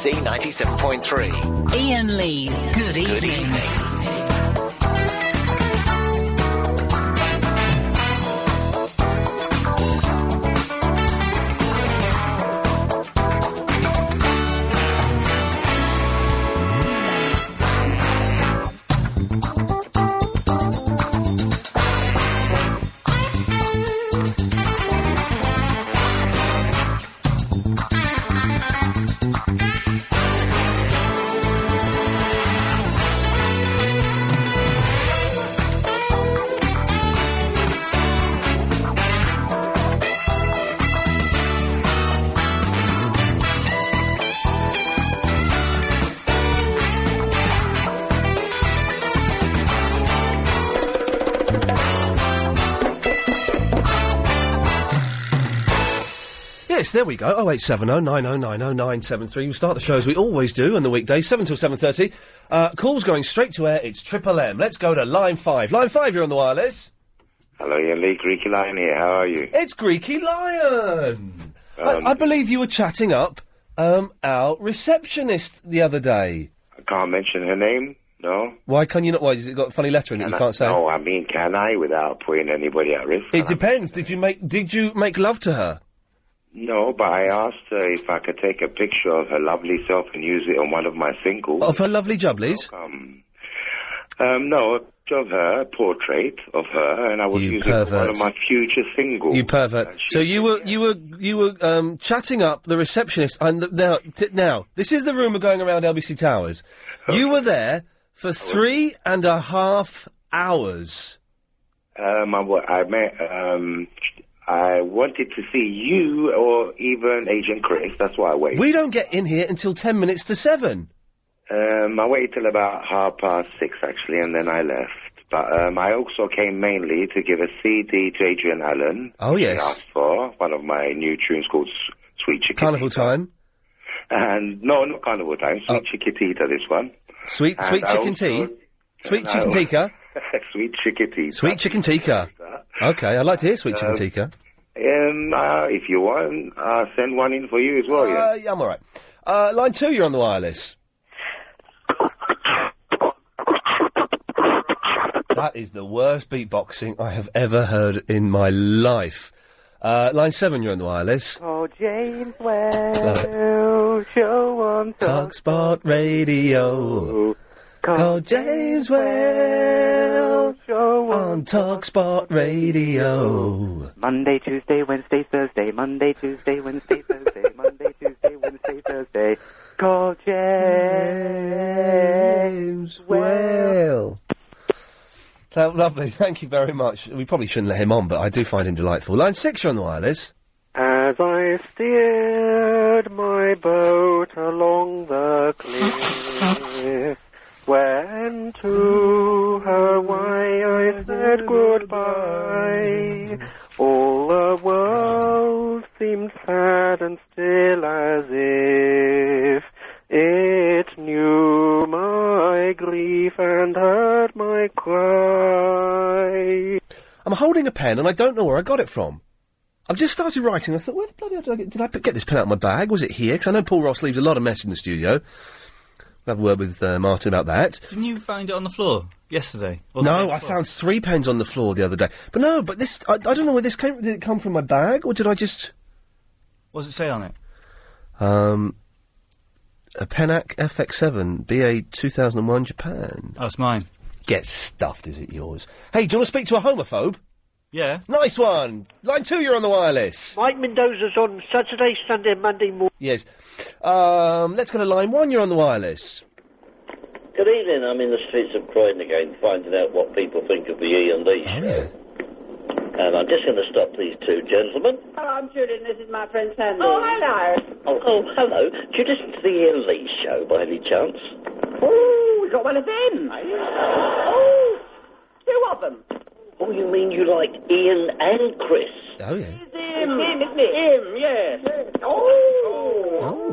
BBC 97.3. Iain Lee's Good Evening. Good evening. Yes, there we go. 0870 9090 973. We start the show as we always do on the weekdays, 7 till 7:30. Calls going straight to air. It's Triple M. Let's go to line 5. Line 5, you're on the wireless. Hello, Iain Lee, Greeky Lion here. How are you? It's Greeky Lion. I believe you were chatting up our receptionist the other day. I can't mention her name, no. Why can you not? Why, has it got a funny letter in it you can't say? No, I mean, can I without putting anybody at risk? It depends. Did you make love to her? No, but I asked her if I could take a picture of her lovely self and use it on one of my singles. Of her lovely jubblies? No, a picture of her, a portrait of her, and I would use it on one of my future singles. You pervert. So you were chatting up the receptionist, and now, this is the rumour going around LBC Towers. Okay. You were there for 3.5 hours. I wanted to see you or even Agent Chris. That's why I waited. We don't get in here until 10 minutes to 7. I waited till about 6:30, actually, and then I left. But I also came mainly to give a CD to Adrian Allen. Oh, yes. She asked for one of my new tunes called Sweet Chiquitita. Carnival Time? And no, not Carnival Time. Sweet Chiquitita, this one. Sweet Chicken Tea? Sweet Chicken Tikka? Sweet Chiquitita. Sweet Chicken Tikka. Okay, I'd like to hear Sweet Chicken Tikka. If you want, I'll send one in for you as well, yeah, I'm all right. Line 2, you're on the wireless. That is the worst beatboxing I have ever heard in my life. Line 7, you're on the wireless. Oh, James Well, show on TalkSport Radio. Call James Well, show on TalkSport Radio. Monday, Tuesday, Wednesday, Thursday. Monday, Tuesday, Wednesday, Thursday. Monday, Tuesday, Wednesday, Thursday. Call James Well. So lovely, thank you very much. We probably shouldn't let him on, but I do find him delightful. Line 6, you're on the wireless. As I steered my boat along the cliff, when to Hawaii I said goodbye, all the world seemed sad and still as if it knew my grief and heard my cry. I'm holding a pen and I don't know where I got it from. I've just started writing. I thought, where the bloody hell did I get this pen out of my bag? Was it here? Because I know Paul Ross leaves a lot of mess in the studio. We'll have a word with Martin about that. Didn't you find it on the floor yesterday? No, I found 3 pens on the floor the other day. But no, but this, I don't know where this came. Did it come from my bag or did I just... What does it say on it? A Penac FX7, BA 2001 Japan. Oh, it's mine. Get stuffed, is it yours? Hey, do you want to speak to a homophobe? Yeah. Nice one! Line 2, you're on the wireless. Mike Mendoza's on Saturday, Sunday, Monday morning. Yes. Let's go to line 1, you're on the wireless. Good evening, I'm in the streets of Croydon again, finding out what people think of the Iain Lee show. Yeah. And I'm just going to stop these two gentlemen. Hello, I'm Judy, and this is my friend Sandy. Oh, hello. Oh, hello. Do you listen to the Iain Lee show by any chance? Oh, we got one of them. Oh, 2 of them. Oh, you mean you like Iain and Chris? Oh, yeah. It's him, isn't it? Him, yes. Oh.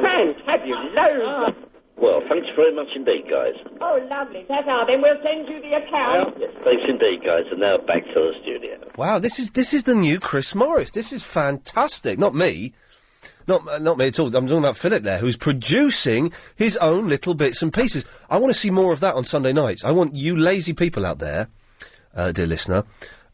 Fantabulous. Well, thanks very much indeed, guys. Oh, lovely. That's how. Then we'll send you the account. Yes, thanks indeed, guys. And now back to the studio. Wow, this is the new Chris Morris. This is fantastic. Not me. Not me at all. I'm talking about Philip there, who's producing his own little bits and pieces. I want to see more of that on Sunday nights. I want you lazy people out there, dear listener,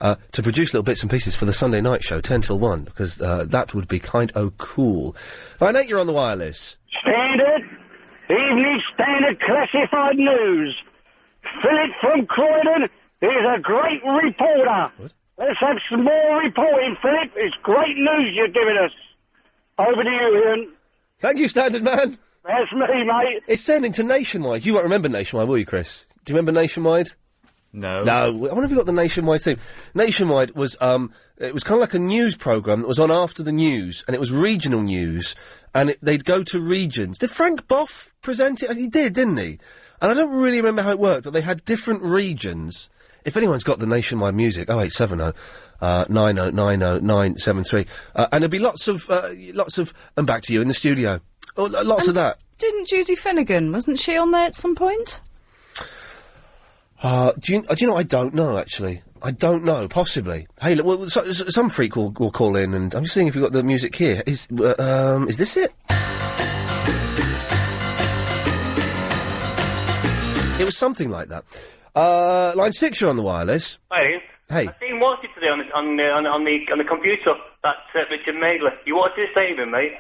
to produce little bits and pieces for the Sunday night show, 10 till 1, because that would be kind o' cool. Line 8, you're on the wireless. Standard, Evening Standard Classified News. Philip from Croydon is a great reporter. What? Let's have some more reporting, Philip. It's great news you're giving us. Over to you, Ian. Thank you, Standard Man. That's me, mate. It's turning to Nationwide. You won't remember Nationwide, will you, Chris? Do you remember Nationwide? No. No. I wonder if you got the Nationwide thing. Nationwide was, it was kind of like a news programme that was on after the news, and it was regional news, and they'd go to regions. Did Frank Boff present it? He did, didn't he? And I don't really remember how it worked, but they had different regions. If anyone's got the Nationwide music, 0870 9090 973, and there'd be lots of, and back to you in the studio. Lots of that. Didn't Judy Finnegan, wasn't she on there at some point? Do you know, I don't know, actually. I don't know, possibly. Hey, look, well, some freak will call in, and I'm just seeing if we've got the music here. Is this it? It was something like that. Line 6, you're on the wireless. Hey. Hey. I seen watched it today on the computer. That's Richard Madeley. You watched his statement, mate?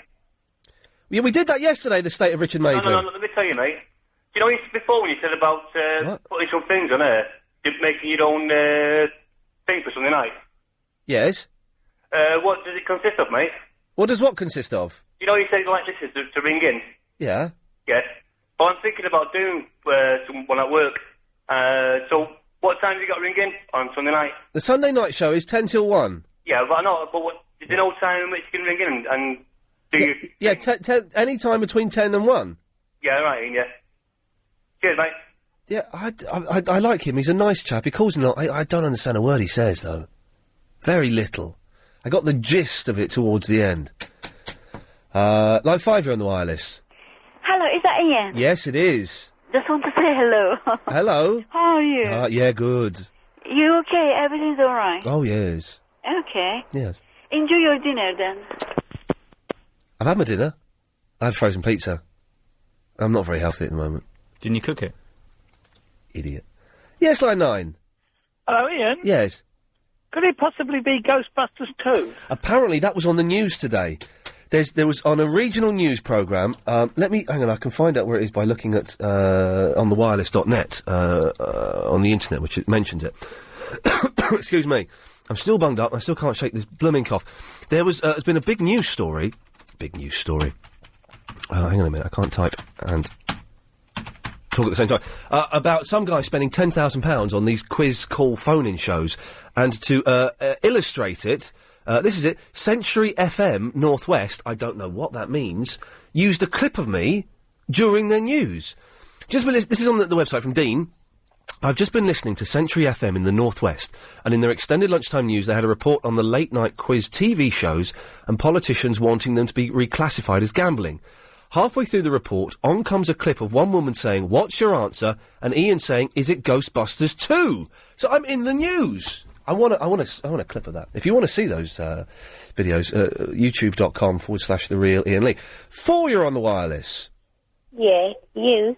Yeah, we did that yesterday, the state of Richard Madeley. No, let me tell you, mate. Do you know before when you said about putting some things on air, making your own thing for Sunday night? Yes. What does it consist of, mate? What does what consist of? You know, you said you like listeners to ring in. Yeah. Yes. But I'm thinking about doing someone at work. So, what time have you got to ring in on Sunday night? The Sunday night show is 10 till 1. Yeah, but I know, but is there no time in which you can ring in and do you... Yeah, any time between 10 and 1. Yeah, right, Ian, yeah. Cheers, mate. Yeah, I like him. He's a nice chap. He calls a lot. I don't understand a word he says, though. Very little. I got the gist of it towards the end. Line 5, you're on the wireless. Hello, is that Ian? Yes, it is. Just want to say hello. Hello. How are you? Yeah, good. You okay? Everything's all right? Oh, yes. Okay. Yes. Enjoy your dinner, then. I've had my dinner. I had frozen pizza. I'm not very healthy at the moment. Didn't you cook it? Idiot. Yes, line 9. Hello, Ian. Yes. Could it possibly be Ghostbusters 2? Apparently that was on the news today. There was on a regional news programme, let me, hang on, I can find out where it is by looking at, on the wireless.net, on the internet, which it mentions it. Excuse me. I'm still bunged up, I still can't shake this blooming cough. There's been a big news story. Hang on a minute, I can't type and talk at the same time. About some guy spending £10,000 on these quiz call phone-in shows, and to illustrate it, this is it, Century FM Northwest, I don't know what that means, used a clip of me during their news. This is on the website from Dean. I've just been listening to Century FM in the Northwest, and in their extended lunchtime news they had a report on the late-night quiz TV shows and politicians wanting them to be reclassified as gambling. Halfway through the report, on comes a clip of one woman saying, "What's your answer?" and Iain saying, "Is it Ghostbusters 2?" So I'm in the news. I want a clip of that. If you want to see those videos, youtube.com/The Real Iain Lee. 4, you're on the wireless. Yeah, you're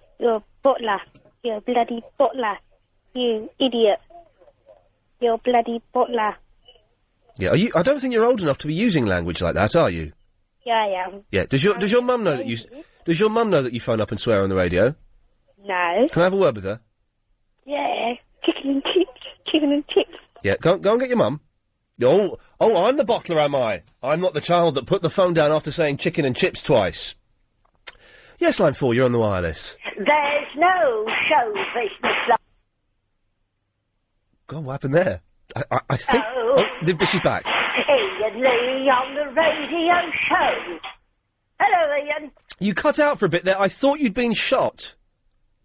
butler. You're bloody butler. You idiot. You're bloody butler. Yeah, I don't think you're old enough to be using language like that, are you? Yeah, I am. Yeah. Does your mum know that you? Does your mum know that you phone up and swear on the radio? No. Can I have a word with her? Yeah, chicken and chips. Yeah, go and get your mum. Oh, I'm the bottler, am I? I'm not the child that put the phone down after saying chicken and chips twice. Yes, line 4, you're on the wireless. There's no show business like... God, what happened there? I think... she's back. Iain Lee on the radio show. Hello, Ian. You cut out for a bit there. I thought you'd been shot.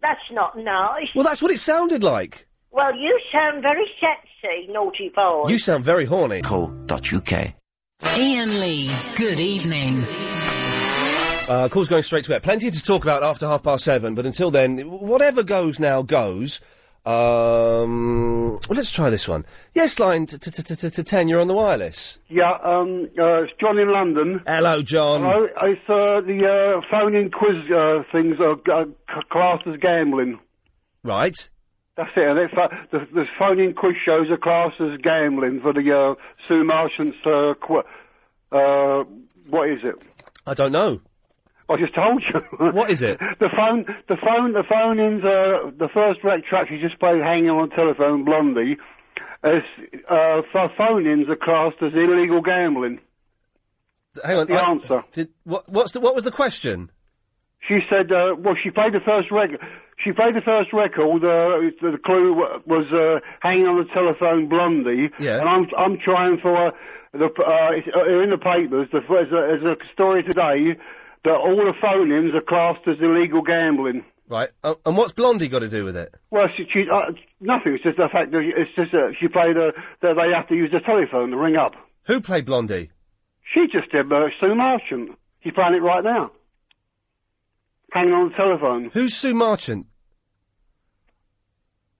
That's not nice. Well, that's what it sounded like. Well, you sound very sexy, naughty boy. You sound very horny. Co.uk. Iain Lee's Good Evening. Call's going straight to it. Plenty to talk about after 7:30, but until then, whatever goes now goes. Well, let's try this one. Yes, line to 10, you're on the wireless. Yeah, it's John in London. Hello, John. Hello, it's the phone-in quiz things are classed as gambling. Right. That's it, and the phone-in quiz shows are classed as gambling for the Sue Marchant's, what is it? I don't know. I just told you. What is it? The phone-ins, the first track you just played, Hanging on the Telephone, Blondie, for phone-ins are classed as illegal gambling. Hang on. The answer. What was the question? She said, she played the first record. She played the first record. The clue was Hanging on the Telephone, Blondie. Yeah. And I'm trying for in the papers. There's a story today that all the phone-ins are classed as illegal gambling. Right. And what's Blondie got to do with it? Well, she nothing. It's just the fact that she played that they have to use the telephone to ring up. Who played Blondie? She just did Sue Marchant. She's playing it right now. Hanging on the telephone. Who's Sue Marchant?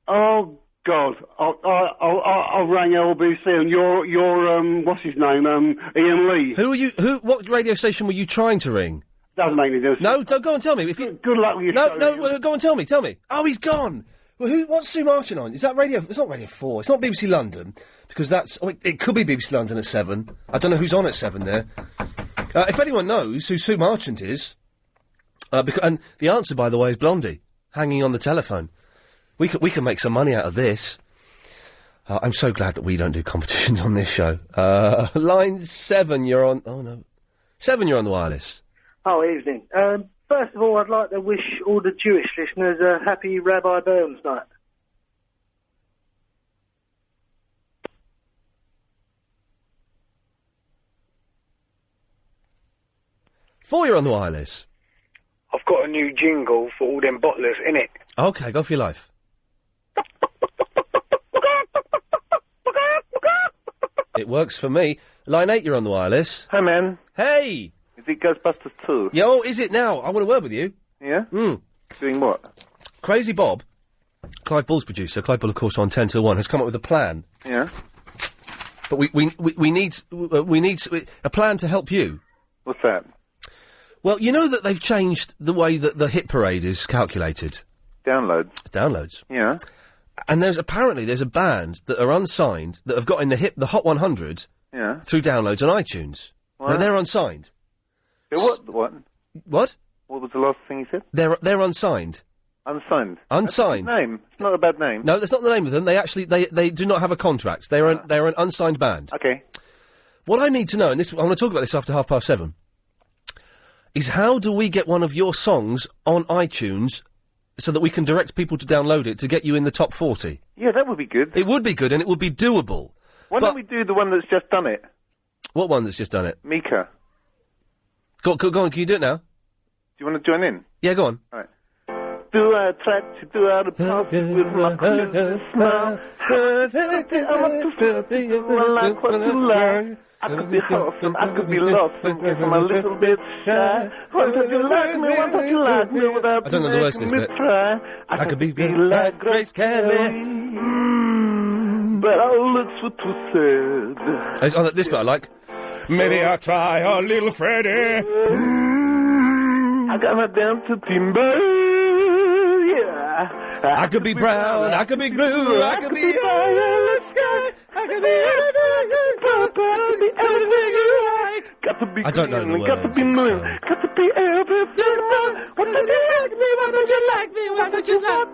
Oh God! I'll ring LBC and you're what's his name? Iain Lee. Who are you? What radio station were you trying to ring? Doesn't make any difference. No, don't go and tell me. If you good luck with your show. No, go and tell me. Tell me. Oh, he's gone. Well, what's Sue Marchant on? Is that radio? It's not Radio 4. It's not BBC London because that's. Oh, it could be BBC London at 7. I don't know who's on at 7 there. If anyone knows who Sue Marchant is, and the answer, by the way, is Blondie, Hanging on the Telephone. We can make some money out of this. I'm so glad that we don't do competitions on this show. Line 7, you're on. Oh no, 7, you're on the wireless. Oh, evening. First of all, I'd like to wish all the Jewish listeners a happy Rabbi Burns night. Four, you're on the wireless. I've got a new jingle for all them bottlers, innit? Okay, go for your life. It works for me. Line 8, you're on the wireless. Hi, man. Hey! Is it Ghostbusters 2? Yo, is it now? I want to word with you. Yeah? Mm. Doing what? Crazy Bob, Clive Bull's producer, Clive Bull, of course, on 10 till 1, has come up with a plan. Yeah? But we need a plan to help you. What's that? Well, you know that they've changed the way that the hit parade is calculated. Downloads. Yeah. And there's a band that are unsigned that have got in the Hot 100 Yeah. through downloads on iTunes. Wow. Now, they're unsigned. What? What? What was the last thing you said? They're unsigned. Unsigned. Unsigned. That's a name. It's not a bad name. No, that's not the name of them. They actually they do not have a contract. They're an unsigned band. Okay. What I need to know, and I want to talk about this after 7:30, is how do we get one of your songs on iTunes so that we can direct people to download it to get you in the top 40? Yeah, that would be good. It would be good, and it would be doable. Why don't we do the one that's just done it? What one that's just done it? Mika. Go on, can you do it now? Do you want to join in? Yeah, go on. All right. Do I try to do out of party with my Christmas smile? I want to feel I like what you like. I could be wholesome, I could be lonesome, guess I'm a little bit shy. Why don't you like me, why don't you like me without I don't know the words to this bit. try? I could be like Grace Kelly. But our looks were too sad. Oh, this bit I like. Maybe I'll try a little Freddie. I got my down to timber, yeah. I could be brown, I could be blue, I could be violet sky, I could be anything you like. Got to be I don't know the words. got to be moon, got to be everything. Why don't you like me? Why don't you like me? Why don't you like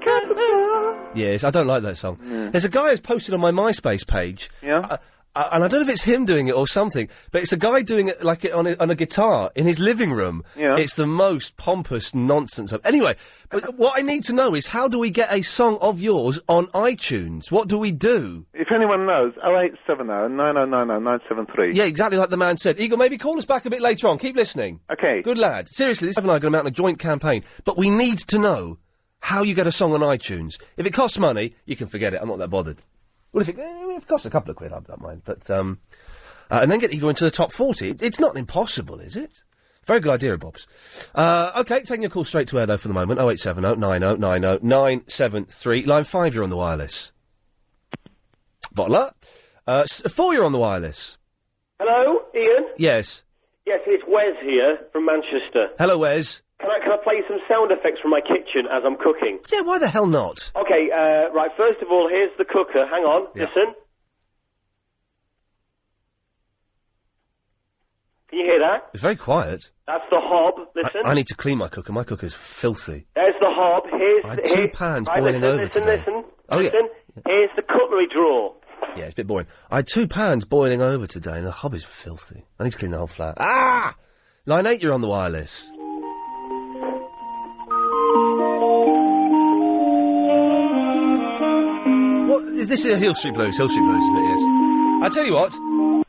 me? Yes, I don't like that song. There's a guy who's posted on my MySpace page. Yeah. And I don't know if it's him doing it or something, but it's a guy doing it like on a guitar in his living room. Yeah. It's the most pompous nonsense. Anyway, but what I need to know is how do we get a song of yours on iTunes? What do we do? If anyone knows, 0870 9090 973. Yeah, exactly like the man said. Eagle, maybe call us back a bit later on. Keep listening. Okay. Good lad. Seriously, this and I are going to mount a joint campaign, but we need to know how you get a song on iTunes. If it costs money, you can forget it. I'm not that bothered. Well, if it costs a couple of quid, I don't mind. But, and then get Eagle into the top 40. It's not impossible, is it? Very good idea, Bob's. OK, taking a call straight to air, though, for the moment. 0870 90 90 973. Line 5, you're on the wireless. Bottler. 4, you're on the wireless. Hello, Ian? Yes. Yes, it's Wes here from Manchester. Hello, Wes. Can I play you some sound effects from my kitchen as I'm cooking? Yeah, why the hell not? Okay, right, first of all, here's the cooker. Hang on, listen. Can you hear that? It's very quiet. That's the hob, listen. I need to clean my cooker. My cooker's filthy. There's the hob, here's... I had 2 pans boiling over listen, today. Listen, Oh, yeah. listen. Here's the cutlery drawer. Yeah, it's a bit boring. I had 2 pans boiling over today, and the hob is filthy. I need to clean the whole flat. Ah! Line 8, you're on the wireless. What is this? Hill Street Blues? Hill Street Blues, isn't it? Yes. I tell you what,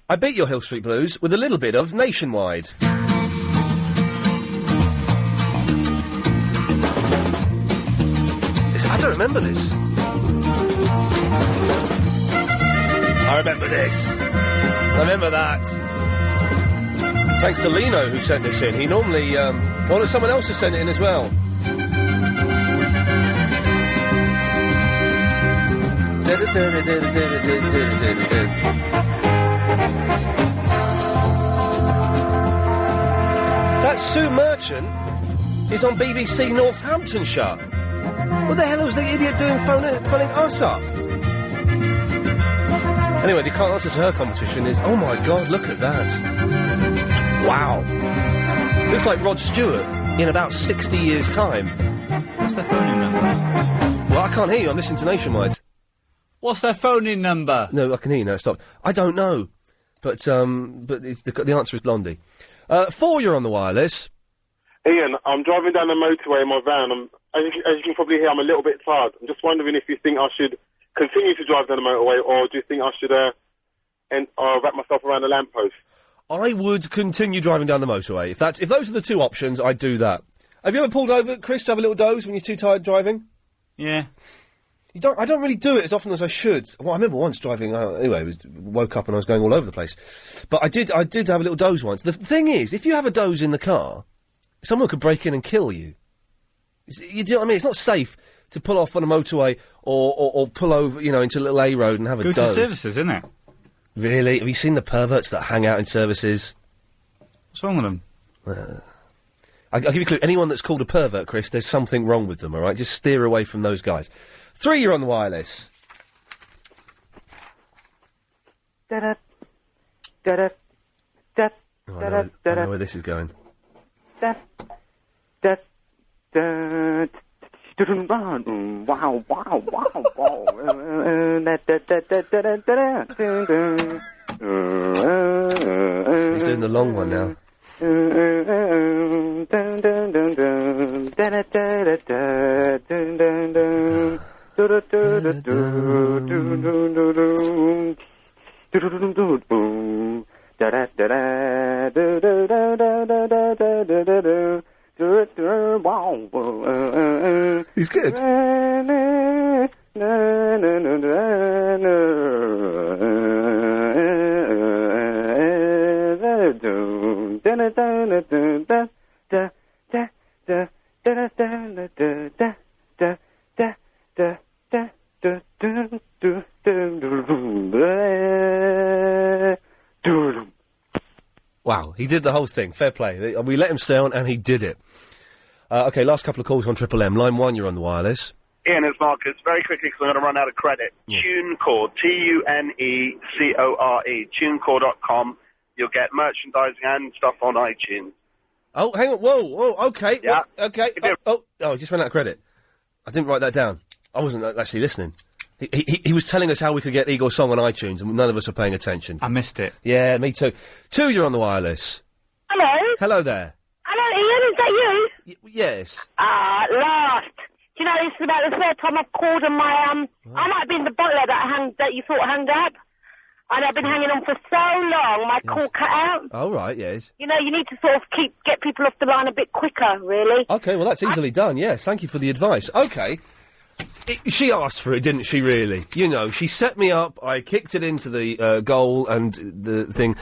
I beat your Hill Street Blues with a little bit of Nationwide. I don't remember this. I remember this. I remember that. Thanks to Lino who sent this in. He normally, well, someone else has sent it in as well. That Sue Merchant is on BBC Northamptonshire. What the hell was the idiot doing phoning us up? Anyway, the answer to her competition is, oh my God, look at that. Wow. Looks like Rod Stewart in about 60 years' time. What's their phone number? Well, I can't hear you. I'm listening to Nationwide. What's their phone number? No, I can hear you now. Stop. I don't know. But it's the answer is Blondie. 4, you're on the wireless. Ian, I'm driving down the motorway in my van. As you can probably hear, I'm a little bit tired. I'm just wondering if you think I should continue to drive down the motorway, or do you think I should wrap myself around a lamppost? I would continue driving down the motorway. If those are the 2 options, I'd do that. Have you ever pulled over, Chris, to have a little doze when you're too tired driving? Yeah. I don't really do it as often as I should. Well, I remember once driving. Anyway, woke up and I was going all over the place. But I did have a little doze once. The thing is, if you have a doze in the car, someone could break in and kill you. You do know what I mean? It's not safe to pull off on a motorway or pull over, into a little A road and have a doze. Go to services, isn't it? Really? Have you seen the perverts that hang out in services? What's wrong with them? I'll give you a clue. Anyone that's called a pervert, Chris, there's something wrong with them, all right? Just steer away from those guys. 3, you're on the wireless. Da-da. Da-da. Da. Oh, I know where this is going. Da. Da. Da. Wow, wow, wow, wow. He's doing the long one now. He's good. Wow, he did the whole thing. Fair play. We let him stay on, and he did it. OK, last couple of calls on Triple M. Line 1, you're on the wireless. Ian, it's Marcus. Very quickly, because I'm going to run out of credit. Yeah. TuneCore, TUNECORE, TuneCore.com. You'll get merchandising and stuff on iTunes. Oh, hang on. Whoa, OK. Yeah. OK. I just ran out of credit. I didn't write that down. I wasn't actually listening. He was telling us how we could get Eagle's song on iTunes, and none of us were paying attention. I missed it. Yeah, me too. 2, you're on the wireless. Hello? Hello there. Hello, Ian, is that you? Yes. Last. Do you know, it's about the 3rd time I've called on my, I might have been the bottler that you thought hung up. And I've been hanging on for so long, my call cut out. Oh, right, yes. You know, you need to sort of get people off the line a bit quicker, really. OK, well, that's easily done, yes. Thank you for the advice. OK. She asked for it, didn't she, really? You know, she set me up, I kicked it into the goal and the thing.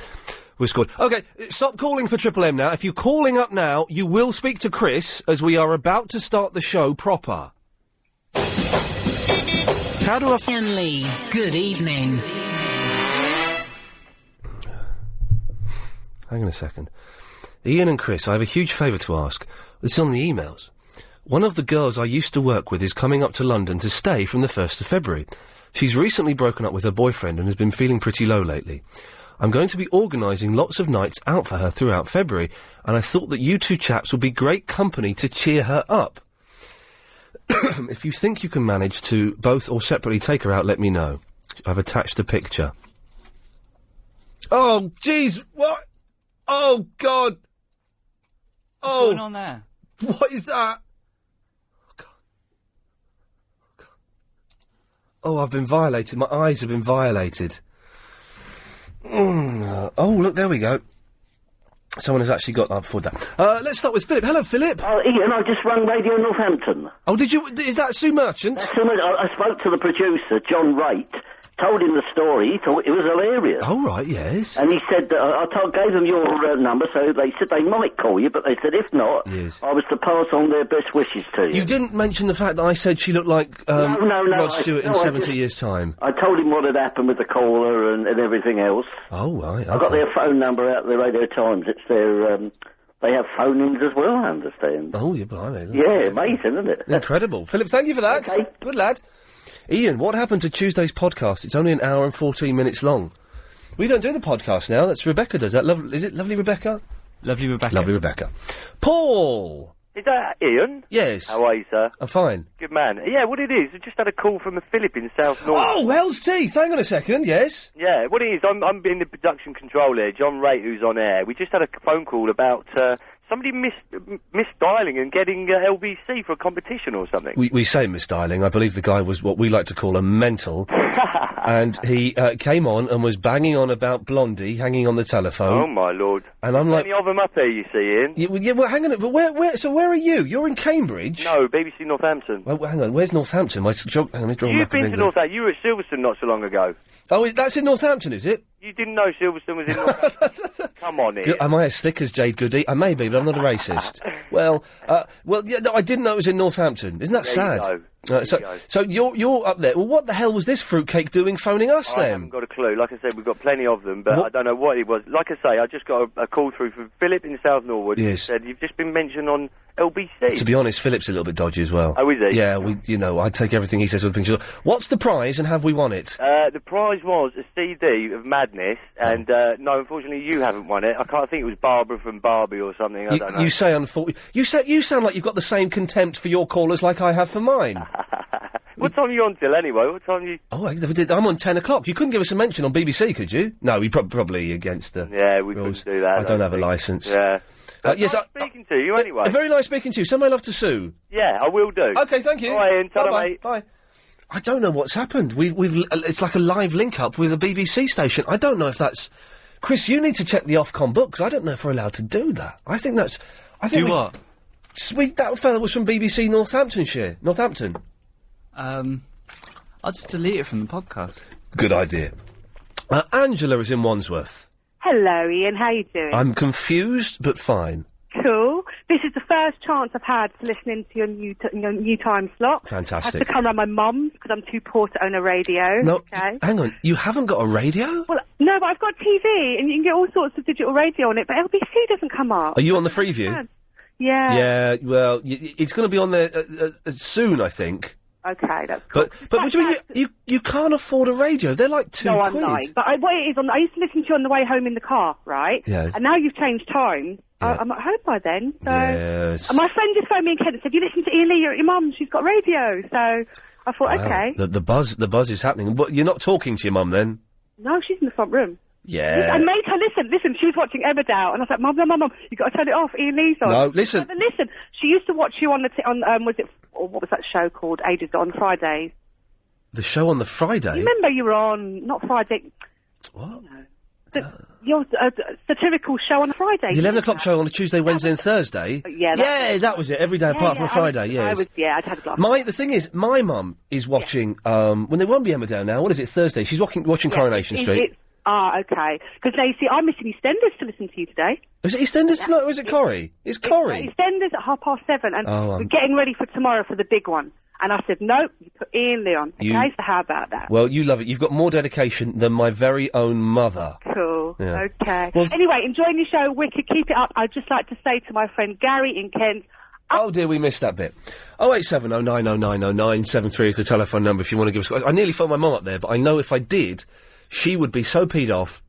was scored. OK, stop calling for Triple M now. If you're calling up now, you will speak to Chris, as we are about to start the show proper. How do I... Iain Lee's Good Evening. Hang on a second. Ian and Chris, I have a huge favour to ask. This is on the emails. One of the girls I used to work with is coming up to London to stay from the 1st of February. She's recently broken up with her boyfriend and has been feeling pretty low lately. I'm going to be organising lots of nights out for her throughout February, and I thought that you two chaps would be great company to cheer her up. If you think you can manage to both or separately take her out, let me know. I've attached a picture. Oh, jeez, what? Oh, God. What's Oh. going on there? What is that? Oh, I've been violated. My eyes have been violated. Oh, look, there we go. Someone has actually got up for that. Let's start with Philip. Hello, Philip. Oh, Ian, I just rang Radio Northampton. Oh, did you? Is that Sue Merchant? That's so much. I spoke to the producer, John Wright, told him the story. He thought it was hilarious. Oh, right, yes. And he said that gave them your number, so they said they might call you, but they said if not, Yes. I was to pass on their best wishes to you. You didn't mention the fact that I said she looked like No, Rod Stewart in I 70 years' time. I told him what had happened with the caller and everything else. Oh, right. I got their phone number out of the Radio Times. It's their, they have phone-ins as well, I understand. Oh, yeah, blimey. Yeah, amazing, isn't it? Incredible. Philip, thank you for that. Okay. Good lad. Ian, what happened to Tuesday's podcast? It's only an hour and 14 minutes long. We don't do the podcast now. That's Rebecca does that. Is it Lovely Rebecca? Lovely Rebecca. Lovely Rebecca. Paul! Is that Ian? Yes. How are you, sir? I'm fine. Good man. Yeah, what it is, I just had a call from a Philip in South North. Oh, Hell's Teeth! Hang on a second, yes? Yeah, what it is, I'm in the production control here, John Raitt, who's on air. We just had a phone call about somebody misdialing and getting LBC for a competition or something. We say misdialing. I believe the guy was what we like to call a mental. And he came on and was banging on about Blondie hanging on the telephone. Oh, my Lord. And I'm like... Any of them up here, you see, Ian? Yeah, well, hang on. But where are you? You're in Cambridge? No, BBC Northampton. Well, hang on. Where's Northampton? Hang on, let me draw a map You've of been to England. Northampton. You were at Silverstone not so long ago. Oh, that's in Northampton, is it? You didn't know Silverstone was in Northampton? Come on, Ian. Am I as slick as Jade Goody? I may be, but I'm not a racist. Well, yeah, no, I didn't know it was in Northampton. Isn't that sad? There you So you're up there. Well, what the hell was this fruitcake doing phoning us I then? haven't got a clue. Like I said, we've got plenty of them, but I don't know what it was. Like I say, I just got a call through from Philip in South Norwood. Who Yes. said you've just been mentioned on LBC. To be honest, Philip's a little bit dodgy as well. Oh, is he? Yeah, I take everything he says with a pinch of salt. What's the prize and have we won it? The prize was a CD of Madness, and no, unfortunately, you haven't won it. I think it was Barbara from Barbie or something. I don't know. You say you sound like you've got the same contempt for your callers like I have for mine. What time are you on till anyway? What time you? Oh, I'm on 10 o'clock. You couldn't give us a mention on BBC, could you? No, we probably against the we rules. couldn't do that. I don't have a licence. Yeah. Yes, nice speaking to you anyway. Very nice speaking to you. Send my love to Sue. Yeah, I will do. Okay, thank you. All right, Ian. Ta-ra, Bye-bye. mate. Bye. I don't know what's happened. It's like a live link-up with a BBC station. I don't know if that's... Chris, you need to check the Ofcom book, because I don't know if we're allowed to do that. I think that's... what? That fella was from BBC Northampton. I'll just delete it from the podcast. Good idea. Angela is in Wandsworth. Hello, Ian. How you doing? I'm confused, but fine. Cool. This is the first chance I've had to listen into your new time slot. Fantastic. I have to come around my mum's because I'm too poor to own a radio. No, Okay. hang on. You haven't got a radio? Well, no, but I've got TV and you can get all sorts of digital radio on it, but LBC doesn't come up. Are you on the Freeview? Yeah. Yeah, well, it's going to be on there soon, I think. Okay, that's cool. But what do you mean you can't afford a radio? They're like £2. No, I'm lying. But what it is, I used to listen to you on the way home in the car, right? Yeah. And now you've changed time. I'm at home by then. So. Yes. And my friend just phoned me in Kent and said, you listen to Iain Lee, you're at your mum's, she's got radio. So I thought, Wow. okay. The buzz is happening. But you're not talking to your mum then? No, she's in the front room. Yeah. I made her listen, she was watching Emmerdale, and I was like, Mum, you got to turn it off, Iain Lee's on. No, listen. But listen, she used to watch you on what was that show called, ages ago, on Fridays? The show on the Friday? You remember you were on, not Friday... What? Your satirical show on a Friday. The 11 o'clock show on a Tuesday, Wednesday and Thursday? Yeah, that was it. Every day apart from a Friday, yes. I'd had a glass. The thing is, my mum is watching, when they won't be Emmerdale now, what is it, Thursday? She's watching Coronation Street. Ah, okay. Because now, you see, I'm missing EastEnders to listen to you today. Is it EastEnders tonight or is it Corrie? It's Corrie. EastEnders at 7:30, and Oh, we're getting ready for tomorrow for the big one. And I said, nope, you put Iain Lee on. You- Okay, so how about that? Well, you love it. You've got more dedication than my very own mother. Cool. Yeah. Okay. Well, Anyway, enjoying your show, wicked. Keep it up. I'd just like to say to my friend Gary in Kent, Oh dear, we missed that bit. 08709090973 is the telephone number if you want to give us... I nearly phoned my mum up there, but I know if I did, she would be so peed off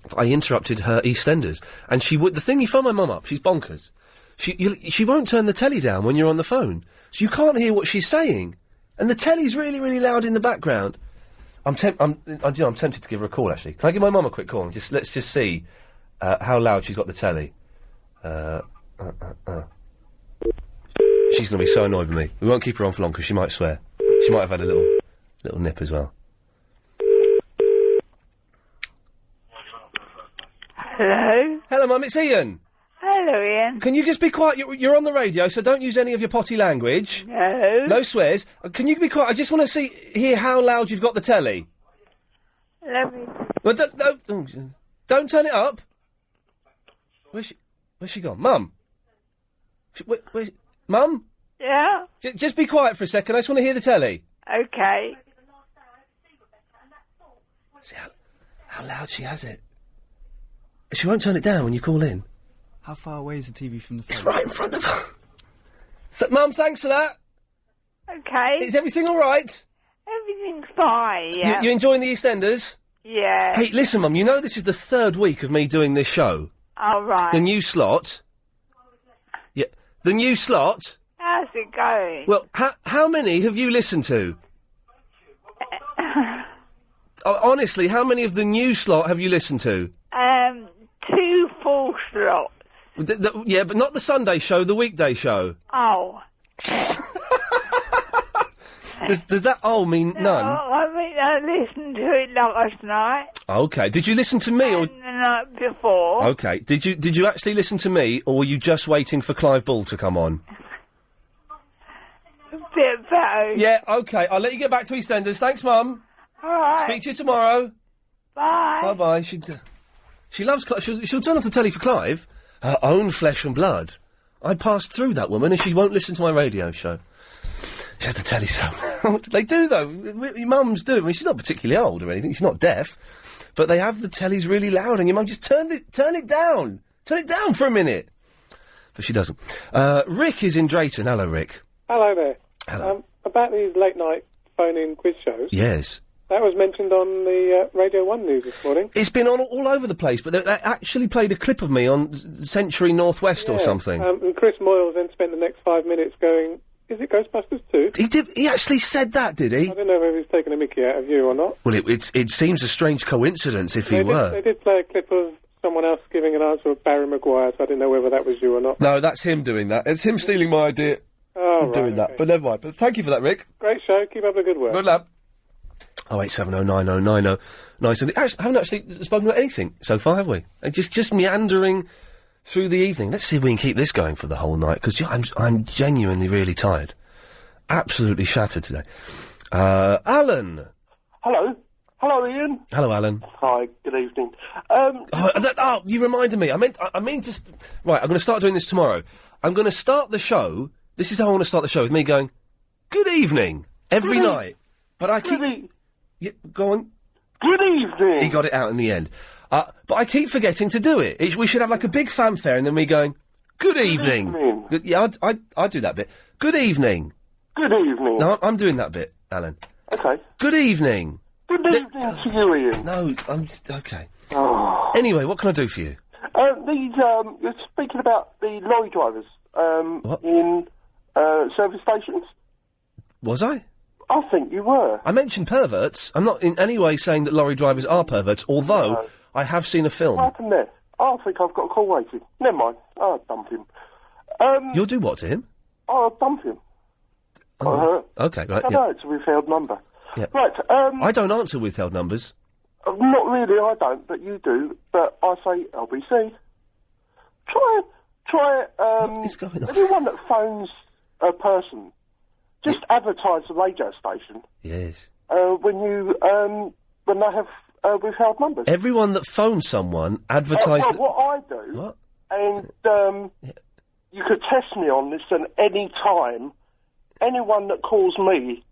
if I interrupted her EastEnders. And she would... The thing, you phone my mum up, she's bonkers. She won't turn the telly down when you're on the phone. So you can't hear what she's saying. And the telly's really, really loud in the background. I'm tempted to give her a call, actually. Can I give my mum a quick call? Let's just see how loud she's got the telly. She's going to be so annoyed with me. We won't keep her on for long because she might swear. She might have had a little nip as well. Hello? Hello, Mum, it's Iain. Hello, Ian. Can you just be quiet? You're on the radio, so don't use any of your potty language. No. No swears. Can you be quiet? I just want to hear how loud you've got the telly. Let me... Well, don't turn it up. Where's she gone? Mum? Mum? Yeah? Just be quiet for a second. I just want to hear the telly. Okay. See how loud she has it. She won't turn it down when you call in. How far away is the TV from the phone? It's right in front of her. Mum, thanks for that. Okay. Is everything all right? Everything's fine, yeah. You enjoying the EastEnders? Yeah. Hey, listen, Mum, you know this is the third week of me doing this show. All right. The new slot. Yeah, the new slot. How's it going? Well, how many have you listened to? Honestly, how many of the new slot have you listened to? 2 full slots. Yeah, but not the Sunday show, the weekday show. Oh. Does that mean none? I mean, I listened to it last night. Okay. Did you listen to me or... And the night before. Okay. Did you actually listen to me, or were you just waiting for Clive Bull to come on? A bit of both. Yeah, okay. I'll let you get back to EastEnders. Thanks, Mum. All right. Speak to you tomorrow. Bye. Bye-bye. She loves Clive. She'll turn off the telly for Clive. Her own flesh and blood. I passed through that woman and she won't listen to my radio show. She has the telly so loud. They do, though. Your mums do. I mean, she's not particularly old or anything. She's not deaf. But they have the tellies really loud and your mum just turn it down. Turn it down for a minute. But she doesn't. Rick is in Drayton. Hello, Rick. Hello there. Hello. About these late night phone-in quiz shows. Yes. That was mentioned on the Radio 1 news this morning. It's been on all over the place, but they actually played a clip of me on Century Northwest or something. And Chris Moyles then spent the next 5 minutes going, is it Ghostbusters 2? He did. He actually said that, did he? I don't know whether he's taking a mickey out of you or not. Well, it seems a strange coincidence if he They were. did play a clip of someone else giving an answer of Barry Maguire, so I didn't know whether that was you or not. No, that's him doing that. It's him stealing my idea Oh, of doing that. But never mind. But thank you for that, Rick. Great show. Keep up the good work. Good lad. 087090909. I haven't actually spoken about anything so far, have we? Just meandering through the evening. Let's see if we can keep this going for the whole night, because I'm genuinely really tired. Absolutely shattered today. Alan. Hello. Hello, Ian. Hello, Alan. Hi, good evening. You reminded me. I meant to... Right, I'm going to start doing this tomorrow. I'm going to start the show... This is how I want to start the show, with me going, good evening, every night. But I keep... Yeah, go on. Good evening. He got it out in the end. But I keep forgetting to do it. We should have like a big fanfare and then me going, good evening. Good, yeah, I'd do that bit. Good evening. Good evening. No, I'm doing that bit, Alan. Okay. Good evening. Good evening to you, Ian. No, I'm... Okay. Oh. Anyway, what can I do for you? You're speaking about the lorry drivers, in, service stations? Was I? I think you were. I mentioned perverts. I'm not in any way saying that lorry drivers are perverts, although I have seen a film. What happened there? I think I've got a call waiting. Never mind. I'll dump him. You'll do what to him? I'll dump him. Okay, right, I yeah. know it's a withheld number. Yeah. Right, I don't answer withheld numbers. Not really, I don't, but you do. But I say LBC. Try, What is going on? anyone that phones a person, just advertise the radio station. Yes. When they have withheld numbers. Everyone that phones someone advertised. Well, what I do, What? and you could test me on this at any time. Anyone that calls me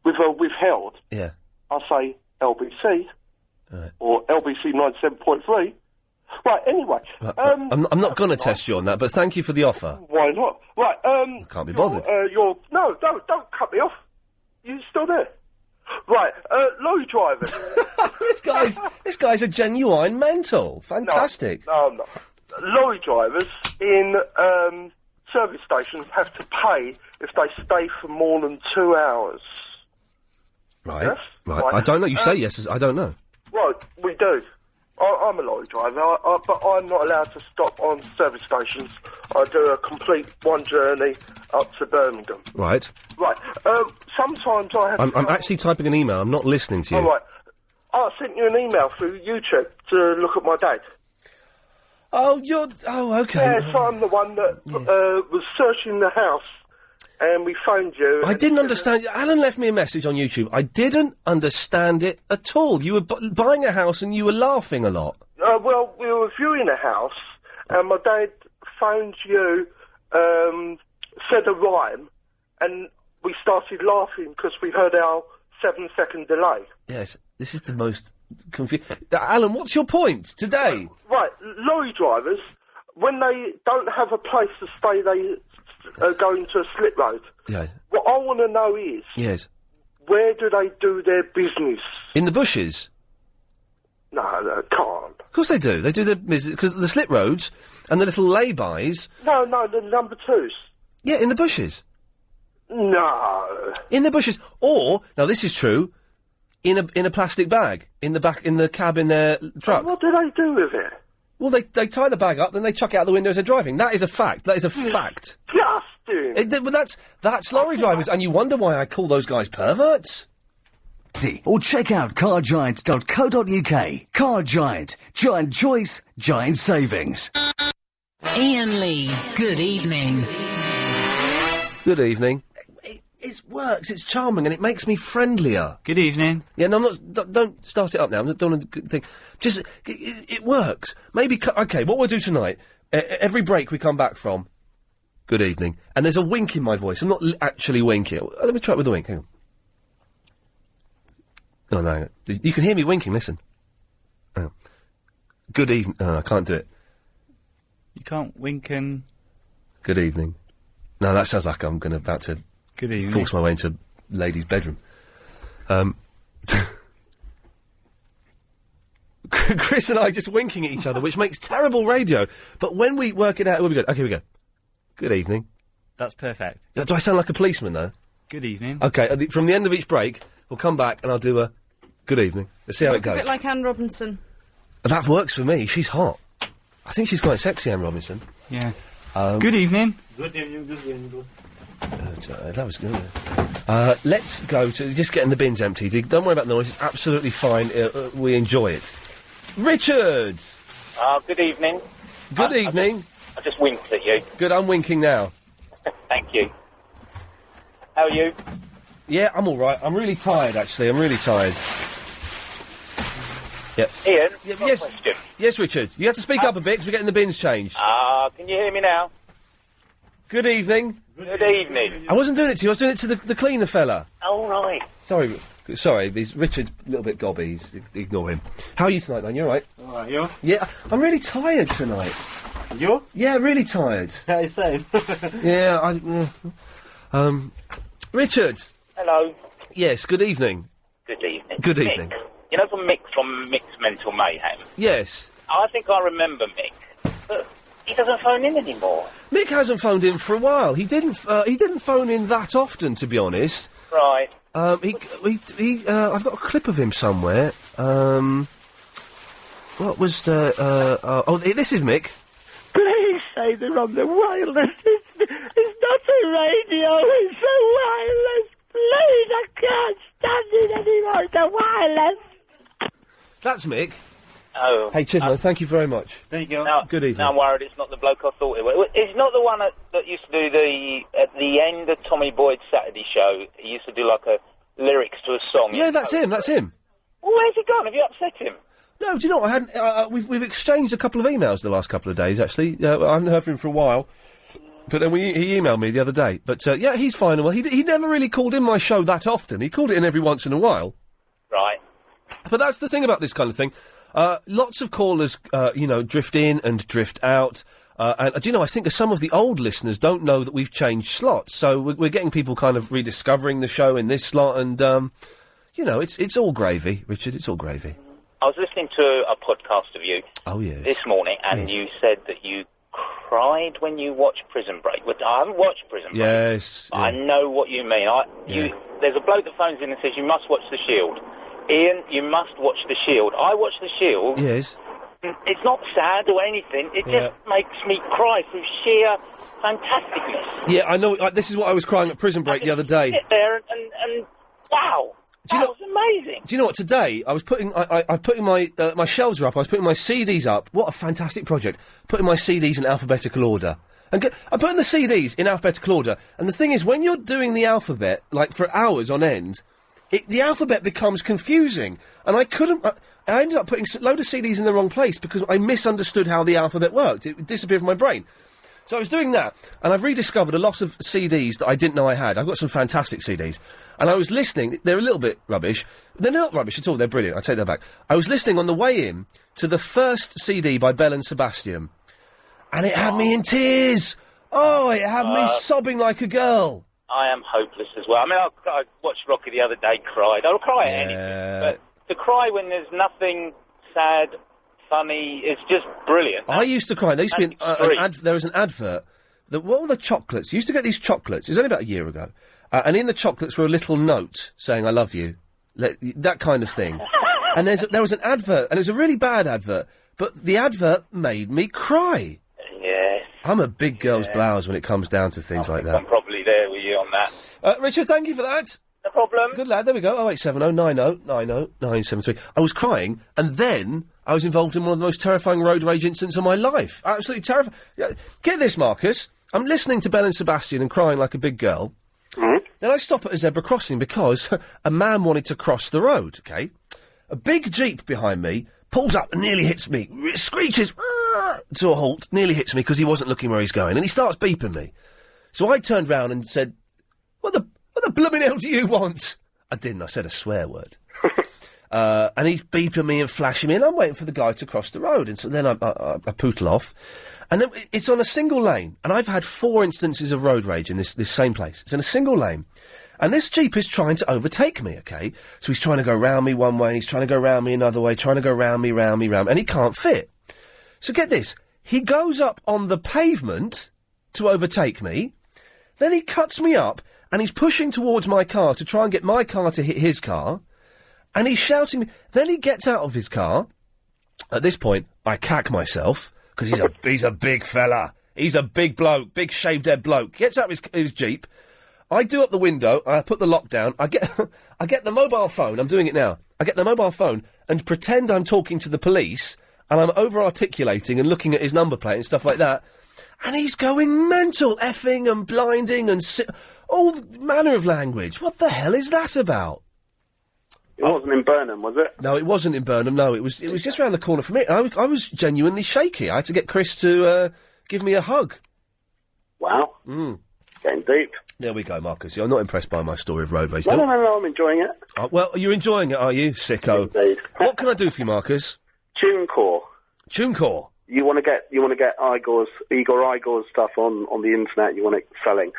with a withheld, Yeah. I say LBC Right. or LBC 97.3. Right. Anyway, I'm not going to test you on that, but thank you for the offer. why not? Right. Can't be bothered. No, don't cut me off. You still there? Right. Lorry drivers. This guy's a genuine mental. Fantastic. No, I'm not. Lorry drivers in service stations have to pay if they stay for more than 2 hours. Right. Yes? Right. Right. I don't know. You say yes. I don't know. Right, we do. I'm a lorry driver, but I'm not allowed to stop on service stations. I do a complete one journey up to Birmingham. Right. Right. Sometimes I have. I'm actually typing an email. I'm not listening to you. All right. I sent you an email through YouTube to look at my dad. Oh, okay. Yes, I'm the one that was searching the house, and we phoned you. I didn't understand. Alan left me a message on YouTube. I didn't understand it at all. You were buying a house and you were laughing a lot. Well, we were viewing a house, and my dad phoned you, said a rhyme, and we started laughing because we heard our 7-second delay. Yes, this is the most confusing. Alan, what's your point today? Right, lorry drivers, when they don't have a place to stay, they go into a slip road. Yeah. What I want to know is, Yes. where do they do their business? In the bushes. No, they can't. Of course they do. They do their business because the slip roads and the little lay-bys. No, the number twos. Yeah, in the bushes. No. In the bushes, or now this is true, in a plastic bag in the cab in their truck. What do they do with it? Well, they tie the bag up, then they chuck it out the window as they're driving. That is a fact. That is a fact. Disgusting. But that's lorry drivers, and you wonder why I call those guys perverts. Or check out cargiant.co.uk. Car Giant. Giant choice, giant savings. Ian Lee's Good Evening. Good evening. It works. It's charming, and it makes me friendlier. Good evening. Yeah, no, I'm not. Don't start it up now. I don't want to think. Just it works. Maybe. Okay, what we'll do tonight. Every break we come back from. Good evening, and there's a wink in my voice. I'm not actually winking. Let me try it with a wink. Hang on. Oh no, you can hear me winking. Listen. Hang on. Good evening. I can't do it. You can't wink and... Good evening. No, that sounds like I'm about to Good evening. force my way into a lady's bedroom. Chris and I just winking at each other, which makes terrible radio. But when we work it out, we'll be good. Okay, we go. Good evening. That's perfect. Do I sound like a policeman, though? Good evening. Okay, from the end of each break, we'll come back and I'll do a good evening. Let's see how it A goes. bit like Anne Robinson. That works for me. She's hot. I think she's quite sexy, Anne Robinson. Yeah. Good evening. Good evening, good evening. That was good. Let's go to just getting the bins emptied. Don't worry about the noise. It's absolutely fine. We enjoy it. Richard! Good evening. Good evening. I just winked at you. Good, I'm winking now. Thank you. How are you? Yeah, I'm all right. I'm really tired, actually. I'm really tired. Yep. Ian, yes. Question. Yes, Richard. You have to speak up a bit because we're getting the bins changed. Can you hear me now? Good evening. Good evening. I wasn't doing it to you. I was doing it to the cleaner fella. All right. Sorry. Richard's a little bit gobby. Ignore him. How are you tonight, man? You all right? All right, you? Yeah, I'm really tired tonight. You? Yeah, really tired. Yeah, same. Yeah, Richard. Hello. Yes, good evening. Good evening. Good Mick. evening. You know Mick from Mick's Mental Mayhem? Yes. I think I remember Mick, but he doesn't phone in anymore. Mick hasn't phoned in for a while. He didn't phone in that often, to be honest. Right. I've got a clip of him somewhere. What was this is Mick. Please say they're on the wireless. It's not a radio, it's a wireless. Please, I can't stand it anymore. It's a wireless. That's Mick. Oh. Hey, Chisholm, thank you very much. There you go. Now, Good evening. Now I'm worried it's not the bloke I thought it was. It's not the one that used to do at the end of Tommy Boyd's Saturday show. He used to do like a lyrics to a song. Yeah, that's him. That's him. Well, where's he gone? Have you upset him? No, do you know what? I hadn't. We've exchanged a couple of emails the last couple of days. Actually, I haven't heard from him for a while. But then he emailed me the other day. But yeah, he's fine and well. He never really called in my show that often. He called it in every once in a while. Right. But that's the thing about this kind of thing. Lots of callers, drift in and drift out. And do you know? I think some of the old listeners don't know that we've changed slots. So we're getting people kind of rediscovering the show in this slot, and it's all gravy, Richard. It's all gravy. I was listening to a podcast of you this morning, and you said that you cried when you watched Prison Break. But I haven't watched Prison Break. Yes. I know what you mean. There's a bloke that phones in and says you must watch The Shield. Ian, you must watch The Shield. I watched The Shield. Yes. It's not sad or anything. It just makes me cry through sheer fantasticness. Yeah, I know. This is what I was crying at Prison Break the other day. Sit there and wow. That was amazing. Do you know what? Today I was putting my shelves are up. I was putting my CDs up. What a fantastic project! Putting my CDs in alphabetical order. And I'm putting the CDs in alphabetical order. And the thing is, when you're doing the alphabet like for hours on end, the alphabet becomes confusing. And I ended up putting a load of CDs in the wrong place because I misunderstood how the alphabet worked. It disappeared from my brain. So I was doing that, and I've rediscovered a lot of CDs that I didn't know I had. I've got some fantastic CDs. And I was listening. They're a little bit rubbish. They're not rubbish at all. They're brilliant. I take that back. I was listening on the way in to the first CD by Belle and Sebastian, and it had me in tears. Oh, it had me sobbing like a girl. I am hopeless as well. I mean, I watched Rocky the other day, cried. I'll cry at anything. But to cry when there's nothing sad, funny, it's just brilliant. I used to cry. There used to be there was an advert. What were the chocolates? You used to get these chocolates. It was only about a year ago. And in the chocolates were a little note saying, I love you. That kind of thing. And there was an advert, and it was a really bad advert, but the advert made me cry. Yes. I'm a big girl's blouse when it comes down to things like that. I'm probably there with you on that. Richard, thank you for that. No problem. Good lad, there we go. 0870 90 90 973. I was crying, and then I was involved in one of the most terrifying road rage incidents of my life. Absolutely terrifying. Get this, Marcus. I'm listening to Belle and Sebastian and crying like a big girl. Mm-hmm. Then I stop at a zebra crossing because a man wanted to cross the road, okay? A big Jeep behind me pulls up and nearly hits me. Screeches to a halt, nearly hits me because he wasn't looking where he's going. And he starts beeping me. So I turned round and said, What the blooming hell do you want? I didn't. I said a swear word. And he's beeping me and flashing me, and I'm waiting for the guy to cross the road. And so then I pootle off. And then it's on a single lane. And I've had 4 instances of road rage in this same place. It's in a single lane. And this Jeep is trying to overtake me, okay? So he's trying to go round me one way, he's trying to go round me another way, trying to go round me, and he can't fit. So get this. He goes up on the pavement to overtake me. Then he cuts me up, and he's pushing towards my car to try and get my car to hit his car. And he's shouting me. Then he gets out of his car. At this point, I cack myself. Because he's a big fella. He's a big bloke, big shaved-head bloke. Gets out his Jeep. I do up the window. I put the lock down. I get the mobile phone. I'm doing it now. I get the mobile phone and pretend I'm talking to the police, and I'm over-articulating and looking at his number plate and stuff like that. And he's going mental, effing and blinding and all manner of language. What the hell is that about? It wasn't in Burnham, was it? No, it wasn't in Burnham. No, it was just around the corner from me. I was genuinely shaky. I had to get Chris to give me a hug. Wow. Getting deep. There we go, Marcus. I'm not impressed by my story of road rage. No, I'm enjoying it. Well, you're enjoying it, are you, sicko? Indeed. What can I do for you, Marcus? TuneCore. TuneCore. You want to get Igor Igor's stuff on the internet. You want it selling.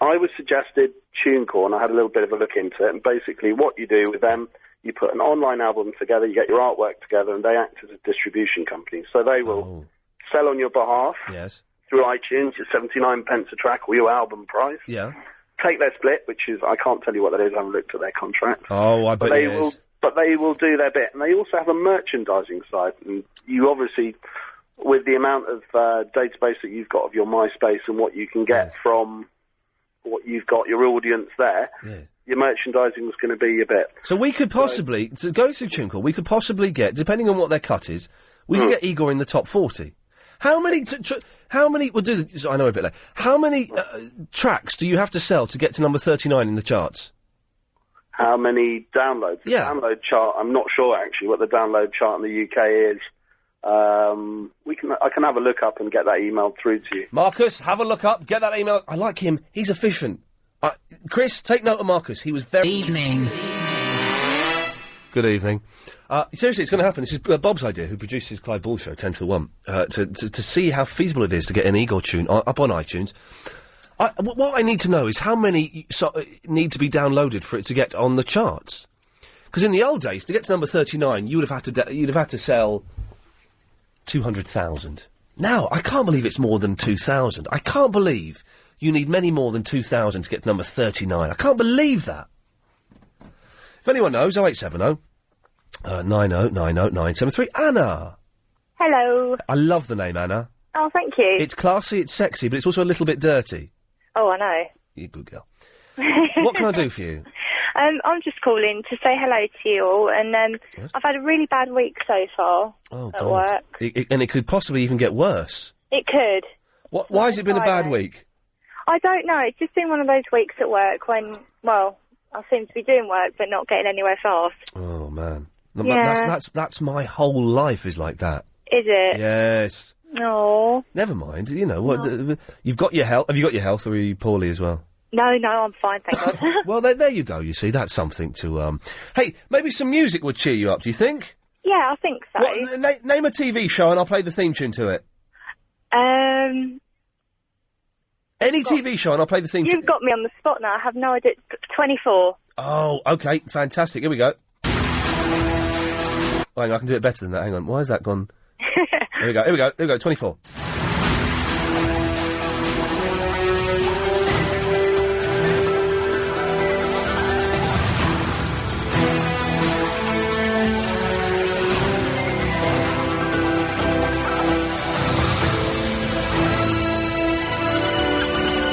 I was suggested TuneCore, and I had a little bit of a look into it. And basically, what you do with them, you put an online album together, you get your artwork together, and they act as a distribution company. So they will sell on your behalf. Yes. Through iTunes, your 79 pence a track or your album price. Yeah. Take their split, which is, I can't tell you what that is, I haven't looked at their contract. Oh, I bet it is. But they will do their bit. And they also have a merchandising side. And you obviously, with the amount of database that you've got of your MySpace and what you can get from what you've got, your audience there, your merchandising is going to be a bit. So we could possibly, to go through TuneCore, we could possibly get, depending on what their cut is, we could get Igor in the top 40. How many, we'll do this, I know a bit later. How many tracks do you have to sell to get to number 39 in the charts? how many downloads. The download chart, I'm not sure actually what the download chart in the UK is. I can have a look up and get that emailed through to you. Marcus, have a look up, get that email. I like him. He's efficient. Chris, take note of Marcus. He was very... Evening. Good evening. Seriously, it's going to happen. This is Bob's idea, who produces Clive Ball Show, 10 till 1, to see how feasible it is to get an Igor tune up on iTunes. What I need to know is how many need to be downloaded for it to get on the charts. Because in the old days, to get to number 39, you'd have had to sell 200,000. Now, I can't believe it's more than 2,000. I can't believe you need many more than 2,000 to get to number 39. I can't believe that. If anyone knows, 0870 90 90 973. Anna! Hello. I love the name Anna. Oh, thank you. It's classy, it's sexy, but it's also a little bit dirty. Oh, I know. You're a good girl. What can I do for you? I'm just calling to say hello to you all, and I've had a really bad week so far at work. And it could possibly even get worse. It could. Why has it been a bad week? I don't know. It's just been one of those weeks at work when, well, I seem to be doing work but not getting anywhere fast. Oh, man. Yeah. That's my whole life is like that. Is it? Yes. No. Never mind. You know what? You've got your health. Have you got your health, or are you poorly as well? No, I'm fine, thank God. Well, there you go. You see, that's something to. Hey, maybe some music would cheer you up. Do you think? Yeah, I think so. Name a TV show, and I'll play the theme tune to it. Any TV show, and I'll play the theme tune. You've got me on the spot now. I have no idea. 24. Oh, okay, fantastic. Here we go. Oh, hang on, I can do it better than that. Hang on, why has that gone? Here we go, 24.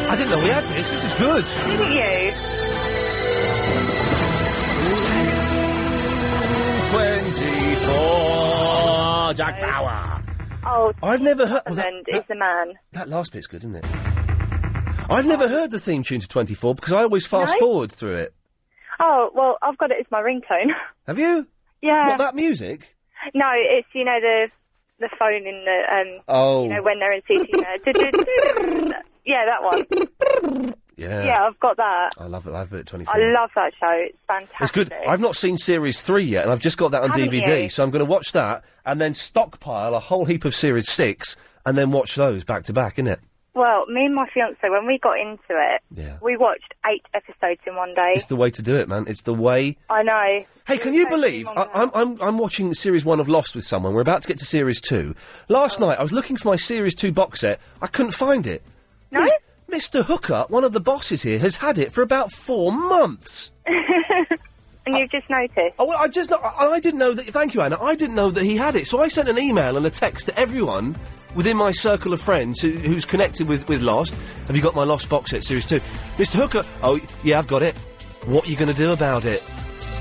I didn't know we had this. This is good. Didn't you? 24 Jack Bauer. Oh, I've never heard. Is the man. That last bit's good, isn't it? I've never heard the theme tune to 24 because I always fast forward through it. Oh, well, I've got it as my ringtone. Have you? Yeah. What, that music? No, it's, you know, the phone in the, you know, when they're in CT. Yeah, that one. Yeah. Yeah, I've got that. I love it. I love it at 24. I love that show. It's fantastic. It's good. I've not seen Series 3 yet, and I've just got that on Haven't DVD, you? so I'm going to watch that, and then stockpile a whole heap of Series 6, and then watch those back to back, innit? Well, me and my fiancé, when we got into it, we watched 8 episodes in one day. It's the way to do it, man. It's the way... I know. Hey, can you believe... I'm watching Series 1 of Lost with someone. We're about to get to Series 2. Last night, I was looking for my Series 2 box set. I couldn't find it. No? Mr. Hooker, one of the bosses here, has had it for about 4 months. And you've just noticed? Oh, well, I didn't know that... Thank you, Anna. I didn't know that he had it. So I sent an email and a text to everyone within my circle of friends who's connected with Lost. Have you got my Lost box set, Series 2? Mr. Hooker, oh, yeah, I've got it. What are you going to do about it?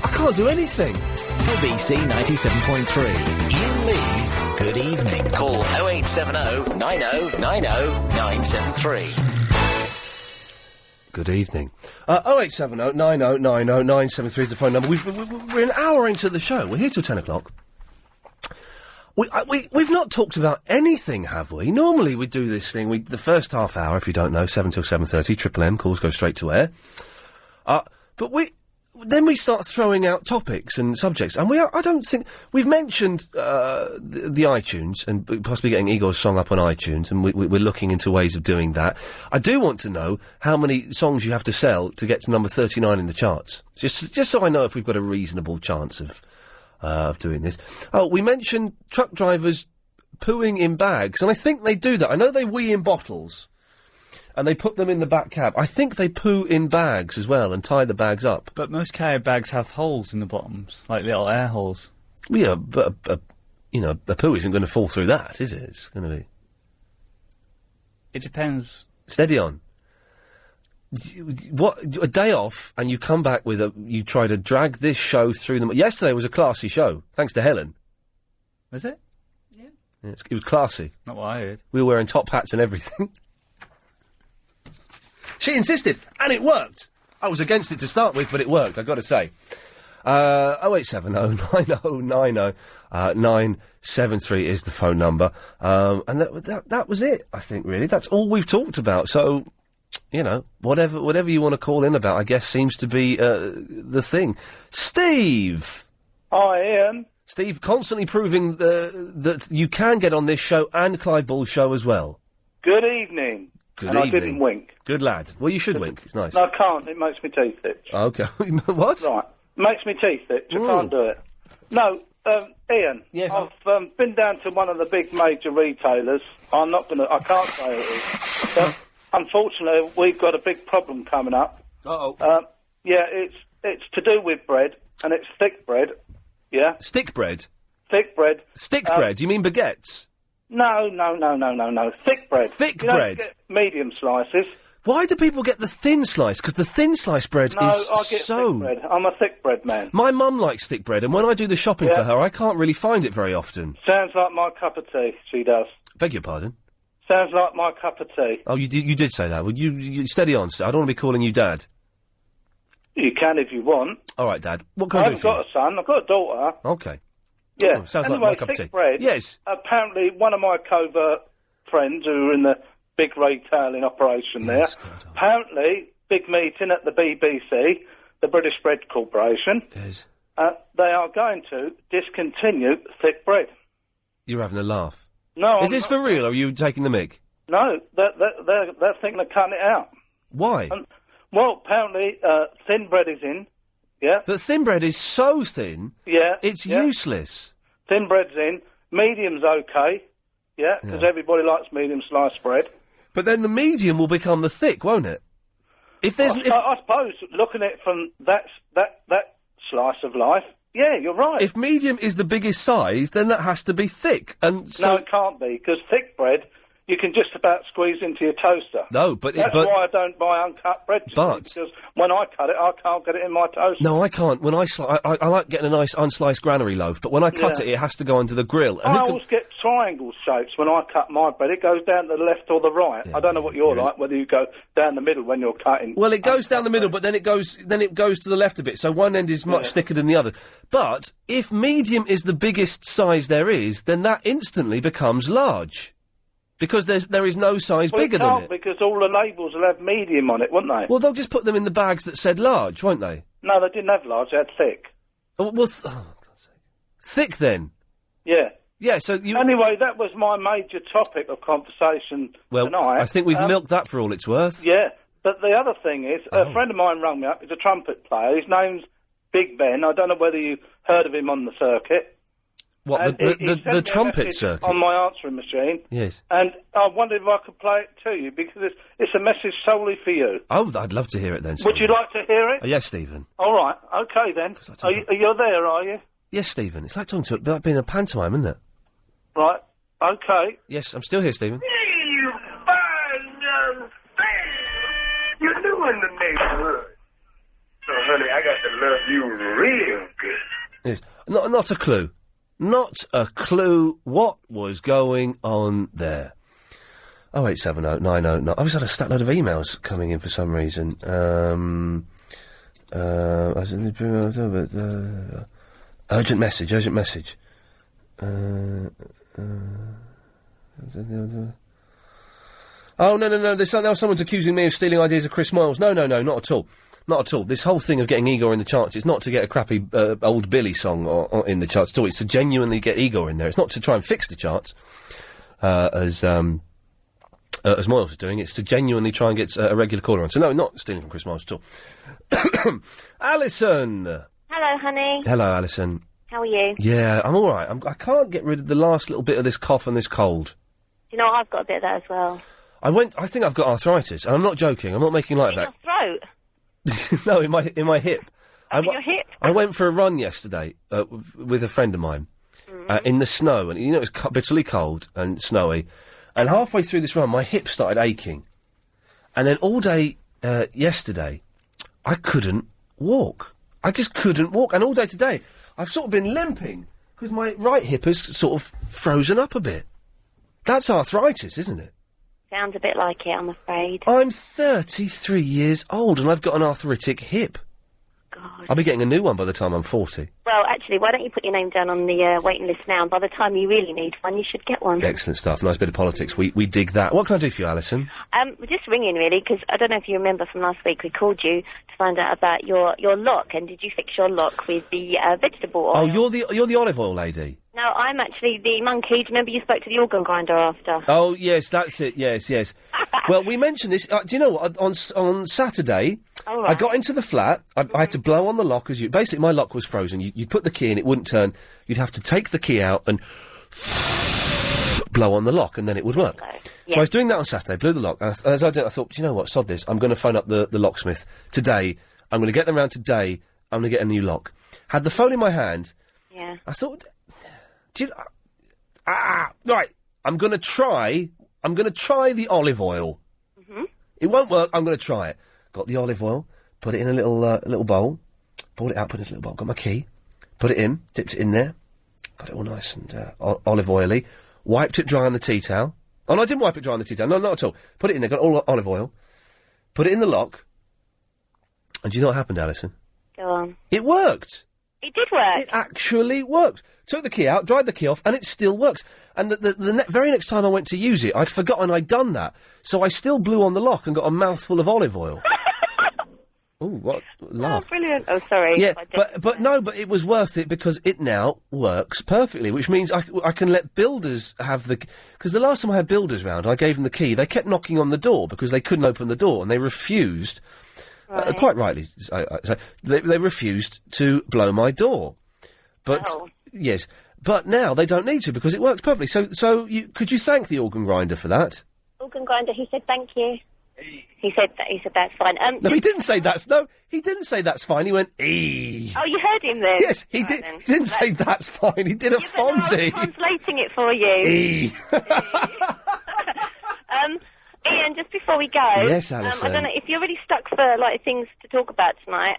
I can't do anything. LBC 97.3. Iain Lee's Good Evening. Call 0870 90 90 973. Good evening. 0870 90 90 973 is the phone number. We're an hour into the show. We're here till 10 o'clock. We've not talked about anything, have we? Normally we do this thing, the first half hour, if you don't know, 7 till 7:30, Triple M, calls go straight to air. But then we start throwing out topics and subjects, and I don't think... We've mentioned the iTunes, and possibly getting Igor's song up on iTunes, and we're looking into ways of doing that. I do want to know how many songs you have to sell to get to number 39 in the charts. Just so I know if we've got a reasonable chance of doing this. Oh, we mentioned truck drivers pooing in bags, and I think they do that. I know they wee in bottles, and they put them in the back cab. I think they poo in bags as well and tie the bags up. But most carrier bags have holes in the bottoms, like little air holes. Well, yeah, but a poo isn't going to fall through that, is it? It's going to be... It depends. Steady on. What, a day off, and you come back with you try to drag this show through them. Yesterday was a classy show, thanks to Helen. Was it? Yeah, it was classy. Not what I heard. We were wearing top hats and everything. She insisted, and it worked. I was against it to start with, but it worked, I've got to say. 0870 9090 973 is the phone number. And that was it, I think, really. That's all we've talked about. So, you know, whatever you want to call in about, I guess, seems to be the thing. Steve! Hi, Ian. Steve, constantly proving that you can get on this show and Clive Bull's show as well. Good evening. Good and evening. I didn't wink. Good lad. Well, you should wink. It's nice. No, I can't. It makes me teeth itch. Okay. What? Right. Makes me teeth itch. I can't do it. No, Ian. Yes. I've been down to one of the big major retailers. I can't say who it is. But unfortunately, we've got a big problem coming up. Uh-oh. Yeah, it's to do with bread, and it's thick bread. Yeah. Stick bread? Thick bread. Stick bread? You mean baguettes? No. Thick bread. Thick you bread? Don't get medium slices. Why do people get the thin slice? Because the thin slice bread No, is I get so... thick bread. I'm a thick bread man. My mum likes thick bread, and when I do the shopping for her, I can't really find it very often. Sounds like my cup of tea, she does. Beg your pardon? Sounds like my cup of tea. Oh, you did say that. Well, you steady on, sir. I don't want to be calling you Dad. You can if you want. All right, Dad. What can I do haven't for you? got a son. I've got a daughter. Okay. Yeah. Oh, sounds anyway, like my cup of thick tea. bread. Yes. Apparently, one of my covert friends who are in the big retailing operation there. Apparently, big meeting at the BBC, the British Bread Corporation. Yes. They are going to discontinue thick bread. You're having a laugh. No, Is this for real, or are you taking the mick? No, they're thinking of cutting it out. Why? Well, apparently, thin bread is in. Yeah. But thin bread is so thin. Yeah. It's useless. Thin bread's in. Medium's okay. Yeah, because everybody likes medium sliced bread. But then the medium will become the thick, won't it? If there's, I suppose looking at it from that slice of life, yeah, you're right. If medium is the biggest size, then that has to be thick, and so No, it can't be, because thick bread you can just about squeeze into your toaster. No, but that's why I don't buy uncut bread. Because when I cut it, I can't get it in my toaster. No, I can't. When I like getting a nice unsliced granary loaf, but when I cut it has to go onto the grill. And I always get triangle shapes when I cut my bread. It goes down to the left or the right. I don't know what you're like, whether you go down the middle when you're cutting. Well, it goes down the middle, but then it goes to the left a bit. So one end is much thicker than the other. But if medium is the biggest size there is, then that instantly becomes large. Because there is no size bigger than it. Because all the labels will have medium on it, won't they? Well, they'll just put them in the bags that said large, won't they? No, they didn't have large, they had thick. Oh, well, oh, God's sake. Thick, then? Yeah. Yeah, so you... Anyway, that was my major topic of conversation tonight. I think we've milked that for all it's worth. Yeah, but the other thing is, a friend of mine rang me up, he's a trumpet player, his name's Big Ben, I don't know whether you heard of him on the circuit. What, the trumpet circuit? On my answering machine. Yes. And I wondered if I could play it to you, because it's a message solely for you. Oh, I'd love to hear it then, Would you like to hear it? Yes, Stephen. All right, OK then. Are you there, are you? Yes, Stephen. It's like talking to like being a pantomime, isn't it? Right, OK. Yes, I'm still here, Stephen. You fine young thing! You're new in the neighborhood. So, honey, I got to love you real good. Yes. Not a clue. Not a clue what was going on there. 0870 909. I've just had a stat load of emails coming in for some reason. Urgent message. Oh, no. There's now someone's accusing me of stealing ideas of Chris Miles. No, not at all. Not at all. This whole thing of getting Igor in the charts, it's not to get a crappy old Billy song or in the charts at all. It's to genuinely get Igor in there. It's not to try and fix the charts, as Miles is doing. It's to genuinely try and get a regular caller on. So no, not stealing from Chris Miles at all. Alison! Hello, honey. Hello, Alison. How are you? Yeah, I'm all right. I can't get rid of the last little bit of this cough and this cold. Do you know what? I've got a bit of that as well. I think I've got arthritis, and I'm not joking. I'm not making light of that. In your throat? No, in my hip. Your hip? I went for a run yesterday with a friend of mine in the snow, and it was bitterly cold and snowy. And halfway through this run, my hip started aching, and then all day yesterday, I couldn't walk. I just couldn't walk, and all day today, I've sort of been limping because my right hip has sort of frozen up a bit. That's arthritis, isn't it? Sounds a bit like it, I'm afraid. I'm 33 years old and I've got an arthritic hip. God. I'll be getting a new one by the time I'm 40. Well, actually, why don't you put your name down on the waiting list now, and by the time you really need one, you should get one. Excellent stuff. Nice bit of politics. We dig that. What can I do for you, Alison? We're just ringing, really, because I don't know if you remember from last week, we called you to find out about your lock, and did you fix your lock with the vegetable oil? Oh, you're the olive oil lady. No, I'm actually the monkey. Do you remember you spoke to the organ grinder after? Oh, yes, that's it. Yes. Well, we mentioned this. Do you know what? On Saturday, All right. I got into the flat. I had to blow on the lock basically, my lock was frozen. You'd put the key in, it wouldn't turn. You'd have to take the key out and blow on the lock, and then it would work. So I was doing that on Saturday, blew the lock. And as I did, I thought, do you know what? Sod this. I'm going to phone up the locksmith today. I'm going to get them round today. I'm going to get a new lock. Had the phone in my hand. Yeah. I thought, right. I'm going to try the olive oil. Mm-hmm. It won't work. I'm going to try it. Got the olive oil, put it in a little bowl, poured it out, put it in a little bowl, got my key, put it in, dipped it in there, got it all nice and olive oily, wiped it dry on the tea towel. Oh, no, I didn't wipe it dry on the tea towel. No, not at all. Put it in there, got all olive oil, put it in the lock, and do you know what happened, Alison? Go on. It worked. It did work. It actually worked. Took the key out, dried the key off, and it still works. And the very next time I went to use it, I'd forgotten I'd done that. So I still blew on the lock and got a mouthful of olive oil. Oh, what? Laugh. Oh, brilliant. Oh, sorry. Yeah, but it was worth it because it now works perfectly, which means I can let builders have the... Because the last time I had builders round, I gave them the key. They kept knocking on the door because they couldn't open the door, and they refused... Right. Quite rightly, they refused to blow my door. But, yes, but now they don't need to because it works perfectly. So could you thank the organ grinder for that? Organ grinder, he said thank you. He said that's fine. No, he didn't say that's... No, he didn't say that's fine. He went, eee. Oh, you heard him then? Yes, he did. He didn't say that's fine. He did a Fonzie. I'm translating it for you. Eee. Ian, just before we go... Yes, Alison. I don't know, if you're really stuck for, things to talk about tonight,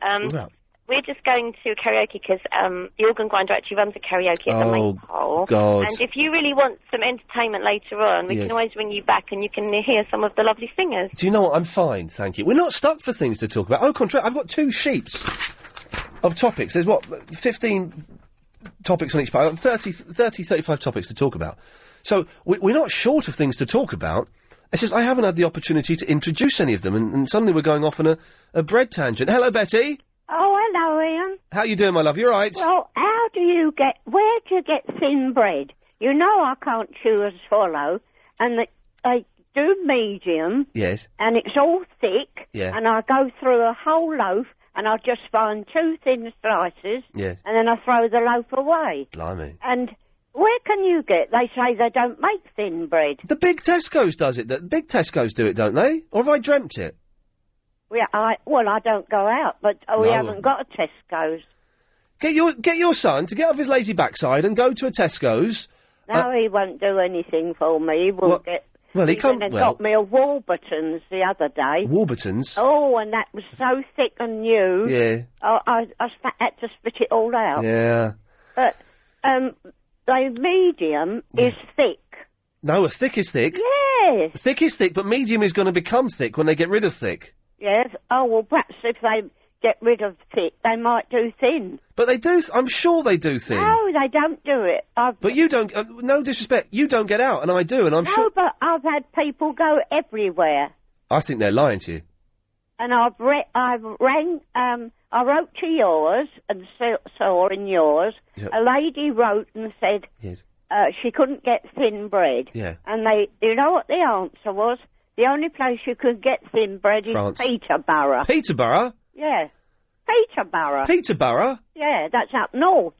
we're just going to karaoke because the organ grinder actually runs a karaoke at the main hall. God. And if you really want some entertainment later on, we Yes. can always ring you back and you can hear some of the lovely singers. Do you know what? I'm fine, thank you. We're not stuck for things to talk about. Au contraire, I've got 2 sheets of topics. There's, 15 topics on each part. 35 topics to talk about. So we're not short of things to talk about. It's just I haven't had the opportunity to introduce any of them, and suddenly we're going off on a bread tangent. Hello, Betty. Oh, hello, Ian. How you doing, my love? You all right? Well, where do you get thin bread? You know I can't chew or swallow, and I do medium. Yes. And it's all thick. Yeah. And I go through a whole loaf, and I just find 2 thin slices. Yes. And then I throw the loaf away. Blimey. And where can you get? They say they don't make thin bread. The big Tesco's does it. The big Tesco's do it, don't they? Or have I dreamt it? Yeah, I don't go out, but we haven't got a Tesco's. Get your son to get off his lazy backside and go to a Tesco's. No, he won't do anything for me. He won't get... Well, he can't... went and got me a Warburton's the other day. Warburton's? Oh, and that was so thick and new. Yeah. I had to spit it all out. Yeah. But the medium is thick. No, a thick is thick. Yes. Thick is thick, but medium is going to become thick when they get rid of thick. Yes. Oh, well, perhaps if they get rid of thick, they might do thin. But they do... I'm sure they do thin. No, they don't do it. But you don't... no disrespect. You don't get out, and I do, and I'm sure... No, but I've had people go everywhere. I think they're lying to you. And I wrote to yours and saw in yours, a lady wrote and said she couldn't get thin bread. Yeah. And you know what the answer was? The only place you could get thin bread France. is Peterborough. Peterborough? Yeah. Peterborough. Peterborough? Yeah, that's up north.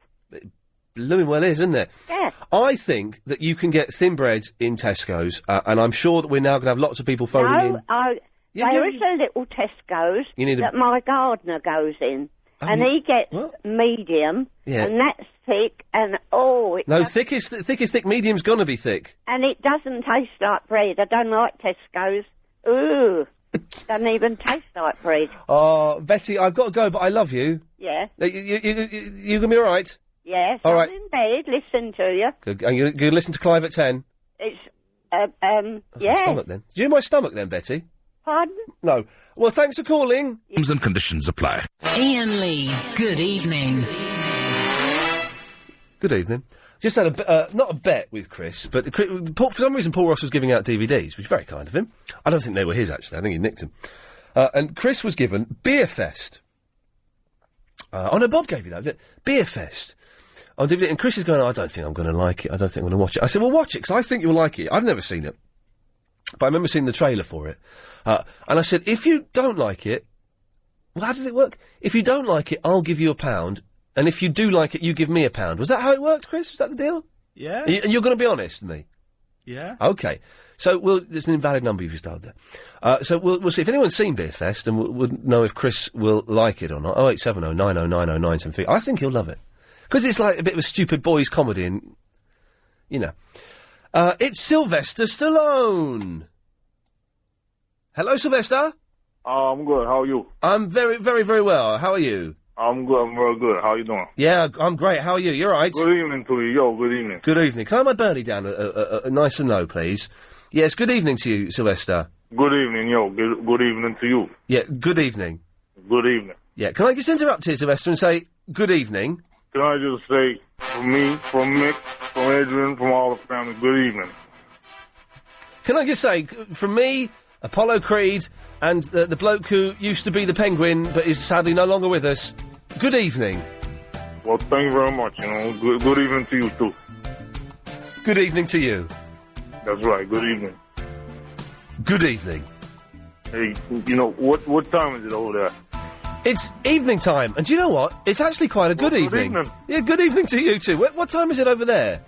Blooming well is, isn't it? Yeah. I think that you can get thin bread in Tesco's, and I'm sure that we're now going to have lots of people phoning in. There is a little Tesco's that my gardener goes in, and he gets medium, and that's thick, and thick, medium's going to be thick. And it doesn't taste like bread. I don't like Tesco's. Ooh, doesn't even taste like bread. Oh, Betty, I've got to go, but I love you. Yeah. You going to be all right? Yes, all I'm right. in bed, listen to you. Good. And you listen to Clive at 10? It's Yeah. Stomach then. Do you hear my stomach then, Betty? Pardon? No. Well, thanks for calling. Terms and conditions apply. Ian Lee's Good Evening. Good evening. Just had not a bet with Chris, but for some reason Paul Ross was giving out DVDs, which is very kind of him. I don't think they were his, actually. I think he nicked them. And Chris was given Beer Fest. No, Bob gave you that. Beer Fest on DVD. And Chris is going, I don't think I'm going to like it. I don't think I'm going to watch it. I said, well, watch it, because I think you'll like it. I've never seen it. But I remember seeing the trailer for it. And I said, if you don't like it... Well, how did it work? If you don't like it, I'll give you £1. And if you do like it, you give me £1. Was that how it worked, Chris? Was that the deal? Yeah. And you're going to be honest with me? Yeah. OK. So, there's an invalid number you've just dialed there. So we'll see. If anyone's seen Beer Fest, and we'll know if Chris will like it or not. 0870 9090 973. I think he'll love it. Because it's like a bit of a stupid boys' comedy and, you know. It's Sylvester Stallone. Hello, Sylvester. I'm good. How are you? I'm very, very, very well. How are you? I'm good. I'm very good. How are you doing? Yeah, I'm great. How are you? You all right? Good evening to you. Yo, good evening. Good evening. Can I have my Burley down nice and low, please? Yes, good evening to you, Sylvester. Good evening, yo. Good evening to you. Yeah, good evening. Good evening. Yeah, can I just interrupt here, Sylvester, and say good evening? Can I just say, from me, from Mick, from Adrian, from all the family, good evening. Can I just say, from me, Apollo Creed, and the bloke who used to be the Penguin, but is sadly no longer with us, good evening. Well, thank you very much, you know. Good evening to you, too. Good evening to you. That's right, good evening. Good evening. Hey, you know, what time is it over there? It's evening time, and do you know what? It's actually quite a good evening. Good evening. Yeah, good evening to you too. What time is it over there?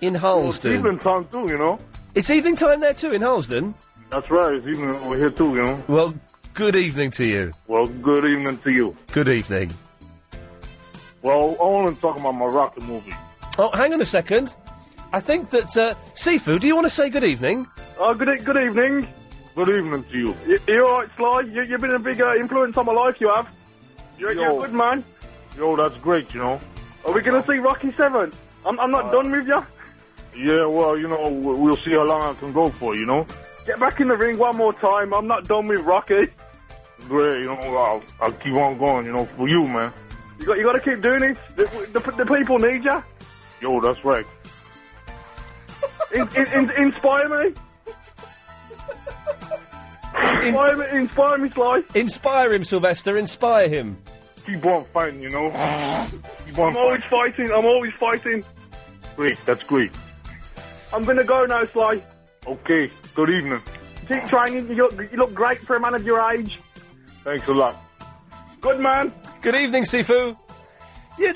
In Hullston. Well, it's evening time too, you know. It's evening time there too, in Hullston? That's right, it's evening over here too, you know. Well, good evening to you. Well, good evening to you. Good evening. Well, I want to talk about my rocket movie. Oh, hang on a second. I think that, Sifu, do you want to say good evening? Good evening. Good evening to you. You alright, Sly? You've been a big influence on my life, you have. You're a good man. Yo, that's great, you know. Are we going to see Rocky 7? I'm not done with you. Yeah, well, you know, we'll see how long I can go for, you know. Get back in the ring one more time. I'm not done with Rocky. Great, you know, I'll keep on going, you know, for you, man. You got to keep doing it. The people need you. Yo, that's right. Inspire me. Inspire me, Sly. Inspire him, Sylvester. Inspire him. Keep on fighting, you know. I'm always fighting. Great, that's great. I'm going to go now, Sly. Okay, good evening. Keep training. You look great for a man of your age. Thanks a lot. Good man. Good evening, Sifu. Yeah,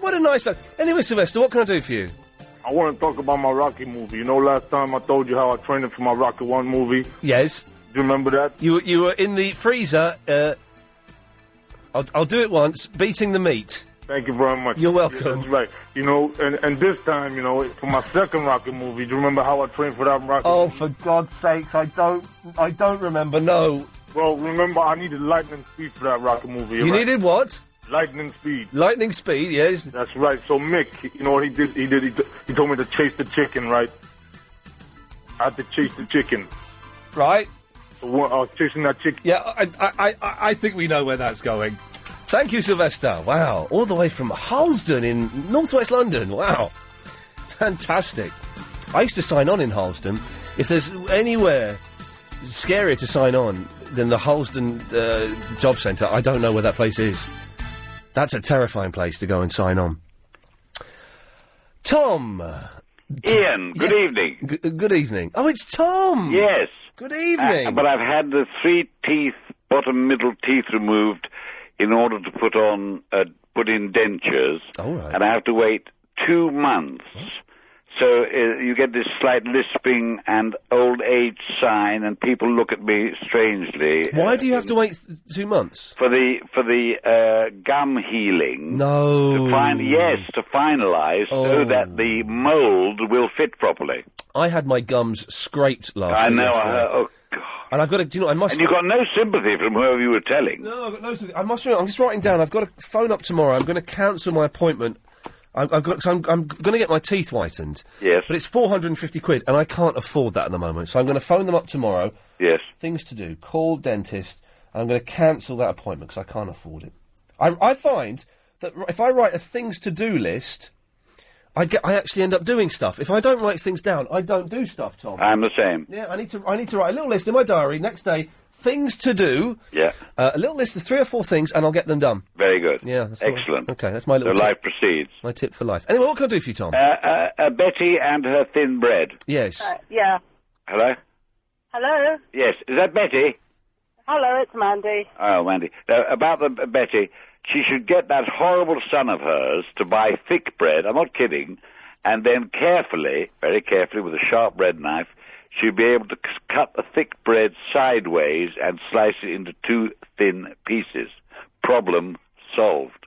what a nice man. Anyway, Sylvester, what can I do for you? I want to talk about my Rocky movie. You know, last time I told you how I trained for my Rocky 1 movie? Yes. Do you remember that? You were in the freezer, I'll do it once, beating the meat. Thank you very much. You're welcome. Yeah, that's right. You know, and this time, you know, for my second Rocky movie, do you remember how I trained for that Rocky Oh, movie? for God's sakes, I don't remember, no. Well, remember, I needed lightning speed for that Rocky movie. You needed what? Lightning speed. Lightning speed, yes. That's right. So Mick, you know what he did? He told me to chase the chicken, right? I had to chase the chicken. Right. So I was chasing that chicken. Yeah, I think we know where that's going. Thank you, Sylvester. Wow. All the way from Harlesden in northwest London. Wow. Fantastic. I used to sign on in Harlesden. If there's anywhere scarier to sign on than the Harlesden Job Centre, I don't know where that place is. That's a terrifying place to go and sign on. Tom. Ian, good evening. Good evening. Oh, it's Tom. Yes. Good evening. But I've had the 3 teeth, middle teeth removed in order to put in dentures. All right. And I have to wait 2 months. What? So you get this slight lisping and old age sign, and people look at me strangely. Why do you have to wait 2 months? For the gum healing. No. To finalise so that the mould will fit properly. I had my gums scraped last I week. know. Oh, God. And I've got to. Do you know? I must. And you got no sympathy from whoever you were telling. No, I've got no sympathy. I'm just writing down. I've got to phone up tomorrow. I'm going to cancel my appointment. I'm going to get my teeth whitened. Yes. But it's 450 quid, and I can't afford that at the moment. So I'm going to phone them up tomorrow. Yes. Things to do. Call dentist. And I'm going to cancel that appointment because I can't afford it. I find that if I write a things to do list, I actually end up doing stuff. If I don't write things down, I don't do stuff, Tom. I'm the same. Yeah, I need to write a little list in my diary next day. Things to do. Yeah. A little list of 3 or 4 things, and I'll get them done. Very good. Yeah. Excellent. Okay, that's my little So tip. life proceeds. My tip for life. Anyway, what can I do for you, Tom? Betty and her thin bread. Yes. Yeah. Hello? Hello? Yes. Is that Betty? Hello, it's Mandy. Oh, Mandy. About the Betty, she should get that horrible son of hers to buy thick bread. I'm not kidding. And then carefully, very carefully, with a sharp bread knife, she'll be able to cut the thick bread sideways and slice it into 2 thin pieces. Problem solved.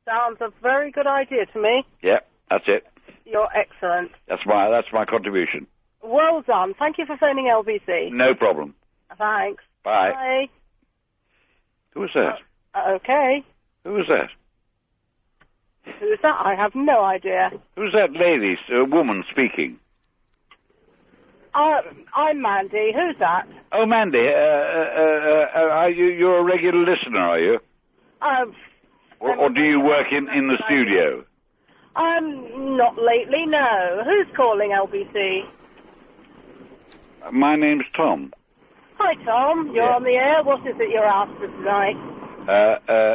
Sounds a very good idea to me. Yep, that's it. You're excellent. That's my contribution. Well done. Thank you for phoning LBC. No problem. Thanks. Bye. Bye. Who was that? Okay. Who was that? Who's that? I have no idea. Who's that lady, woman speaking? I'm Mandy. Who's that? Oh, Mandy, you're a regular listener, are you? Or do you work in the studio? Not lately, no. Who's calling LBC? My name's Tom. Hi, Tom. You're on the air. What is it you're after tonight?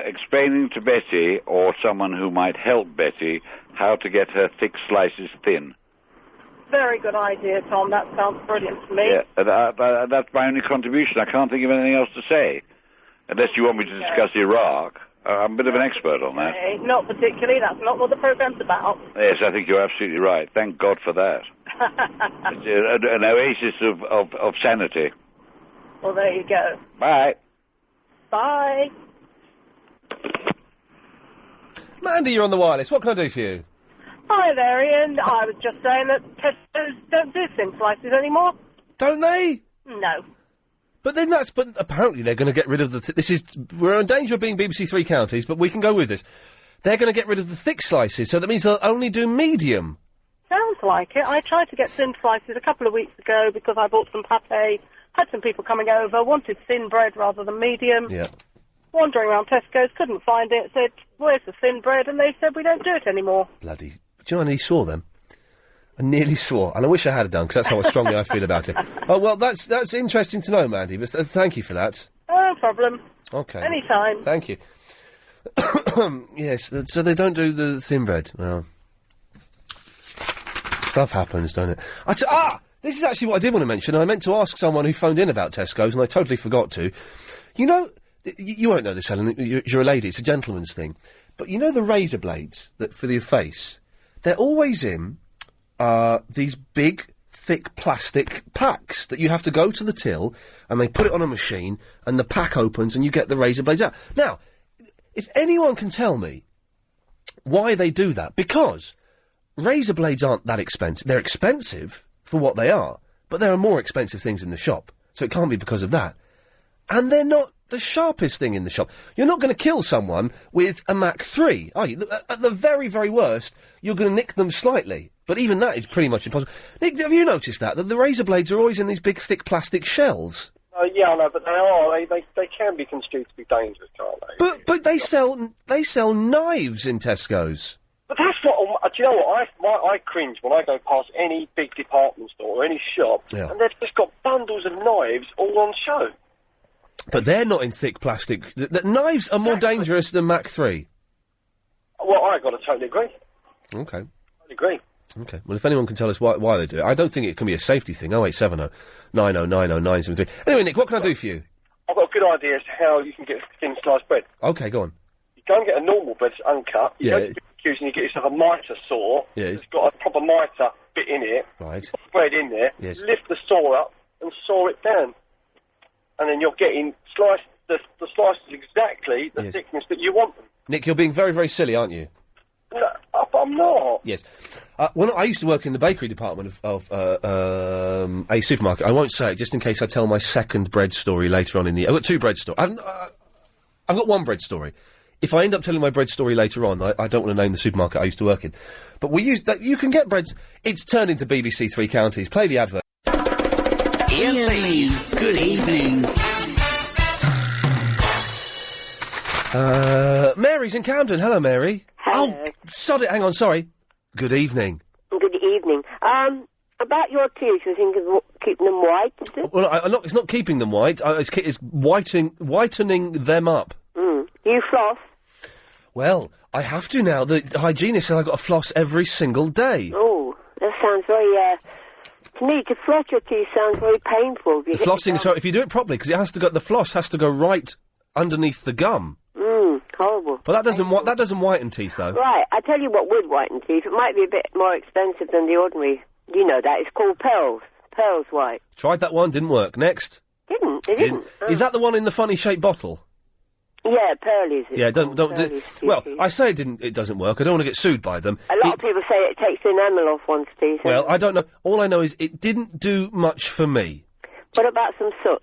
Explaining to Betty, or someone who might help Betty, how to get her thick slices thin. Very good idea, Tom. That sounds brilliant to me. Yeah, that's my only contribution. I can't think of anything else to say. Unless you want me to discuss Iraq. I'm a bit of an expert on that. Okay, not particularly. That's not what the programme's about. Yes, I think you're absolutely right. Thank God for that. It's an oasis of sanity. Well, there you go. Bye. Bye. Mandy, you're on the wireless. What can I do for you? Hi there, Ian. I was just saying that Tesco's don't do thin slices anymore. Don't they? No. But apparently they're going to get rid of we're in danger of being BBC Three Counties, but we can go with this. They're going to get rid of the thick slices, so that means they'll only do medium. Sounds like it. I tried to get thin slices a couple of weeks ago because I bought some pâté, had some people coming over, wanted thin bread rather than medium. Yeah. Wandering around Tesco's, couldn't find it, said, where's the thin bread? And they said, we don't do it anymore. Bloody... Do you know, I nearly saw them. I nearly swore, and I wish I had done, because that's how strongly I feel about it. Oh, well, that's interesting to know, Mandy, but thank you for that. No problem. Okay. Anytime. Thank you. Yes, so they don't do the thin bread. Well, stuff happens, don't it? This is actually what I did want to mention, and I meant to ask someone who phoned in about Tesco's, and I totally forgot to. You know, you won't know this, Helen, you're a lady, it's a gentleman's thing, but you know the razor blades that for your face? They're always in these big, thick plastic packs that you have to go to the till and they put it on a machine and the pack opens and you get the razor blades out. Now, if anyone can tell me why they do that, because razor blades aren't that expensive. They're expensive for what they are, but there are more expensive things in the shop, so it can't be because of that. And they're not the sharpest thing in the shop. You're not going to kill someone with a Mach 3, are you? At the very, very worst, you're going to nick them slightly. But even that is pretty much impossible. Nick, have you noticed that the razor blades are always in these big, thick plastic shells? Yeah, I know, but they can be construed to be dangerous, can't they? But they sell knives in Tesco's. But that's what, do you know what, I cringe when I go past any big department store or any shop, and they've just got bundles of knives all on show. But they're not in thick plastic. The knives are more dangerous than Mach 3. Well, I've got to totally agree. Okay. I agree. Okay. Well, if anyone can tell us why they do it, I don't think it can be a safety thing. 0870 9090 973. Anyway, Nick, what can I do for you? I've got a good idea as to how you can get thin sliced bread. Okay, go on. You go and get a normal bread that's uncut. You go to the queues and you get yourself a mitre saw. Yeah. It's got a proper mitre bit in it. Right. Put the bread in there. Yes. Lift the saw up and saw it down. And then you're getting the slices exactly the thickness that you want them. Nick, you're being very, very silly, aren't you? No, I'm not. Yes. When I used to work in the bakery department of a supermarket, I won't say it just in case I tell my second bread story later on in the... I've got two bread stories. I've got one bread story. if I end up telling my bread story later on, I don't want to name the supermarket I used to work in, but we used that. You can get breads. It's turned into BBC Three Counties. Play the advert. Iain Lee's Good Evening. Mary's in Camden. Hello, Mary. Hello. Oh, sod it. Hang on. Sorry. Good evening. Good evening. About your teeth, you think of keeping them white, is it? Well, it's not keeping them white. It's whitening them up. Do you floss? Well, I have to now. The hygienist said I've got to floss every single day. Oh, that sounds very, to me, to floss your teeth sounds very painful. The flossing, so if you do it properly, because it has to go, the floss has to go right underneath the gum. Horrible. But that doesn't whiten teeth, though. Right, I tell you what would whiten teeth. It might be a bit more expensive than the ordinary. You know that. It's called Pearls. Pearls White. Tried that one, didn't work. Next. It didn't. Oh. Is that the one in the funny shaped bottle? Yeah, Pearlies. Yeah, well, I say it doesn't work. I don't want to get sued by them. A lot of people say it takes the enamel off one's teeth. Well, I don't know. All I know is it didn't do much for me. What about some soot?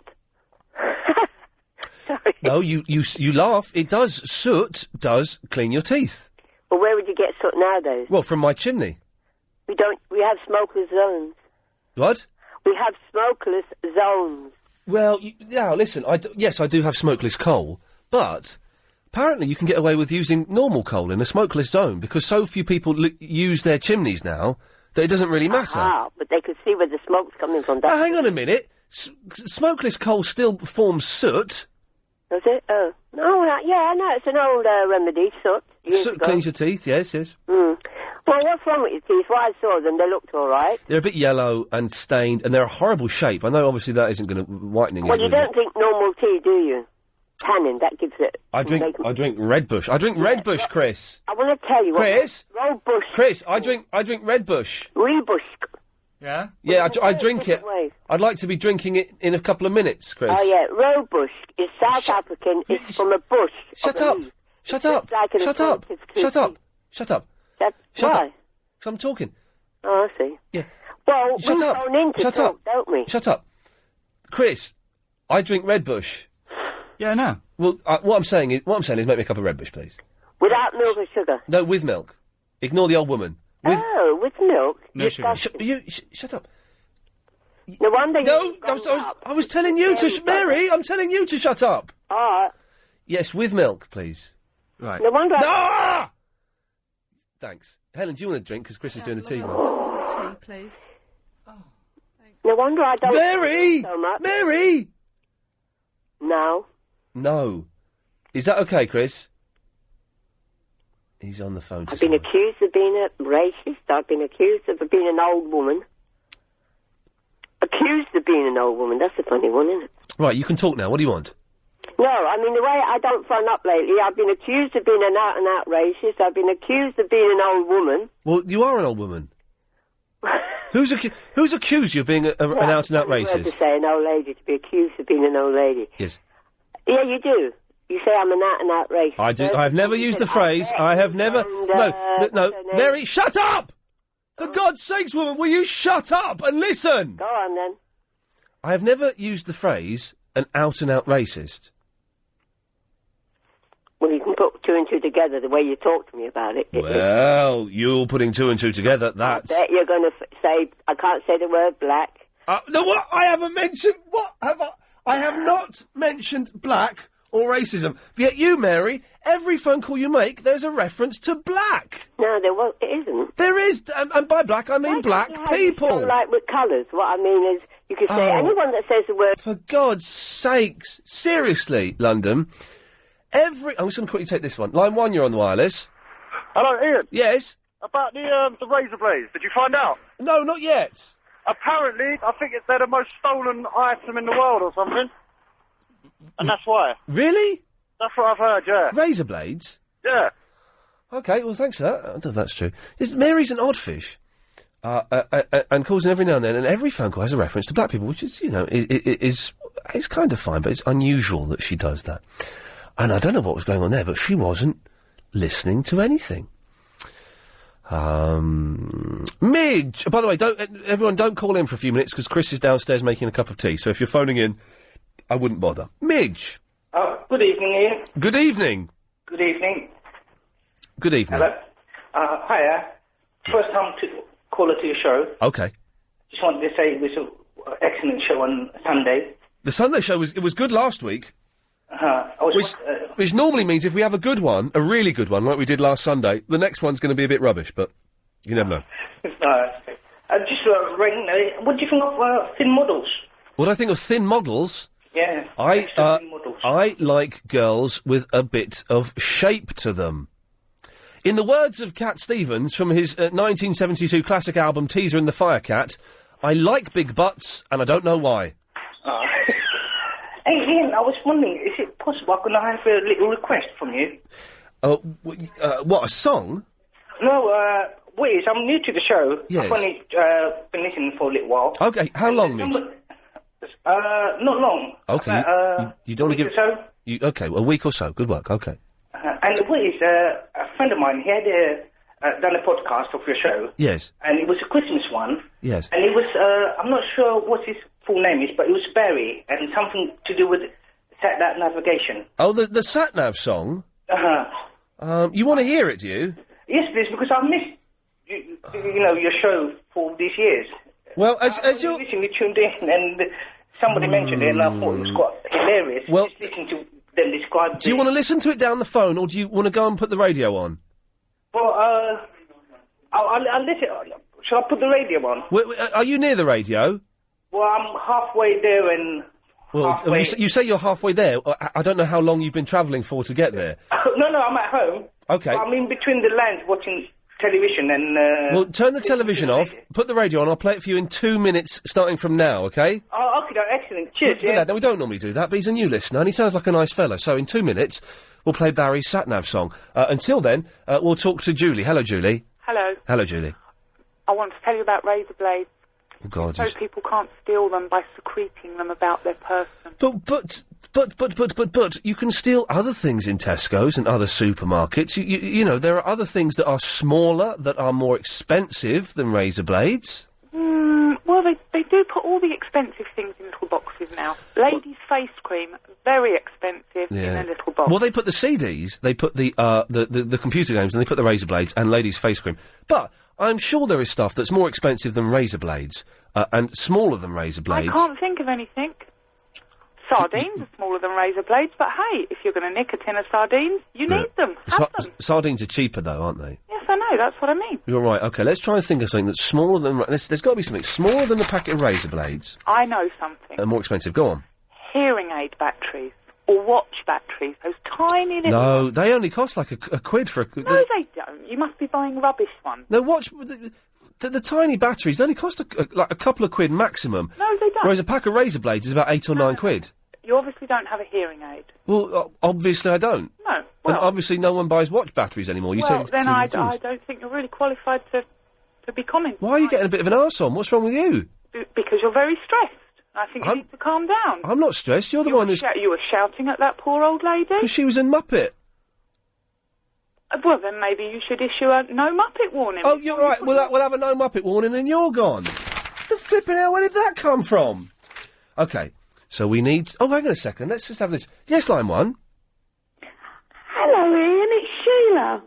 Sorry. No, you laugh. It does. Soot does clean your teeth. Well, where would you get soot nowadays? Well, from my chimney. We have smokeless zones. What? We have smokeless zones. Well, listen, yes, I do have smokeless coal, but apparently you can get away with using normal coal in a smokeless zone because so few people use their chimneys now that it doesn't really matter. Ah, but they could see where the smoke's coming from. Now, hang on a minute. Smokeless coal still forms soot. Does it? Oh. No, yeah, I know. It's an old remedy, soot. Soot cleans your teeth, yes. Well, what's wrong with your teeth? Well, I saw them. They looked all right. They're a bit yellow and stained, and they're a horrible shape. I know, obviously, that isn't going to whitening. Well, you don't drink normal tea, do you? Tannin, that gives it... I drink Red Bush. I drink Red Bush, Chris. I want to tell you... Chris? Road Bush. Chris, I drink Red Bush. Rebush. Yeah? Yeah, I drink it. I'd like to be drinking it in a couple of minutes, Chris. Oh, yeah. Robush is South African. It's from a bush. Shut up. Shut up. Shut up. Shut up. Shut up. Shut up. Because I'm talking. Oh, I see. Yeah. Well, Shut we up. phone in to Shut talk, up. don't we? Shut up. Chris, I drink Red Bush. Yeah, I know. Well, what I'm saying is make me a cup of Red Bush, please. Without milk or sugar? No, with milk. Ignore the old woman. With milk? No sugar. Shut up. No wonder I was telling you to... Mary, I'm telling you to shut up. Yes, with milk, please. Right. No wonder... Ah! Thanks. Helen, do you want a drink? Because Chris is doing a tea one. Just tea, please. No wonder I don't... Mary! So much. Mary! No. No. Is that okay, Chris? He's on the phone to I've been accused of being a racist. I've been accused of being an old woman. Accused of being an old woman. That's a funny one, isn't it? Right, you can talk now. What do you want? No, I mean, the way I don't phone up lately, I've been accused of being an out-and-out racist. I've been accused of being an old woman. Well, you are an old woman. Who's accused you of being an out-and-out racist? To say an old lady, to be accused of being an old lady. Yes. Yeah, you do. You say I'm an out-and-out racist. I do. I've never used the phrase. I have never... No, Mary, shut up! For God's sakes, woman, will you shut up and listen? Go on, then. I have never used the phrase an out-and-out racist. Well, you can put two and two together the way you talk to me about it. Well, you're putting two and two together, that's... I bet you're going to say... I can't say the word black. No, what? I haven't mentioned... What? I have not mentioned black or racism. Yet you, Mary, every phone call you make, there's a reference to black. No, it isn't. There is, and by black, I mean black people. You like with colours. What I mean is, you can say anyone that says the word... For God's sakes. Seriously, London. I'm just going to quickly take this one. Line 1, you're on the wireless. Hello, Ian. Yes? About the razor blades, did you find out? No, not yet. Apparently, I think they're the most stolen item in the world or something. And that's why. Really? That's what I've heard, yeah. Razor blades? Yeah. Okay, well, thanks for that. I don't know if that's true. Mary's an odd fish. And calls in every now and then, and every phone call has a reference to black people, which is, is kind of fine, but it's unusual that she does that. And I don't know what was going on there, but she wasn't listening to anything. Midge! By the way, everyone don't call in for a few minutes, because Chris is downstairs making a cup of tea, so if you're phoning in, I wouldn't bother. Midge! Oh, good evening, Ian. Good evening. Good evening. Good evening. Hello. Hiya. First time to caller to your show. Okay. Just wanted to say it was an excellent show on Sunday. The Sunday show was good last week. Which normally means if we have a good one, a really good one, like we did last Sunday, the next one's going to be a bit rubbish, but you never know. Just ring. What do you think of thin models? What do I think of thin models? Yeah. I like girls with a bit of shape to them. In the words of Cat Stevens from his 1972 classic album Teaser and the Firecat, I like big butts and I don't know why. Hey, Ian, I was wondering, is it possible can I have a little request from you? What, a song? No, wait, I'm new to the show. Yes. I've only been listening for a little while. Okay, how long, Mitch? Not long. Okay, you don't want to give... So? Okay, a week or so, good work, okay. And what is, a friend of mine, he had done a podcast of your show. Yes. And it was a Christmas one. Yes. And it was, I'm not sure what his full name is, but it was Barry, and something to do with sat-nav navigation. Oh, the sat-nav song? Uh-huh. You want to hear it, do you? Yes, please, because I've missed, you know, your show for all these years. Well, as you... recently tuned in, and somebody mentioned it, and I thought it was quite hilarious. Well... Just listening to them describe Do you want to listen to it down the phone, or do you want to go and put the radio on? Well, I'll listen. Shall I put the radio on? Are you near the radio? Well, I'm halfway there and halfway... You say you're halfway there. I don't know how long you've been travelling for to get there. No, I'm at home. Okay. I'm in between the lands watching television and... Well, turn the television off, put the radio on, I'll play it for you in 2 minutes, starting from now, okay? Oh, okay, excellent. Cheers, Look at that. Now, we don't normally do that, but he's a new listener, and he sounds like a nice fella. So, in 2 minutes, we'll play Barry's sat-nav song. Until then, we'll talk to Julie. Hello, Julie. Hello. Hello, Julie. I want to tell you about razor blades. Oh, God. So people can't steal them by secreting them about their person. But you can steal other things in Tesco's and other supermarkets. You know, there are other things that are smaller, that are more expensive than razor blades. Well, they do put all the expensive things in little boxes now. Ladies' face cream, very expensive in a little box. Well, they put the CDs, they put the computer games, and they put the razor blades and ladies' face cream. But I'm sure there is stuff that's more expensive than razor blades and smaller than razor blades. I can't think of anything. Sardines are smaller than razor blades, but hey, if you're going to nick a tin of sardines, you need them. Have them. Sardines are cheaper, though, aren't they? Yes, I know. That's what I mean. You're right. OK, let's try and think of something that's smaller than... There's got to be something smaller than a packet of razor blades. I know something. And more expensive. Go on. Hearing aid batteries. Or watch batteries. Those tiny little... No, they only cost like a quid for a... No, they don't. You must be buying rubbish ones. No, watch... The tiny batteries, they only cost like a couple of quid maximum. No, they don't. Whereas a pack of razor blades is about 8 or 9 quid. You obviously don't have a hearing aid. Well, obviously I don't. No. Well, and obviously no one buys watch batteries anymore. Then I don't think you're really qualified to be commenting. Why are you getting a bit of an arse on? What's wrong with you? Because you're very stressed. I think you need to calm down. I'm not stressed. You're the one who's... You were shouting at that poor old lady? Because she was a Muppet. Well, then maybe you should issue a no Muppet warning. Oh, you're right. We'll have a no Muppet warning and you're gone. The flipping hell, where did that come from? OK, so we need... Oh, hang on a second. Let's just have this. Yes, line 1. Hello, Ian. It's Sheila.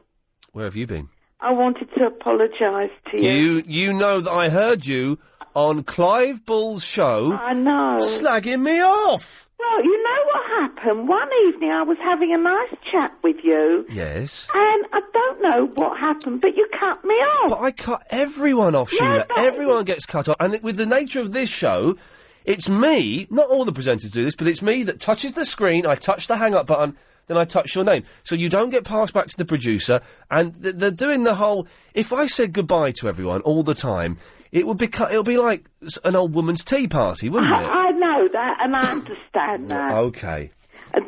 Where have you been? I wanted to apologise to you. You know that I heard you on Clive Bull's show... I know. ...slagging me off. Well, you know what happened? One evening I was having a nice chat with you. Yes. And I don't know what happened, but you cut me off. But I cut everyone off, Sheila. Everyone gets cut off. And with the nature of this show, it's me, not all the presenters do this, but it's me that touches the screen, I touch the hang-up button, then I touch your name. So you don't get passed back to the producer, and they're doing the whole... If I said goodbye to everyone all the time... It'll be like an old woman's tea party, wouldn't it? I know that, and I understand that. OK.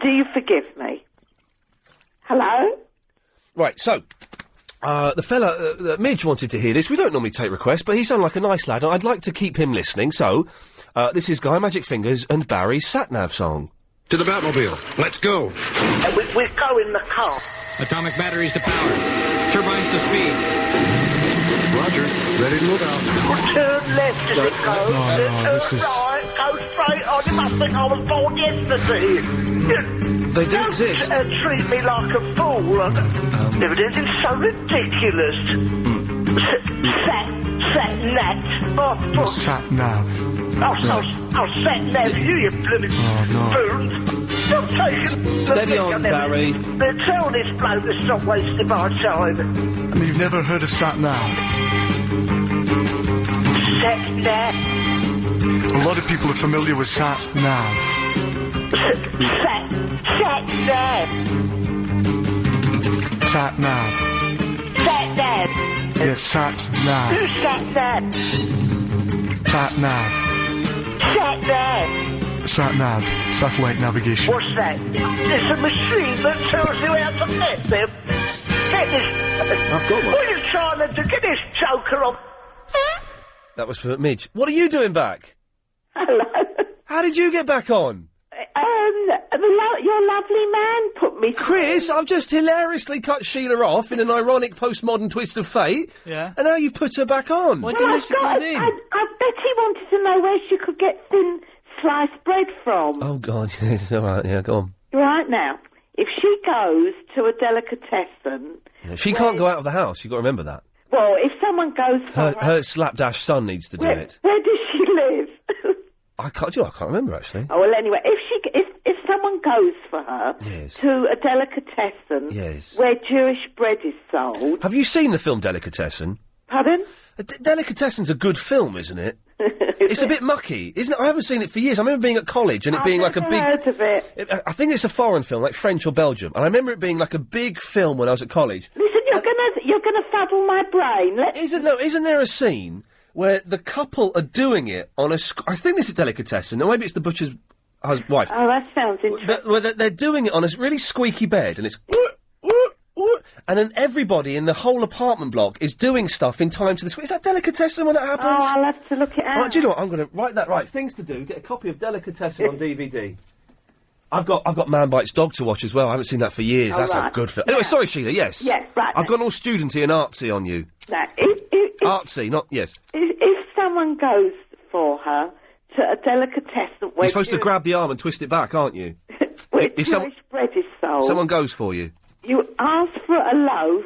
Do you forgive me? Hello? Right, so, the fella, Midge wanted to hear this. We don't normally take requests, but he sounded like a nice lad, and I'd like to keep him listening, so, this is Guy Magic Fingers and Barry's sat-nav song. To the Batmobile. Let's go. We go in the car. Atomic batteries to power. Turbines to speed. Roger. Ready to move out. Turn left as it goes. No, turn this is... right. Go straight on. You must think I was born yesterday. They do exist. Treat me like a fool. Everything is so ridiculous. Sat net. Oh, Sat nav. Sat nav, you bloody fool. Stop taking... Steady on, Barry. Tell this bloke to stop wasting my time. And you've never heard of sat nav? Sat nav. A lot of people are familiar with sat nav. Sat nav. Sat nav. Sat nav. Yes, sat nav. Who's sat nav? Sat nav. Sat nav. Sat nav. Satellite navigation. What's that? It's a machine that tells you how to get them. Get this... I've got one. What are you trying to do? Get this joker off. That was for Midge. What are you doing back? Hello. How did you get back on? Your lovely man put me... Chris, I've just hilariously cut Sheila off in an ironic postmodern twist of fate. Yeah. And now you've put her back on. Why didn't you know she called in? I Betty wanted to know where she could get thin sliced bread from. Oh, God, yes, all right, yeah, go on. Right now, if she goes to a delicatessen... Yeah, she can't go out of the house, you've got to remember that. Well, if someone goes for Her slapdash son needs to do it. Where does she live? I can't remember, actually. Oh, well, anyway, if someone goes for her to a delicatessen where Jewish bread is sold... Have you seen the film Delicatessen? Pardon? Delicatessen's a good film, isn't it? It's a bit mucky, isn't it? I haven't seen it for years. I remember being at college and it being like a big... I've heard of it. I think it's a foreign film, like French or Belgium. And I remember it being like a big film when I was at college. Listen, you're gonna fuddle my brain. Isn't there a scene where the couple are doing it on a... I think this is Delicatessen, or maybe it's the butcher's wife. Oh, that sounds interesting. Where they're doing it on a really squeaky bed, and it's... And then everybody in the whole apartment block is doing stuff in time to the... Is that Delicatessen when that happens? Oh, I'll have to look it out. Right, do you know what? I'm going to write that right. Things to do. Get a copy of Delicatessen on DVD. I've got Man Bites Dog to watch as well. I haven't seen that for years. That's a good film. Anyway, sorry, Sheila, yes. Yes, right. I've gone all studenty and artsy on you. No, artsy, not... Yes. If someone goes for her to a delicatessen... You're supposed to grab the arm and twist it back, aren't you? Where Jewish bread is sold... Someone goes for you. You ask for a loaf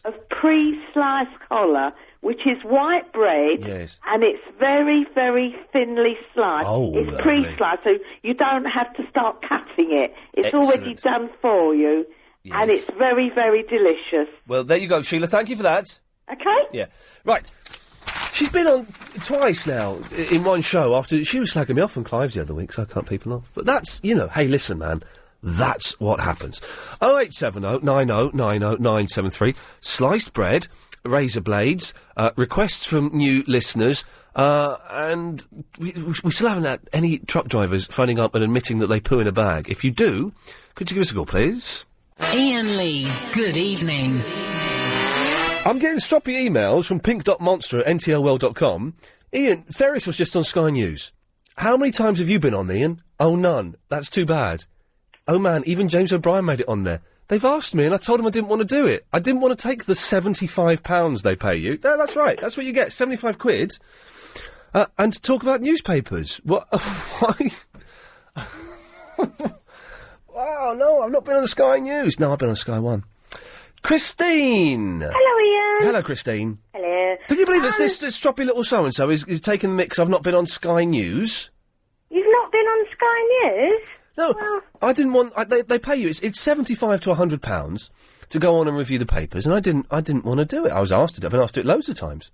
of pre-sliced challah, which is white bread, and it's very, very thinly sliced. Oh, it's lovely. pre-sliced, so you don't have to start cutting it. It's already done for you, and it's very, very delicious. Well, there you go, Sheila. Thank you for that. Okay? Yeah. Right. She's been on twice now in one show after... She was slagging me off on Clive's the other week, so I cut people off. But that's, hey, listen, man... That's what happens. 0870 90 90 973. Sliced bread, razor blades, requests from new listeners, and we still haven't had any truck drivers phoning up and admitting that they poo in a bag. If you do, could you give us a call, please? Iain Lee's Good Evening. I'm getting stroppy emails from pink.monster@ntlworld.com. Iain, Ferris was just on Sky News. How many times have you been on, Iain? Oh, none. That's too bad. Oh, man, even James O'Brien made it on there. They've asked me, and I told them I didn't want to do it. I didn't want to take the £75 they pay you. No, that's right. That's what you get, 75 quid. And to talk about newspapers. What? Why? Wow, no, I've not been on Sky News. No, I've been on Sky One. Christine! Hello, Iain. Hello, Christine. Hello. Can you believe this stroppy little so-and-so is taking the mix? I've not been on Sky News. You've not been on Sky News? No, well, I didn't want... they pay you. It's £75 to £100 to go on and review the papers, and I didn't want to do it. I was asked to do it. I've been asked to do it loads of times.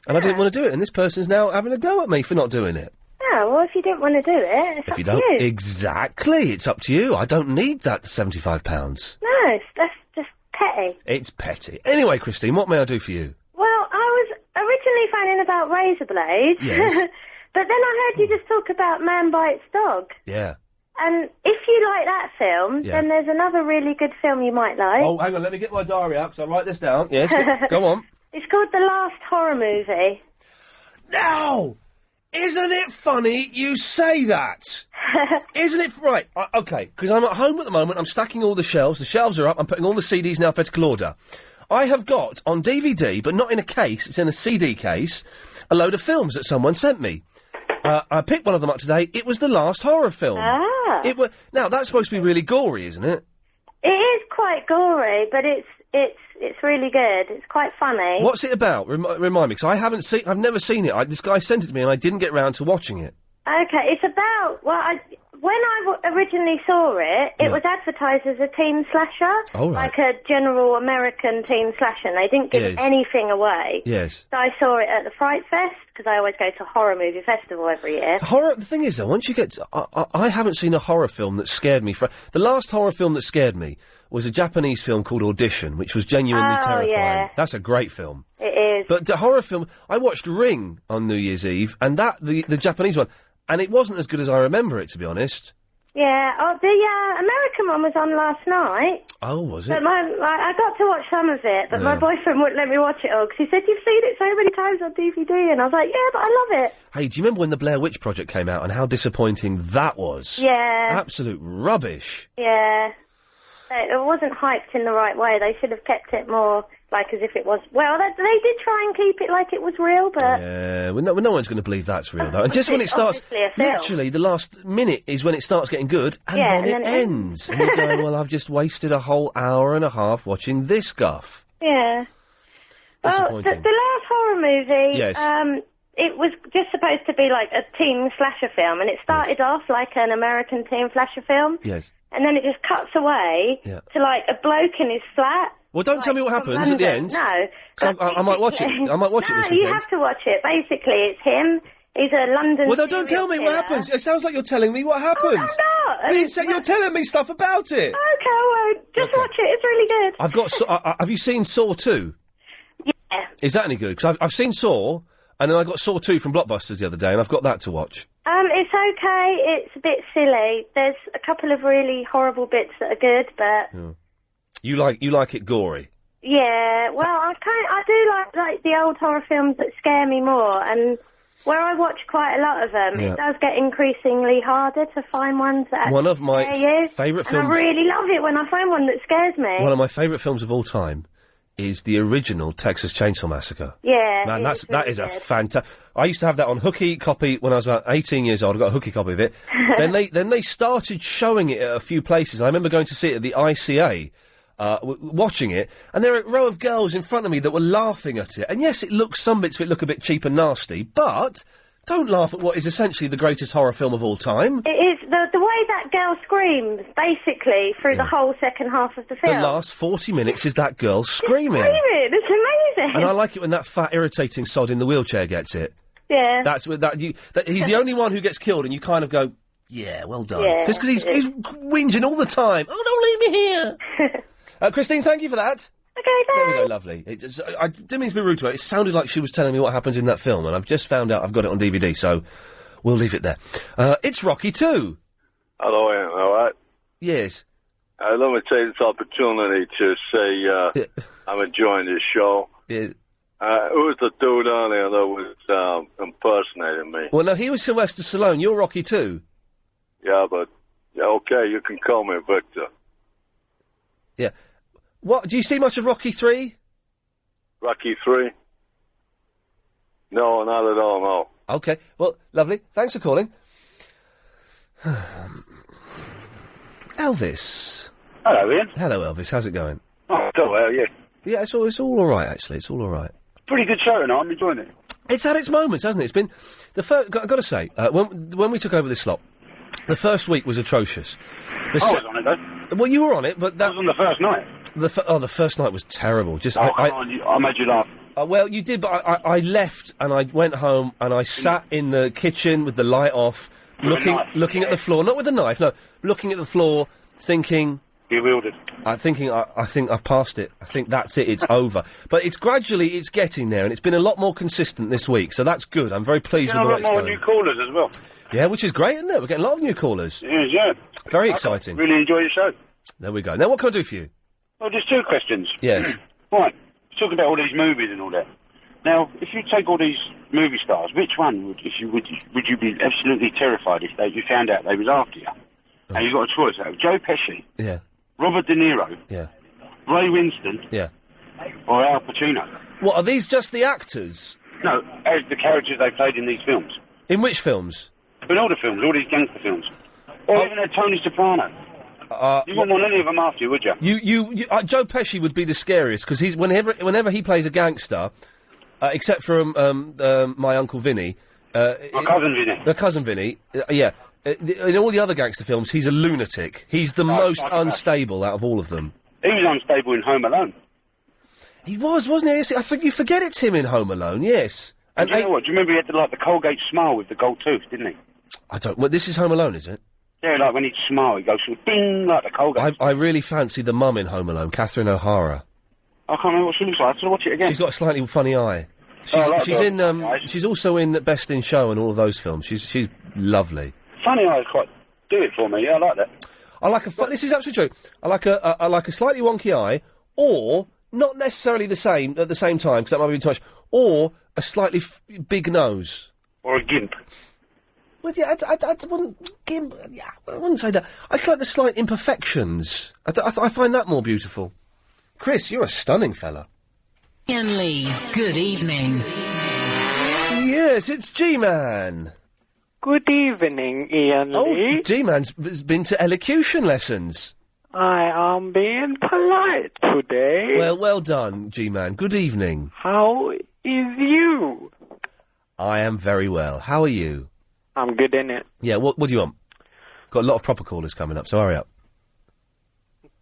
And I didn't want to do it, and this person's now having a go at me for not doing it. Oh, well, if you didn't want to do it, it's if up you don't, to you. Exactly, it's up to you. I don't need that £75. No, that's just petty. It's petty. Anyway, Christine, what may I do for you? Well, I was originally phoning about razor blades. Yes. But then I heard you just talk about Man Bites Dog. Yeah. And if you like that film, then there's another really good film you might like. Oh, hang on, let me get my diary out, because I'll write this down. Yes, go on. It's called The Last Horror Movie. Now! Isn't it funny you say that? Isn't it... Right, OK, because I'm at home at the moment, I'm stacking all the shelves are up, I'm putting all the CDs in alphabetical order. I have got, on DVD, but not in a case, it's in a CD case, a load of films that someone sent me. I picked one of them up today. It was the last horror film. Ah. Now, that's supposed to be really gory, isn't it? It is quite gory, but it's really good. It's quite funny. What's it about? Remind me, because I've never seen it. This guy sent it to me and I didn't get round to watching it. Okay, it's about, when I originally saw it, it was advertised as a teen slasher. Oh, right. Like a general American teen slasher, and they didn't give anything away. Yes. So I saw it at the Fright Fest, because I always go to a horror movie festival every year. The thing is, though, once you get... I haven't seen a horror film that scared me. The last horror film that scared me was a Japanese film called Audition, which was genuinely terrifying. Yeah. That's a great film. It is. But the horror film... I watched Ring on New Year's Eve, and the Japanese one, and it wasn't as good as I remember it, to be honest. Yeah, the American one was on last night. Oh, was it? But I got to watch some of it, but my boyfriend wouldn't let me watch it all, because he said, you've seen it so many times on DVD, and I was like, yeah, but I love it. Hey, do you remember when the Blair Witch Project came out, and how disappointing that was? Yeah. Absolute rubbish. Yeah. It wasn't hyped in the right way. They should have kept it more like as if it was... Well, they did try and keep it like it was real, but... Yeah, well, no one's going to believe that's real, though. And just when it starts... Literally, the last minute is when it starts getting good, and then it ends. And you're going, well, I've just wasted a whole hour and a half watching this guff. Yeah. Well, the last horror movie... Yes. It was just supposed to be like a teen slasher film, and it started off like an American teen slasher film. Yes. And then it just cuts away to like a bloke in his flat. Well, don't tell me what happens at the end. No. 'Cause I might watch it. I might watch it this No, you weekend. have to watch it. Basically, it's him. He's a London... Well, no, don't tell me what happens. It sounds like you're telling me what happens. Oh, I'm not. You're telling me stuff about it. Okay, I won't. Just watch it. It's really good. I've got... have you seen Saw 2? Yeah. Is that any good? Because I've seen Saw, and then I got Saw 2 from Blockbusters the other day, and I've got that to watch. It's okay. It's a bit silly. There's a couple of really horrible bits that are good, but... You like it gory? Yeah, well, I do like the old horror films that scare me more, and where I watch quite a lot of them, it does get increasingly harder to find ones that One of my scare you. favourite And films... I really love it when I find one that scares me. One of my favourite films of all time is the original Texas Chainsaw Massacre. Yeah, Man, that really is a fantastic... I used to have that on hookie copy when I was about 18 years old. I got a hookie copy of it. then they started showing it at a few places. I remember going to see it at the ICA, watching it, and there were a row of girls in front of me that were laughing at it. And yes, some bits of it look a bit cheap and nasty, but don't laugh at what is essentially the greatest horror film of all time. It is. The way that girl screams, basically, through the whole second half of the film. The last 40 minutes is that girl screaming. It's amazing. And I like it when that fat, irritating sod in the wheelchair gets it. Yeah. He's the only one who gets killed, and you kind of go, yeah, well done. Yeah, Because he's whinging all the time. Oh, don't leave me here. Christine, thank you for that. Okay, bye. There we go, lovely. I didn't mean to be rude to her. It sounded like she was telling me what happens in that film, and I've just found out I've got it on DVD, so we'll leave it there. It's Rocky 2. Hello, Ian, all right? Yes. Let me take this opportunity to say I'm enjoying this show. Yeah. Who was the dude earlier that was impersonating me? Well, no, he was Sylvester Stallone. You're Rocky 2. Yeah, but... Yeah, okay, you can call me Victor. Yeah. What, do you see much of Rocky 3? Rocky 3? No, not at all, no. Okay, well, lovely. Thanks for calling. Elvis. Hello, Ian. Hello, Elvis. How's it going? Oh, so well, yeah. Yeah, it's all right, actually. It's all right. Pretty good show tonight. I'm enjoying it. It's had its moments, hasn't it? It's been the first. I've got to say, when we took over this slot, the first week was atrocious. I was on it though. Well, you were on it, but that I was on the first night. The first night was terrible. Just I made you laugh. Well, you did, but I left and I went home and I sat in the kitchen with the light off, looking at the floor, not with a knife, no, looking at the floor, thinking. Bewildered. I think I've passed it. I think that's it. It's over. But it's getting there, and it's been a lot more consistent this week, so that's good. I'm very pleased with the way it's going. A lot more new callers as well. Yeah, which is great, isn't it? We're getting a lot of new callers. Yeah. Very exciting. Really enjoy your show. There we go. Now, what can I do for you? Well, just two questions. Yes. Right. Talking about all these movies and all that. Now, if you take all these movie stars, which one would you be absolutely terrified if you found out they was after you? Oh. And you got a choice. Joe Pesci. Yeah. Robert De Niro. Yeah. Ray Winston. Yeah. Or Al Pacino. What, are these just the actors? No, as the characters they played in these films. In which films? In all the films, all these gangster films. Or even Tony Soprano. You wouldn't want any of them after you, would you? You Joe Pesci would be the scariest, because he's whenever he plays a gangster, except for my Uncle Vinny. My cousin Vinny. Cousin Vinny, yeah. In all the other gangster films, he's a lunatic. He's the most unstable out of all of them. He was unstable in Home Alone. He was, wasn't he? Yes, I think you forget it's him in Home Alone, yes. And you know what? Do you remember he had the Colgate smile with the gold tooth, didn't he? I don't... Well, this is Home Alone, is it? Yeah, like when he'd smile, he'd go sort of ding, like the Colgate. I really fancy the mum in Home Alone, Catherine O'Hara. I can't remember what she looks like. I have to watch it again. She's got a slightly funny eye. She's also in Best in Show and all of those films. She's lovely. Funny eye quite do it for me. Yeah, I like that. I like this is absolutely true. I like a slightly wonky eye, or not necessarily the same at the same time, because that might be too much, or a slightly big nose. Or a gimp. Well, yeah, I wouldn't gimp. Yeah, I wouldn't say that. I just like the slight imperfections. I find that more beautiful. Chris, you're a stunning fella. Iain Lee's Good Evening. Yes, it's G-Man. Good evening, Iain Lee. Oh, G-Man's been to elocution lessons. I am being polite today. Well done, G-Man. Good evening. How is you? I am very well. How are you? I'm good, innit? Yeah, what do you want? Got a lot of proper callers coming up, so hurry up.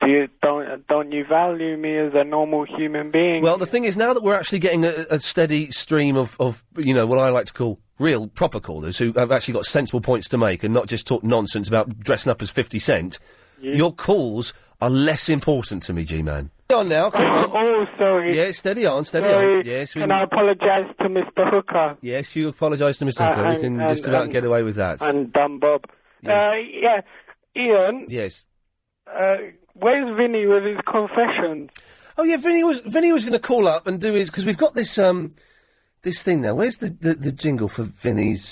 Don't you value me as a normal human being? Well, the thing is, now that we're actually getting a steady stream of what I like to call real proper callers who have actually got sensible points to make and not just talk nonsense about dressing up as 50 Cent, your calls are less important to me, G-Man. Steady on now, come on. Oh, sorry. Yeah, steady on. Sorry. Yes, Can I apologise to Mr. Hooker? Yes, you apologise to Mr. Hooker. We can just about get away with that. And Dumb Bob. Yes. Iain? Yes. Where's Vinny with his confessions? Oh yeah, Vinny was going to call up and do his, because we've got this this thing now. Where's the jingle for Vinny's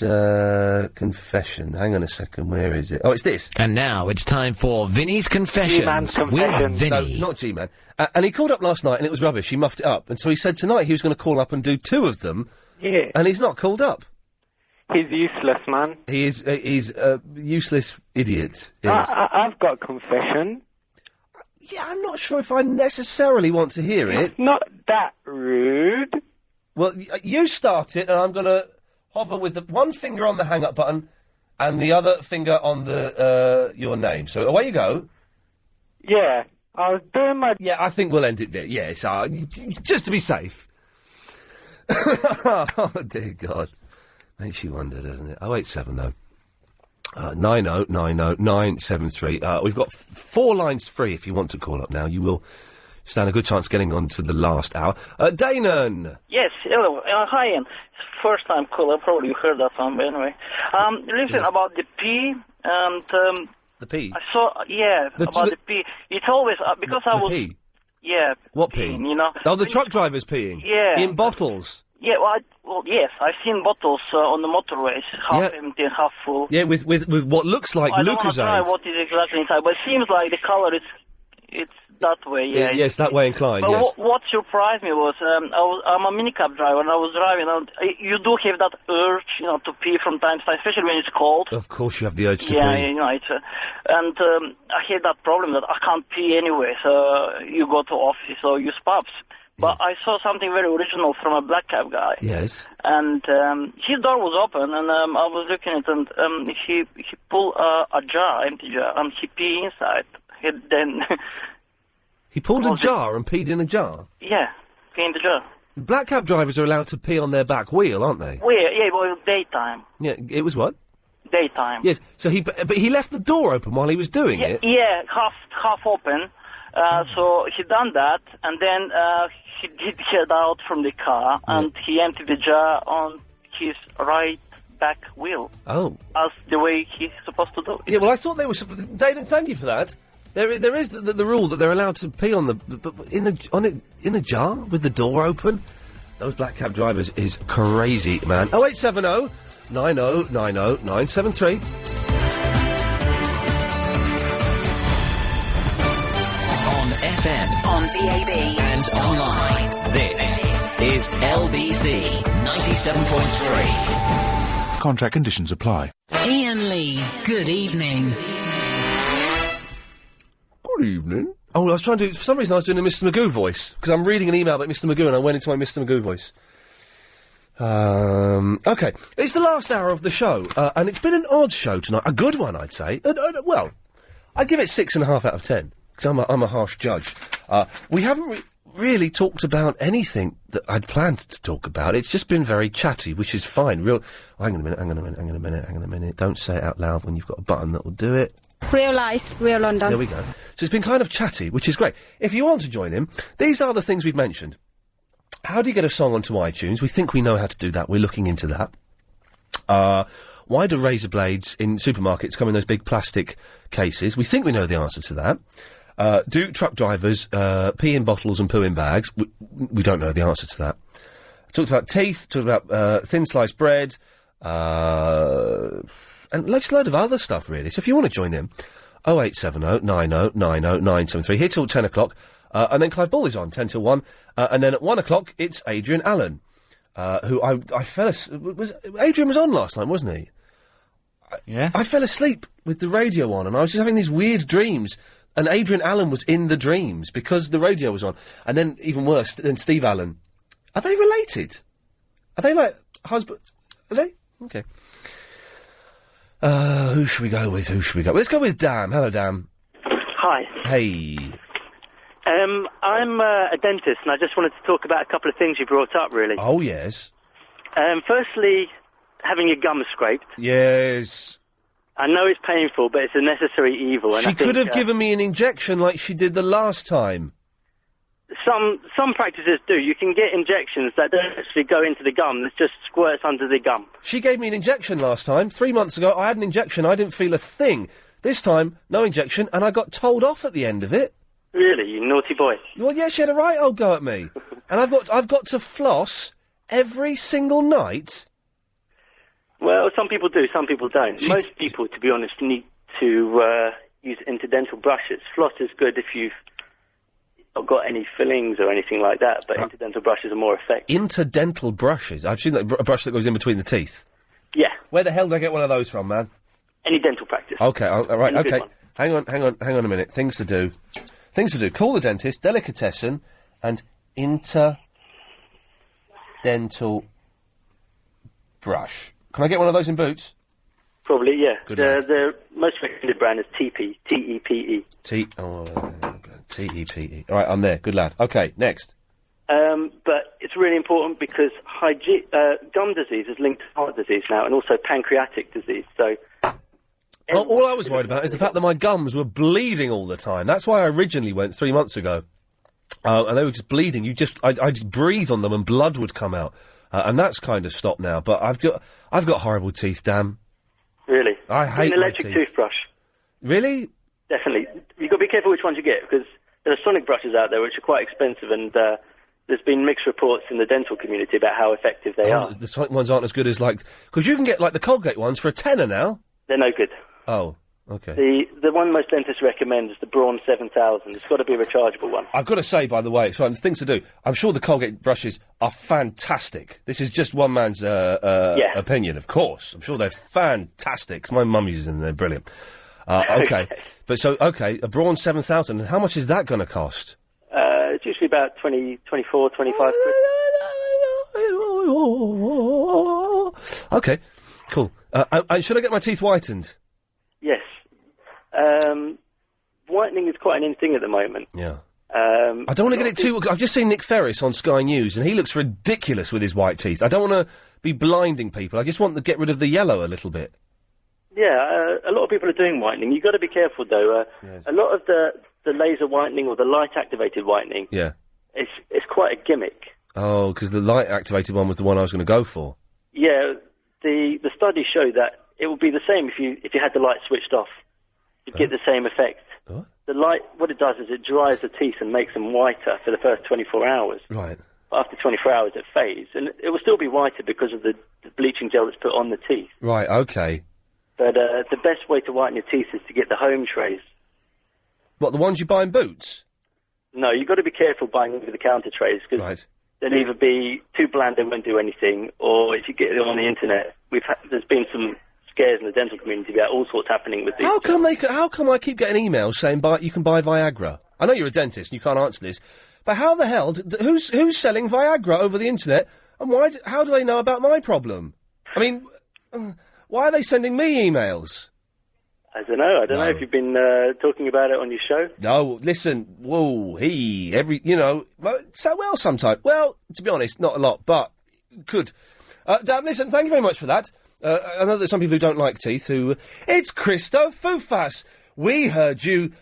confession? Hang on a second, where is it? Oh, it's this. And now it's time for Vinny's Confessions with Vinny. No, not G-Man. And he called up last night and it was rubbish. He muffed it up, and so he said tonight he was going to call up and do 2 of them. Yeah. And he's not called up. He's useless, man. He's a useless idiot. I've got a confession. Yeah, I'm not sure if I necessarily want to hear it. Not that rude. Well, you start it, and I'm going to hover with the one finger on the hang-up button and the other finger on the your name. So away you go. Yeah, I was doing my... Yeah, I think we'll end it there. Yes, just to be safe. Oh, dear God. Makes you wonder, doesn't it? 087, though. 973. We've got 4 lines free if you want to call up now. You will stand a good chance getting on to the last hour. Danon! Yes, hello. Hi, Ian. First time caller, probably you heard that one, but anyway. Listen, about the P, and... the P? I saw, the P. It's always, because I was... P? Yeah. What P? You know. Oh, the truck drivers peeing? Yeah. In bottles? Yeah, yes, I've seen bottles on the motorways, half empty and half full. Yeah, with what looks like Lucozade. I don't know what is exactly inside, but it seems like the colour it's that way. Yeah, yes, that way inclined. But yes. What surprised me was I'm a minicab driver, and I was driving, and you do have that urge, to pee from time to time, especially when it's cold. Of course, you have the urge to pee. Yeah, it's and I had that problem that I can't pee anyway. So you go to office or use pubs. But I saw something very original from a black cab guy. Yes. And his door was open, and I was looking at it, and he pulled a empty jar, and he peed inside. He pulled a jar and peed in a jar? Yeah, pee in the jar. Black cab drivers are allowed to pee on their back wheel, aren't they? Well, yeah, it was daytime. Yeah, it was what? Daytime. Yes, so but he left the door open while he was doing it? Yeah, half open. So he done that, and then he did get out from the car, and he emptied the jar on his right back wheel. Oh. As the way he's supposed to do it. Yeah, well, I thought they were... David, thank you for that. There is the rule that they're allowed to pee on in a jar with the door open. Those black cab drivers is crazy, man. 0870 9090 973. FM, on DAB, and online. This is LBC 97.3. Contract conditions apply. Iain Lee's Good Evening. Good evening. Oh, I was trying to... For some reason I was doing a Mr Magoo voice, because I'm reading an email about Mr Magoo and I went into my Mr Magoo voice. Okay. It's the last hour of the show, and it's been an odd show tonight. A good one, I'd say. Well, I'd give it 6.5 out of 10, because I'm a harsh judge. We haven't really talked about anything that I'd planned to talk about. It's just been very chatty, which is fine. Hang on a minute. Don't say it out loud when you've got a button that will do it. Real lies, real London. There we go. So it's been kind of chatty, which is great. If you want to join in, these are the things we've mentioned. How do you get a song onto iTunes? We think we know how to do that. We're looking into that. Why do razor blades in supermarkets come in those big plastic cases? We think we know the answer to that. Do truck drivers pee in bottles and poo in bags? We don't know the answer to that. Talked about teeth, talked about thin sliced bread, and just a load of other stuff, really. So if you want to join in, 0870 90 90 973, here till 10 o'clock, and then Clive Ball is on, 10 till 1, and then at 1 o'clock, it's Adrian Allen, who I fell asleep... Adrian was on last night, wasn't he? Yeah. I fell asleep with the radio on, and I was just having these weird dreams, and Adrian Allen was in the dreams, because the radio was on. And then, even worse, then Steve Allen. Are they related? Are they like husband... Are they? Okay. Who should we go with? Let's go with Dan. Hello, Dan. Hi. Hey. I'm a dentist, and I just wanted to talk about a couple of things you brought up, really. Oh, yes. Firstly, having your gum scraped. Yes. I know it's painful, but it's a necessary evil. And She I think, could have given me an injection like she did the last time. Some practices do. You can get injections that don't actually go into the gum. It just squirts under the gum. She gave me an injection last time. 3 months ago, I had an injection. I didn't feel a thing. This time, no injection, and I got told off at the end of it. Really, you naughty boy. Well, yeah, she had a right old go at me. And I've got to floss every single night. Well, some people do, some people don't. Most people, to be honest, need to use interdental brushes. Floss is good if you've not got any fillings or anything like that, but interdental brushes are more effective. Interdental brushes? I've seen that a brush that goes in between the teeth. Yeah. Where the hell do I get one of those from, man? Any dental practice. Okay, all right, Any good okay. one. Hang on a minute. Things to do. Call the dentist, delicatessen, and interdental brush. Can I get one of those in Boots? Probably, yeah. Good lad. The most recommended brand is TP, T-E-P-E. T-E-P-E. All right, I'm there. Good lad. Okay, next. But it's really important because gum disease is linked to heart disease now, and also pancreatic disease, so... Well, all I was worried about is the fact that my gums were bleeding all the time. That's why I originally went 3 months ago. And they were just bleeding. I'd breathe on them and blood would come out. And that's kind of stopped now. But I've got horrible teeth, Dan. Really? I hate an electric my teeth. toothbrush. Really? Definitely. You've got to be careful which ones you get, because there are sonic brushes out there which are quite expensive, and there's been mixed reports in the dental community about how effective they are. The sonic ones aren't as good as, because you can get, the Colgate ones for £10 now. They're no good. Oh, okay. The one most dentists recommend is the Braun 7000. It's got to be a rechargeable one. I've got to say, by the way, things to do. I'm sure the Colgate brushes are fantastic. This is just one man's opinion, of course. I'm sure they're fantastic. 'Cause my mum uses them, they're brilliant. Okay. A Braun 7000, and how much is that going to cost? It's usually about 24, 25 quid. Okay, cool. Should I get my teeth whitened? Yes. Whitening is quite an in thing at the moment. Yeah. I don't want to get it too... I've just seen Nick Ferris on Sky News, and he looks ridiculous with his white teeth. I don't want to be blinding people. I just want to get rid of the yellow a little bit. Yeah, a lot of people are doing whitening. You've got to be careful, though. Yes. A lot of the laser whitening or the light-activated whitening, Yeah. it's quite a gimmick. Oh, because the light-activated one was the one I was going to go for. Yeah, the studies show that it would be the same if you had the light switched off. You'd get the same effect. What? The light, what it does is it dries the teeth and makes them whiter for the first 24 hours. Right. After 24 hours, it fades, and it will still be whiter because of the bleaching gel that's put on the teeth. Right, okay. But the best way to whiten your teeth is to get the home trays. What, the ones you buy in Boots? No, you've got to be careful buying over-the-counter trays, because they'll either be too bland they won't do anything, or if you get them on the internet, there's been some scares in the dental community about all sorts happening with these. How come I keep getting emails saying you can buy Viagra? I know you're a dentist and you can't answer this, but how the hell who's selling Viagra over the internet, and how do they know about my problem? I mean, why are they sending me emails? I don't know. I don't know if you've been talking about it on your show. No, listen. Whoa, so well sometimes. Well, to be honest, not a lot, but good. Dan, listen, thank you very much for that. I know there's some people who don't like teeth it's Christo Fufas. We heard you,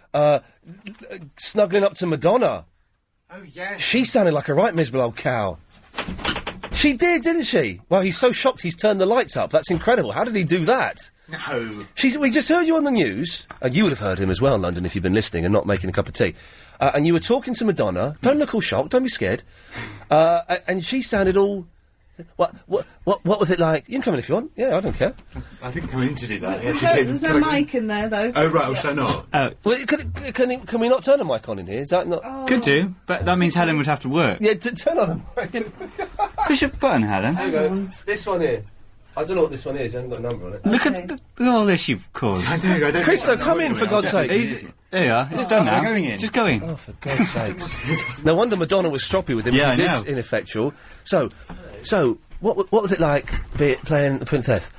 snuggling up to Madonna. Oh, yes. She sounded like a right miserable old cow. She did, didn't she? Well, he's so shocked he's turned the lights up. That's incredible. How did he do that? No. We just heard you on the news, and you would have heard him as well, London, if you've been listening and not making a cup of tea. And you were talking to Madonna. Don't look all shocked. Don't be scared. And she sounded all... What was it like? You can come in if you want. Yeah, I don't care. I didn't come in to do that. There's no mic in there, though. Oh, right, so not? Well, can we not turn a mic on in here? Is that not... Oh. Could do, but that means Helen would have to work. Yeah, turn on the mic. Push a button, Helen. There you go. This one here. I don't know what this one is. I haven't got a number on it. Look at all this you've caused. I don't Christo, come in, for God's sake. There you are. It's done now. I'm going in. Just go in. Oh, for God's sakes. No wonder Madonna was stroppy with him. Yeah, because I know. It's ineffectual. So, what was it like playing the princess?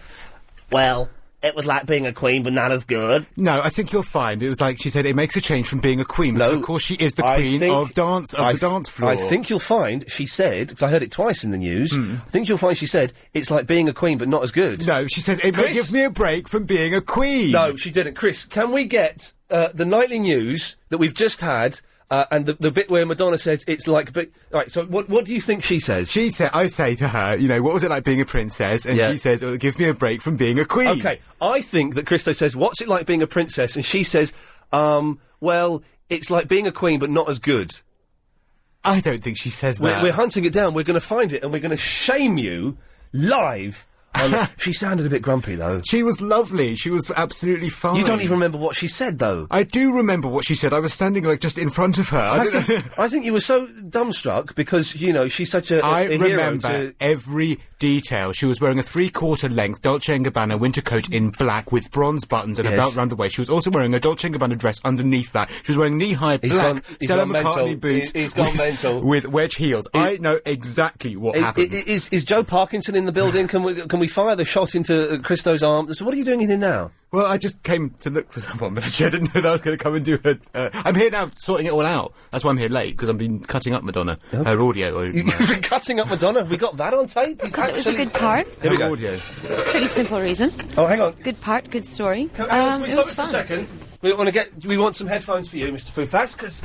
Well, it was like being a queen, but not as good. No, I think you'll find it was like she said. It makes a change from being a queen. Because of course, she is the queen of the dance floor. I think you'll find she said, because I heard it twice in the news. I think you'll find she said it's like being a queen, but not as good. No, she said it gives me a break from being a queen. No, she didn't. Chris, can we get the nightly news that we've just had? And the bit where Madonna says it's like... Right, so what do you think she says? I say to her, what was it like being a princess? And she says, it gives me a break from being a queen. Okay, I think that Christo says, what's it like being a princess? And she says, well, it's like being a queen, but not as good. I don't think she says that. We're hunting it down. We're going to find it, and we're going to shame you live... She sounded a bit grumpy, though. She was lovely. She was absolutely fine. You don't even remember what she said, though. I do remember what she said. I was standing, just in front of her. I think you were so dumbstruck because, she's such a I hero remember every detail. She was wearing a 3/4 length Dolce & Gabbana winter coat in black with bronze buttons and a belt round the waist. She was also wearing a Dolce & Gabbana dress underneath that. She was wearing knee-high black Stella McCartney boots he's gone mental. With wedge heels. I know exactly what happened. Is Joe Parkinson in the building? Can we fire the shot into Christo's arm? So what are you doing in here now? Well, I just came to look for someone, but actually I didn't know that I was going to come and do her... I'm here now sorting it all out. That's why I'm here late, because I've been cutting up Madonna. Her audio. You've been cutting up Madonna? Have we got that on tape? Because it was a good part. Here we go. Audio. Pretty simple reason. Oh, hang on. Good part, good story. Can we it stop was it for a fun. second? We want some headphones for you, Mr. Fufas, because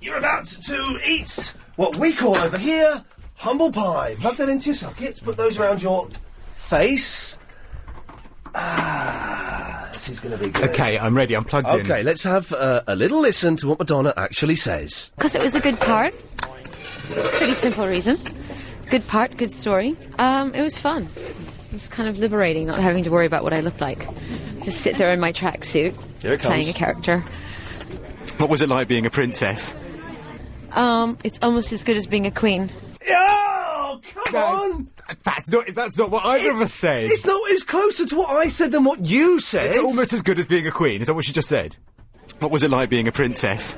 you're about to eat what we call over here humble pie. Plug that into your sockets, put those around your face. This is going to be good. Okay, I'm ready. I'm plugged in. Okay, let's have a little listen to what Madonna actually says. Because it was a good part. Pretty simple reason. Good part, good story. It was fun. It was kind of liberating not having to worry about what I looked like. Just sit there in my tracksuit, playing a character. What was it like being a princess? It's almost as good as being a queen. Oh, come on! That's not what either of us said. It's not. It's closer to what I said than what you said. It's almost as good as being a queen. Is that what she just said? What was it like being a princess?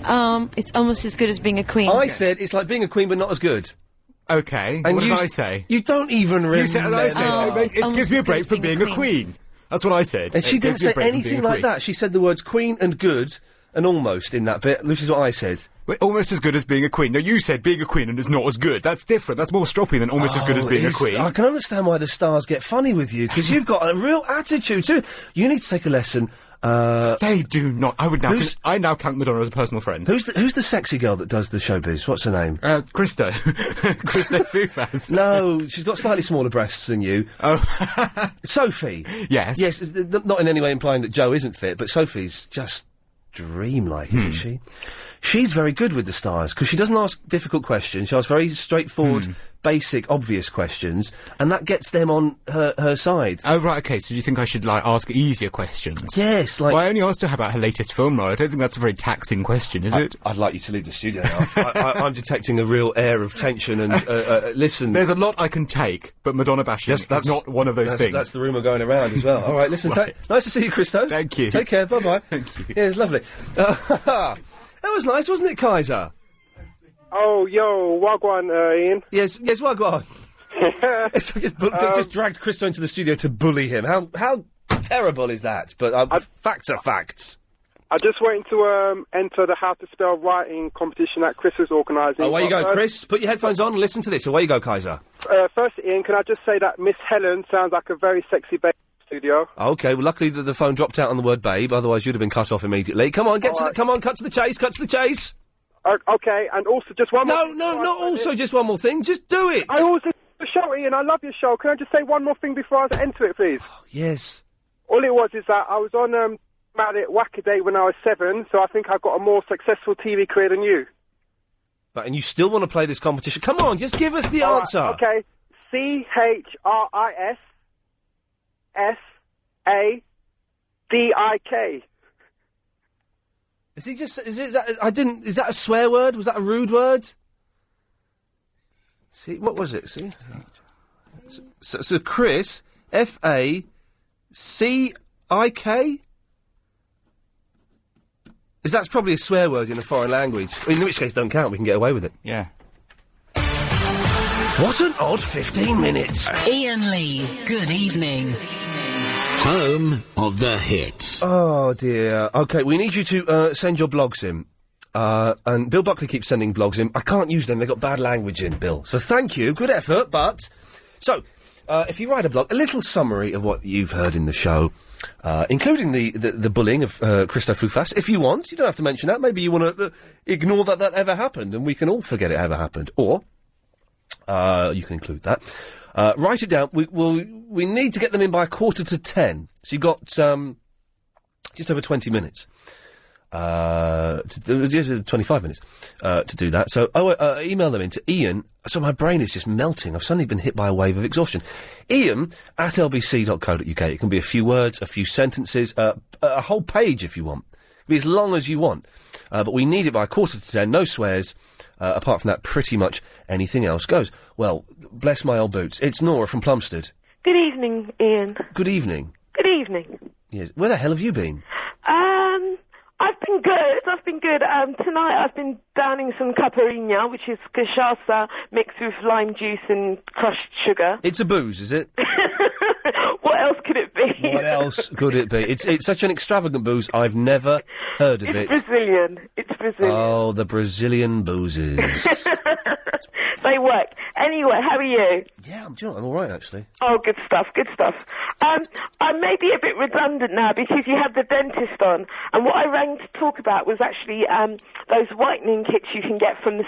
It's almost as good as being a queen. I said it's like being a queen, but not as good. Okay. And what did I say? You don't even remember. You said, and I said, it gives me a break from being a queen. That's what I said. And she didn't say anything like that. She said the words queen and good and almost in that bit, which is what I said. Well, almost as good as being a queen. No, you said being a queen and it's not as good. That's different. That's more stroppy than almost as good as being a queen. I can understand why the stars get funny with you, because you've got a real attitude too. You need to take a lesson. They do not. I would now. I now count Madonna as a personal friend. Who's the sexy girl that does the showbiz? What's her name? Christo. Christo Fufas. No, she's got slightly smaller breasts than you. Oh, Sophie. Yes. Yes. Not in any way implying that Joe isn't fit, but Sophie's just dreamlike, isn't she? She's very good with the stars because she doesn't ask difficult questions. She asks very straightforward, basic, obvious questions, and that gets them on her side. Oh, right, okay, so do you think I should, like, ask easier questions? Yes, like... Well, I only asked her about her latest film role. I don't think that's a very taxing question, is it? I'd like you to leave the studio now. I'm detecting a real air of tension and, listen... There's a lot I can take, but Madonna bashing is not one of those things. That's the rumour going around as well. All right, listen, nice to see you, Christo. Thank you. Take care, bye-bye. Thank you. Yeah, it's lovely. That was nice, wasn't it, Kaiser? Oh, yo, wagwan, Ian. Yes, wagwan. Just dragged Christo into the studio to bully him. How terrible is that? But facts are facts. I just waiting to enter the How to Spell Writing competition that Chris is organising. Away you go, Chris. Put your headphones on and listen to this. Away you go, Kaiser. First, Ian, can I just say that Miss Helen sounds like a very sexy babe in the studio. Okay, well, luckily the phone dropped out on the word babe, otherwise you'd have been cut off immediately. Come on, cut to the chase. Okay, and also just one more... No, not also just one more thing. Just do it. I also love the show, Ian. I love your show. Can I just say one more thing before I enter it, please? Oh, yes. All it was is that I was on Mad at Wackaday when I was 7, so I think I've got a more successful TV career than you. Right, and you still want to play this competition? Come on, just give us the answer. Right, okay. CHRISSADIK. Is that a swear word? Was that a rude word? See, what was it? See? So Chris, FACIK? That's probably a swear word in a foreign language. In which case, don't count, we can get away with it. Yeah. What an odd 15 minutes. Iain Lee's Good Evening. Home of the hits. Oh, dear. OK, we need you to send your blogs in. And Bill Buckley keeps sending blogs in. I can't use them, they've got bad language in, Bill. So thank you, good effort, but... So, if you write a blog, a little summary of what you've heard in the show, including the bullying of Christo Fufas, if you want. You don't have to mention that. Maybe you want to ignore that ever happened, and we can all forget it ever happened. Or, you can include that. Write it down. We need to get them in by 9:45. So you've got just over 20 minutes. 25 minutes to do that. So email them in to Iain. So my brain is just melting. I've suddenly been hit by a wave of exhaustion. Iain at lbc.co.uk. It can be a few words, a few sentences, a whole page if you want. It can be as long as you want. But we need it by 9:45. No swears. Apart from that, pretty much anything else goes. Well, bless my old boots. It's Nora from Plumstead. Good evening, Iain. Good evening. Good evening. Yes. Where the hell have you been? I've been good. Tonight I've been downing some caipirinha, which is cachaça mixed with lime juice and crushed sugar. It's a booze, is it? What else could it be? What else could it be? It's such an extravagant booze. I've never heard of it. It's Brazilian. Oh, the Brazilian boozes. They work. Anyway, how are you? Yeah, I'm all right, actually. Oh, good stuff. I may be a bit redundant now because you had the dentist on, and what I rang to talk about was actually those whitening kits you can get from the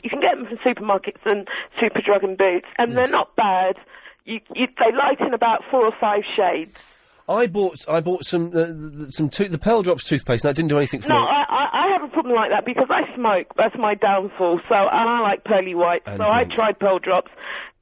you can get them from supermarkets and Superdrug and Boots, and they're not bad. They lighten about 4 or 5 shades. I bought some the Pearl Drops toothpaste, and that didn't do anything for me. No, I have a problem like that because I smoke. That's my downfall. So, and I like pearly white. So I tried Pearl Drops.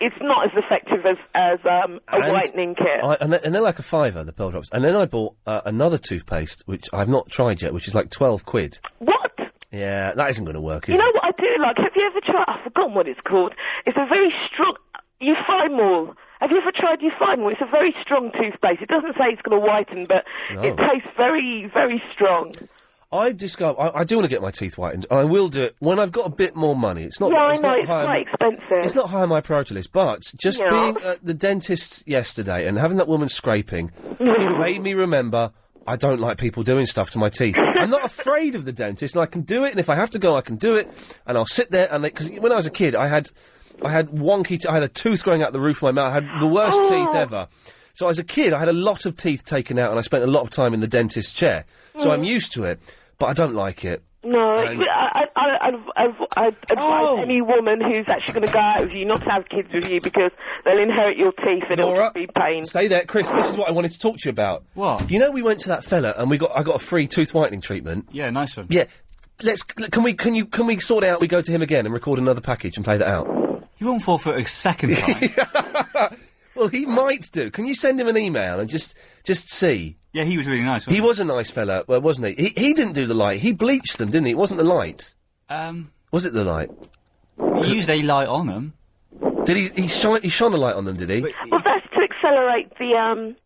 It's not as effective as a whitening kit. And they're like a £5, the Pearl Drops. And then I bought another toothpaste, which I've not tried yet, which is like 12 quid. What? Yeah, that isn't going to work, is it? You know what I do like? Have you ever tried... I've forgotten what it's called. It's a very strong... Euphymol. Have you ever tried Euphymol? It's a very strong toothpaste. It doesn't say it's going to whiten, but it tastes very, very strong. I do want to get my teeth whitened, and I will do it when I've got a bit more money. It's not. Yeah, I know, it's quite expensive. It's not high on my priority list, but just being at the dentist yesterday and having that woman scraping made me remember I don't like people doing stuff to my teeth. I'm not afraid of the dentist, and I can do it, and if I have to go, I can do it, and I'll sit there, and because when I was a kid, I had wonky... I had a tooth growing out the roof of my mouth. I had the worst teeth ever. So as a kid, I had a lot of teeth taken out, and I spent a lot of time in the dentist's chair. So I'm used to it, but I don't like it. No, I'd advise any woman who's actually going to go out with you not to have kids with you because they'll inherit your teeth and it'll just be pain. Stay there, Chris. This is what I wanted to talk to you about. What? You know, we went to that fella and I got a free tooth whitening treatment. Yeah, nice one. Yeah, can we sort it out? We go to him again and record another package and play that out. You won't fall for it a second time. Well, he might do. Can you send him an email and just see? Yeah, he was really nice, He was a nice fella, well, wasn't he? He didn't do the light. He bleached them, didn't he? It wasn't the light. Was it the light? He used a light on them. Did he shone a light on them, did he? Well, that's to accelerate the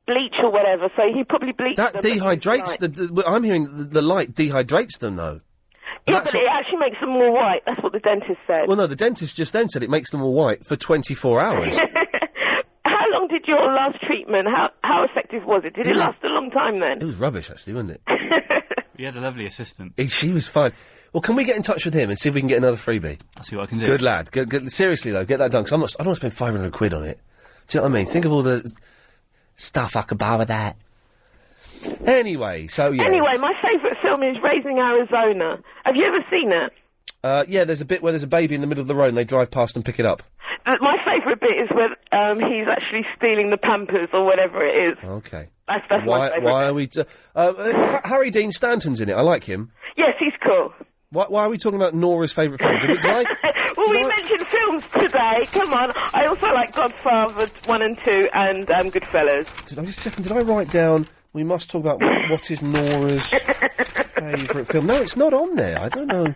bleach or whatever, so he probably bleached That them. dehydrates I'm hearing the light dehydrates them, though. Yeah, but it actually makes them more white. That's what the dentist said. Well, no, the dentist just then said it makes them all white for 24 hours. How long did your last treatment, how effective was it? Did it last a long time then? It was rubbish, actually, wasn't it? He had a lovely assistant. She was fine. Well, can we get in touch with him and see if we can get another freebie? I'll see what I can do. Good lad. Good, seriously, though, get that done, because I don't want to spend 500 quid on it. Do you know what I mean? Think of all the stuff I could buy with that. Anyway, so, yeah. Anyway, my favourite film is Raising Arizona. Have you ever seen it? Yeah, there's a bit where there's a baby in the middle of the road and they drive past and pick it up. My favourite bit is where he's actually stealing the Pampers or whatever it is. Okay. That's my favourite. Why are we... Harry Dean Stanton's in it. I like him. Yes, he's cool. Why are we talking about Nora's favourite film? Well, we mentioned films today. Come on. I also like Godfather 1 and 2 and Goodfellas. I'm just checking. Did I write down... We must talk about what is Nora's favourite film. No, it's not on there. I don't know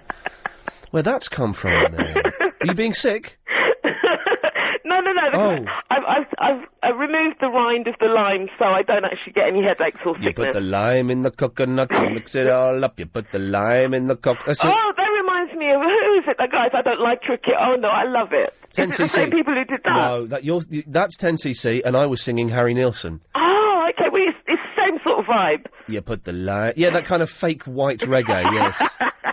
where that's come from there. Are you being sick? No. Oh. I've removed the rind of the lime, so I don't actually get any headaches or sickness. You put the lime in the coconut, you mix it all up, you put the lime in the coconut... Oh, that reminds me of... Who is it? The guys, I don't like cricket. Oh, no, I love it. 10cc. Is it the same people who did that? No, that's 10cc, and I was singing Harry Nilsson. Oh, okay, well, it's the same sort of vibe. You put the lime... Yeah, that kind of fake white reggae, yes.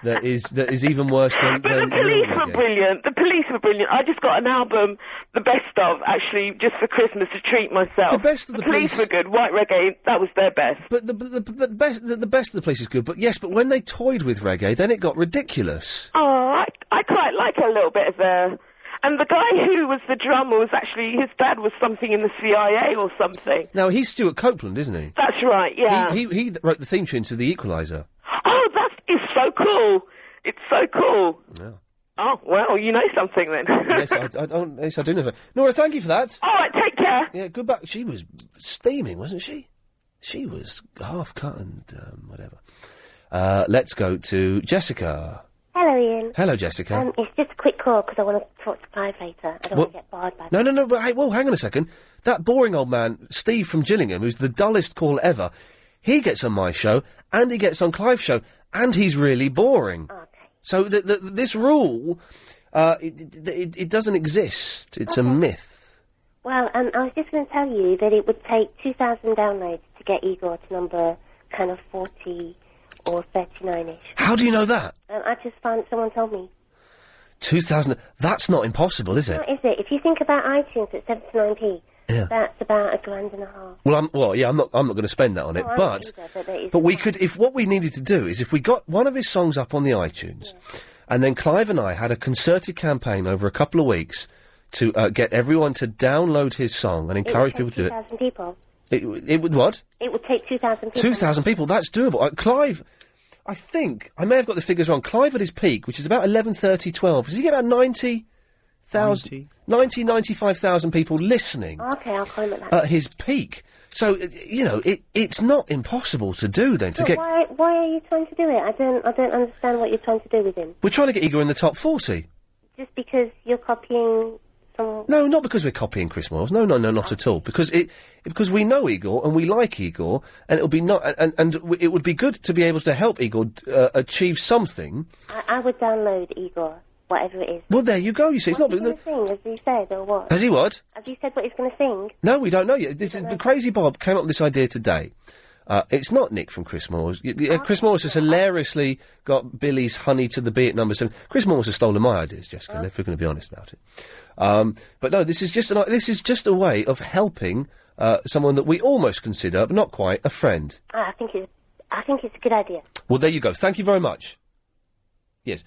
That is even worse than... But the Police were brilliant. The Police were brilliant. I just got an album, the best of, actually, just for Christmas to treat myself. The best of the Police were good. White reggae, that was their best. But the best of the Police is good. But yes, but when they toyed with reggae, then it got ridiculous. Oh, I quite like a little bit of their... And the guy who was the drummer was actually, his dad was something in the CIA or something. Now, he's Stuart Copeland, isn't he? That's right, yeah. He wrote the theme tune to The Equalizer. Oh, that is so cool. It's so cool. Yeah. Oh, well, you know something then. Yes, I do know something. Nora, thank you for that. All right, take care. Yeah, goodbye. She was steaming, wasn't she? She was half cut and whatever. Let's go to Jessica. Hello, Ian. Hello, Jessica. It's just a quick call because I want to talk to Clive later. I don't want to get barred by No, but hey, hang on a second. That boring old man, Steve from Gillingham, who's the dullest call ever, he gets on my show, and he gets on Clive's show, and he's really boring. Okay. So this rule, it doesn't exist. It's a myth. Well, I was just going to tell you that it would take 2,000 downloads to get Igor to number kind of 40 or 39-ish. How do you know that? I just found someone told me. 2,000. That's not impossible, is it? No, is it? If you think about iTunes at 79p, yeah. That's about $1,500. Well, I'm not going to spend that on it, but we could. If what we needed to do is if we got one of his songs up on the iTunes, and then Clive and I had a concerted campaign over a couple of weeks to get everyone to download his song and encourage people to do it. 2,000 people. It would what? It would take 2,000 people. 2,000 people. That's doable. Clive, I think I may have got the figures wrong. Clive at his peak, which is about 11:30, 12. Does he get about 95,000 people listening? Okay, I'll call him at that. At his peak. So it's not impossible to do then to But get. Why are you trying to do it? I don't understand what you're trying to do with him. We're trying to get Igor in the top 40. Just because you're copying some... No, not because we're copying Chris Moyles. No, not at all. Because we know Igor and we like Igor, and it'll be it would be good to be able to help Igor achieve something. I would download Igor, whatever it is. Well, there you go. You see, it's not. What's he going to sing, as he said, or what? Has he what? Has he said what he's going to sing? No, we don't know yet. The Crazy Bob came up with this idea today. It's not Nick from Chris Moyles. Chris Moyles has hilariously got Billy's Honey to the Bee at number 7. Chris Moyles has stolen my ideas, Jessica, if we're going to be honest about it. But no, this is just a way of helping someone that we almost consider, but not quite, a friend. I think it's a good idea. Well, there you go. Thank you very much. Yes.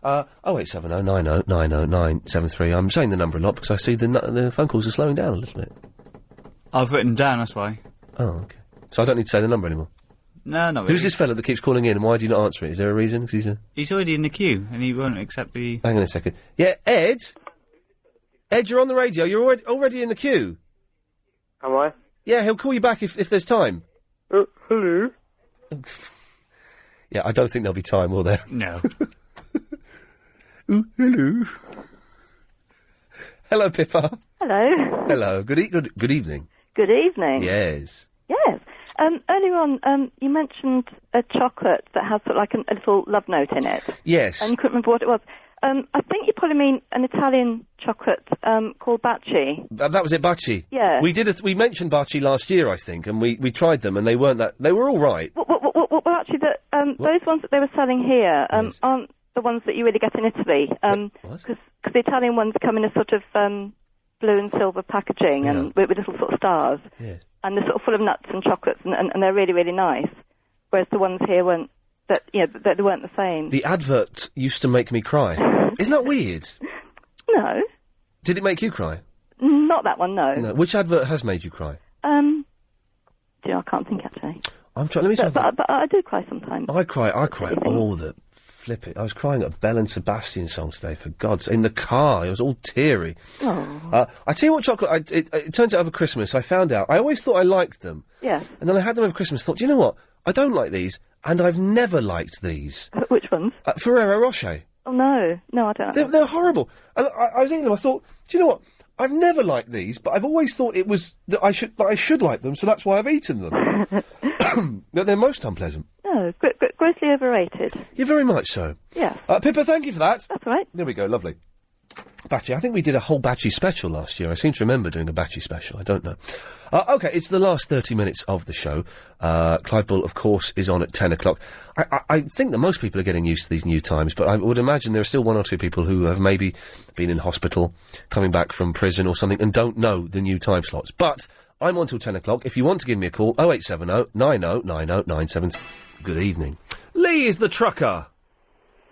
08709090973. I'm saying the number a lot because I see the phone calls are slowing down a little bit. I've written down, that's why. Oh, okay. So I don't need to say the number anymore? No, not really. Who's this fella that keeps calling in and why do you not answer it? Is there a reason? 'Cause he's already in the queue and he won't accept the... Hang on a second. Yeah, Ed? Ed, you're on the radio. You're already in the queue. Am I? Yeah, he'll call you back if there's time. Hello? Yeah, I don't think there'll be time, will there? No. Ooh, hello. Hello, Pippa. Hello. Hello. Good evening. Good evening. Yes. Yes. Earlier on, you mentioned a chocolate that has sort of like a little love note in it. Yes. And you couldn't remember what it was. I think you probably mean an Italian chocolate called Baci. That was it, Baci. Yeah. We mentioned Baci last year, I think, and we tried them, and they weren't that. They were all right. Well, actually, those ones that they were selling here aren't the ones that you really get in Italy. Because the Italian ones come in a sort of blue and silver packaging and with little sort of stars. Yes. And they're sort of full of nuts and chocolates, and they're really, really nice. Whereas the ones here weren't. That they weren't the same. The advert used to make me cry. Isn't that weird? No. Did it make you cry? Not that one, no. No. Which advert has made you cry? I can't think actually. I'm trying. Let me try. But I do cry sometimes. I cry all the flip it. I was crying at Belle and Sebastian songs today. For God's sake, in the car, it was all teary. Oh. I tell you what, chocolate. It turns out over Christmas, I found out. I always thought I liked them. Yeah. And then I had them over Christmas. Thought, do you know what? I don't like these. And I've never liked these. Which ones? Ferrero Rocher. Oh, no, I don't. They're horrible. And I was eating them. I thought, do you know what? I've never liked these, but I've always thought it was that I should like them. So that's why I've eaten them. They're most unpleasant. No, grossly overrated. Yeah, very much so. Yeah. Pippa, thank you for that. That's all right. There we go. Lovely. Baci. I think we did a whole Baci special last year. I seem to remember doing a Baci special. I don't know. OK, it's the last 30 minutes of the show. Clive Bull, of course, is on at 10 o'clock. I think that most people are getting used to these new times, but I would imagine there are still one or two people who have maybe been in hospital, coming back from prison or something, and don't know the new time slots. But I'm on till 10 o'clock. If you want to give me a call, 0870 90 90 977. Good evening. Lee is the trucker.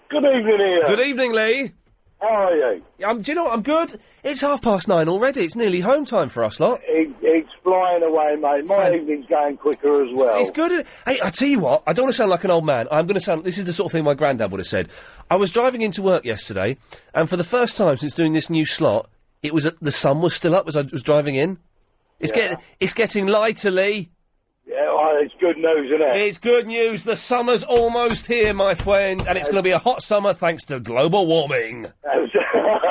Good evening, Ian. Good evening, Lee. How are you? Do you know what? I'm good. It's 9:30 already. It's nearly home time for us lot. It's flying away, mate. My evening's going quicker as well. It's good. Hey, I tell you what, I don't want to sound like an old man. I'm going to sound... This is the sort of thing my granddad would have said. I was driving into work yesterday, and for the first time since doing this new slot, it was... the sun was still up as I was driving in. It's getting lighter, Lee. Yeah, well, it's good news, isn't it? It's good news. The summer's almost here, my friend, and it's going to be a hot summer thanks to global warming.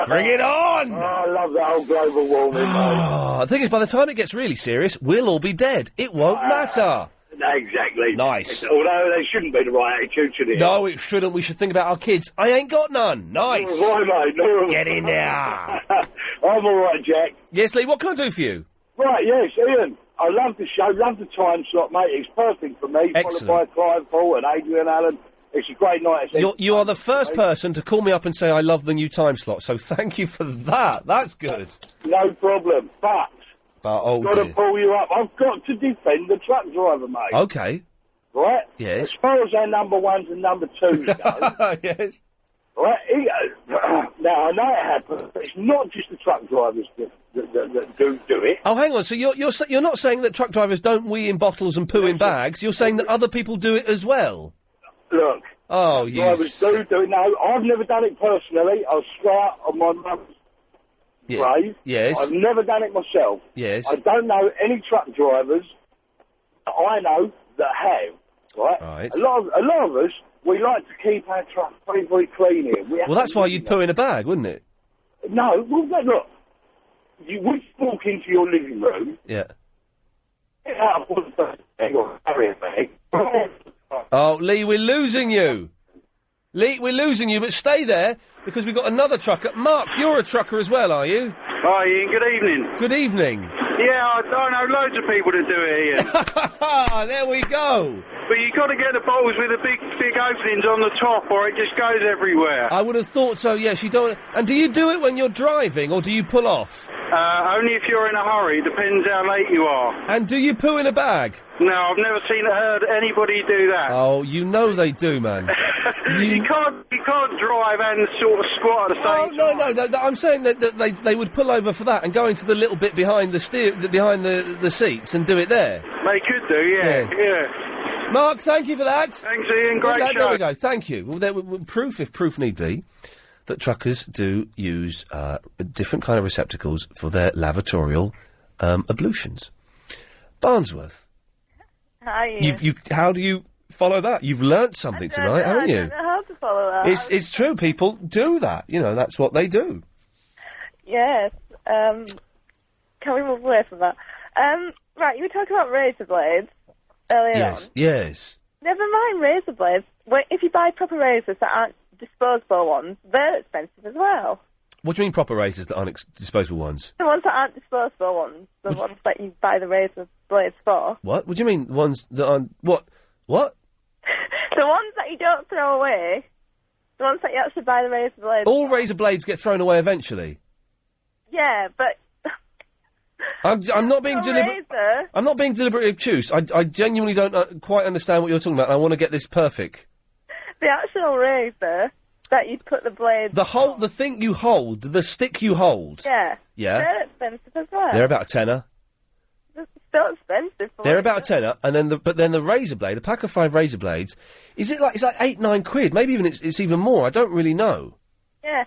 Bring it on! Oh, I love that whole global warming, mate. The thing is, by the time it gets really serious, we'll all be dead. It won't matter. Exactly. Nice. Although they shouldn't be the right attitude, should it? No, it shouldn't. We should think about our kids. I ain't got none. Nice. Right, mate. No. Get in there. I'm all right, Jack. Yes, Lee, what can I do for you? Right, yes, Ian. I love the show, love the time slot, mate. It's perfect for me. Excellent. Followed by Clive Paul and Adrian Allen. It's a great night. You are the first person to call me up and say I love the new time slot, so thank you for that. That's good. No problem. But oh, got to pull you up. I've got to defend the truck driver, mate. Okay. Right? Yes. As far as our number ones and number twos go. Yes. Right? Now, I know it happens, but it's not just the truck drivers that do it. Oh, hang on. So you're not saying that truck drivers don't wee in bottles and poo in bags. You're saying that other people do it as well. Look. Oh, you... Drivers do it. No, I've never done it personally. I'll start on my mum's grave. Yes. I've never done it myself. Yes. I don't know any truck drivers that I know that have. Right. A lot of us, we like to keep our truck very, very clean here. Well, that's why you'd poo in a bag, wouldn't it? No. Well, look. You would walk into your living room. Yeah. Get out of one bag or carry a bag. Oh, Lee, we're losing you. Lee, we're losing you, but stay there, because we've got another trucker. Mark, you're a trucker as well, are you? Hi, Ian. Good evening. Good evening. Yeah, I know loads of people that do it, Ian. There we go. But you got to get the bottles with the big openings on the top, or it just goes everywhere. I would have thought so, yes. You don't... And do you do it when you're driving, or do you pull off? Only if you're in a hurry. Depends how late you are. And do you poo in a bag? No, I've never heard anybody do that. Oh, you know they do, man. You can't drive and sort of squat at the same time. No. I'm saying that they would pull over for that and go into the little bit behind the seats and do it there. They could do, yeah. Mark, thank you for that. Thanks, Ian. Great show. There we go. Thank you. Well, proof if proof need be. that truckers do use different kind of receptacles for their lavatorial ablutions. Barnsworth. Hi. How do you follow that? You've learnt something tonight, haven't you? I don't know how to follow that. It's true. People do that. You know, that's what they do. Yes. Can we move away from that? Right, you were talking about razor blades earlier on. Yes. Never mind razor blades. If you buy proper razors that aren't disposable ones, they're expensive as well. What do you mean proper razors that aren't disposable ones? The ones that aren't disposable ones. The ones that you buy the razor blades for. What? What do you mean ones that aren't... What? What? The ones that you don't throw away. The ones that you actually buy the razor blades All for. razor blades get thrown away eventually. Yeah, but... I'm not being deliberate. I'm not being deliberately obtuse. I genuinely don't quite understand what you're talking about, and I want to get this perfect. The actual razor that you put the blades... The thing you hold, the stick you hold. Yeah. Yeah. They're expensive as well. They're about a tenner. They're still expensive. For They're razor. about a tenner, and then the razor blade, a pack of 5 razor blades, it's like £8-9. Maybe even it's even more. I don't really know. Yeah.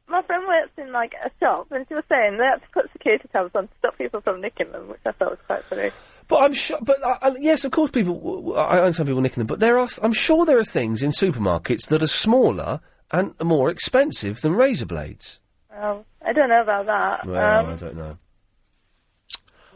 My friend works in, like, a shop, and she was saying they have to put security tabs on to stop people from nicking them, which I thought was quite funny. But I'm sure, yes, of course, I understand people nicking them, but I'm sure there are things in supermarkets that are smaller and more expensive than razor blades. Well, I don't know about that. Well, I don't know.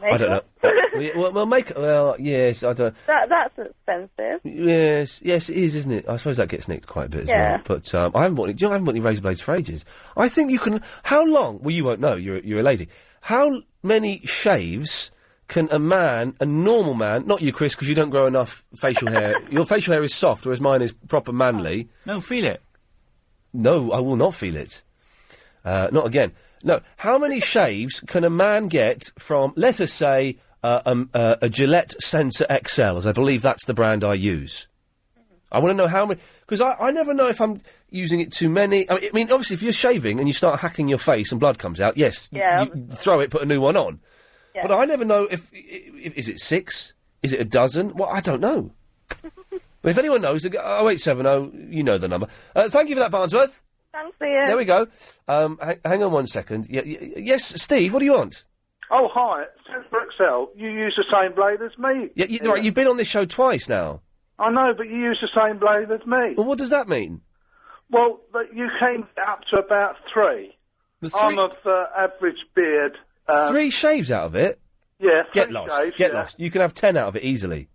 Makeup? I don't know. Well, yes, I don't. That's expensive. Yes, it is, isn't it? I suppose that gets nicked quite a bit as Yeah. well. But I haven't bought any. I haven't bought any razor blades for ages. I think you can. How long? Well, you won't know. You're a lady. How many shaves can a normal man, not you, Chris, because you don't grow enough facial hair. Your facial hair is soft, whereas mine is proper manly. No, feel it. No, I will not feel it. Not again. No. How many shaves can a man get from, let us say, a Gillette Sensor XL, as I believe that's the brand I use? I want to know how many... Because I never know if I'm using it too many... I mean, obviously, if you're shaving and you start hacking your face and blood comes out, yes, you throw it, put a new one on. Yeah. But I never know if... Is it 6? Is it a dozen? Well, I don't know. But if anyone knows, 0870, you know the number. Thank you for that, Barnsworth. Thanks, Ian. There we go. Hang on one second. Yes, Steve, what do you want? Oh, hi. Sensor XL, you use the same blade as me. Yeah, right, you've been on this show twice now. I know, but you use the same blade as me. Well, what does that mean? Well, you came up to about 3. I'm of average beard. 3 shaves out of it? Yeah, Get lost. Get lost. You can have 10 out of it easily.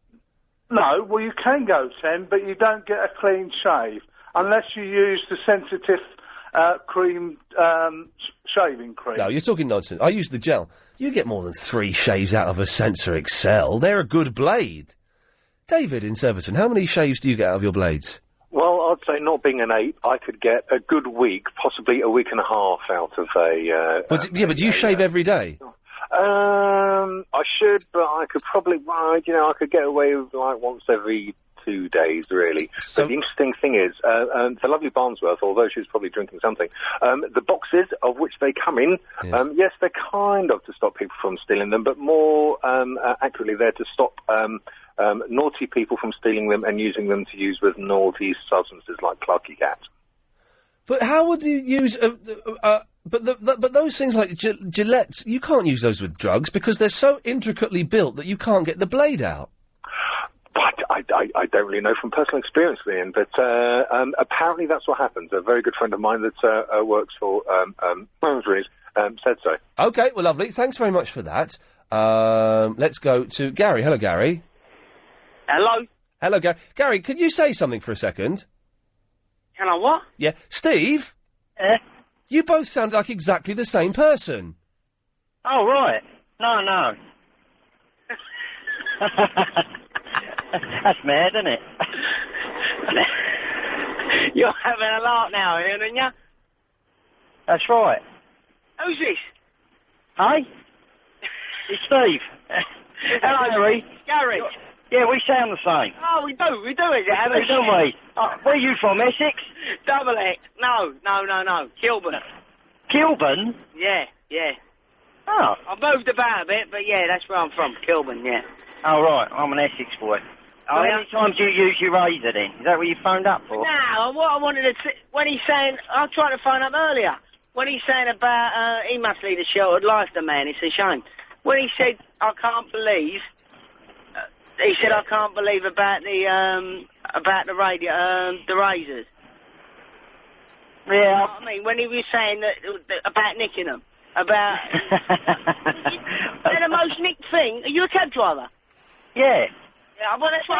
No, well, you can go 10, but you don't get a clean shave. Unless you use the sensitive cream, shaving cream. No, you're talking nonsense. I use the gel. You get more than 3 shaves out of a Sensor XL. They're a good blade. David in Surbiton, how many shaves do you get out of your blades? Well, I'd say not being an 8, I could get a good week, possibly a week and a half out of a... but do you shave every day? I should, but I could probably, I could get away with like once every 2 days, really. But the interesting thing is, the lovely Barnsworth, although she was probably drinking something, the boxes of which they come in, yes, they're kind of to stop people from stealing them, but more accurately, they're to stop naughty people from stealing them and using them to use with naughty substances like Clarky Cat. But how would you use... But those things like Gillette, you can't use those with drugs because they're so intricately built that you can't get the blade out. I don't really know from personal experience, Ian, but apparently that's what happens. A very good friend of mine that works for Bloomsbury's said so. OK, well, lovely. Thanks very much for that. Let's go to Gary. Hello, Gary. Hello. Hello, Gary. Gary, could you say something for a second? Can I what? Yeah. Steve? You both sound like exactly the same person. Oh, right. No. That's mad, isn't it? You're having a laugh now, Ian, aren't you? That's right. Who's this? Hey? It's Steve. Hello, Gary. Gary. Yeah, we sound the same. Oh, we do it, don't we? Where are you from, Essex? Double X. No. Kilburn. Kilburn? Yeah. Oh. I've moved about a bit, but yeah, that's where I'm from, Kilburn, yeah. Oh, right, I'm an Essex boy. How many times do you use your razor then? Is that what you phoned up for? No, what I wanted to when he's saying, I tried to phone up earlier, when he's saying about, he must lead a sheltered life, the man, it's a shame. When he said, I can't believe, he said, I can't believe about the radio, the razors. Yeah. You know what I mean, when he was saying that about nicking them, about... They're the most nicked thing. Are you a cab driver? Yeah. Yeah, well, that's what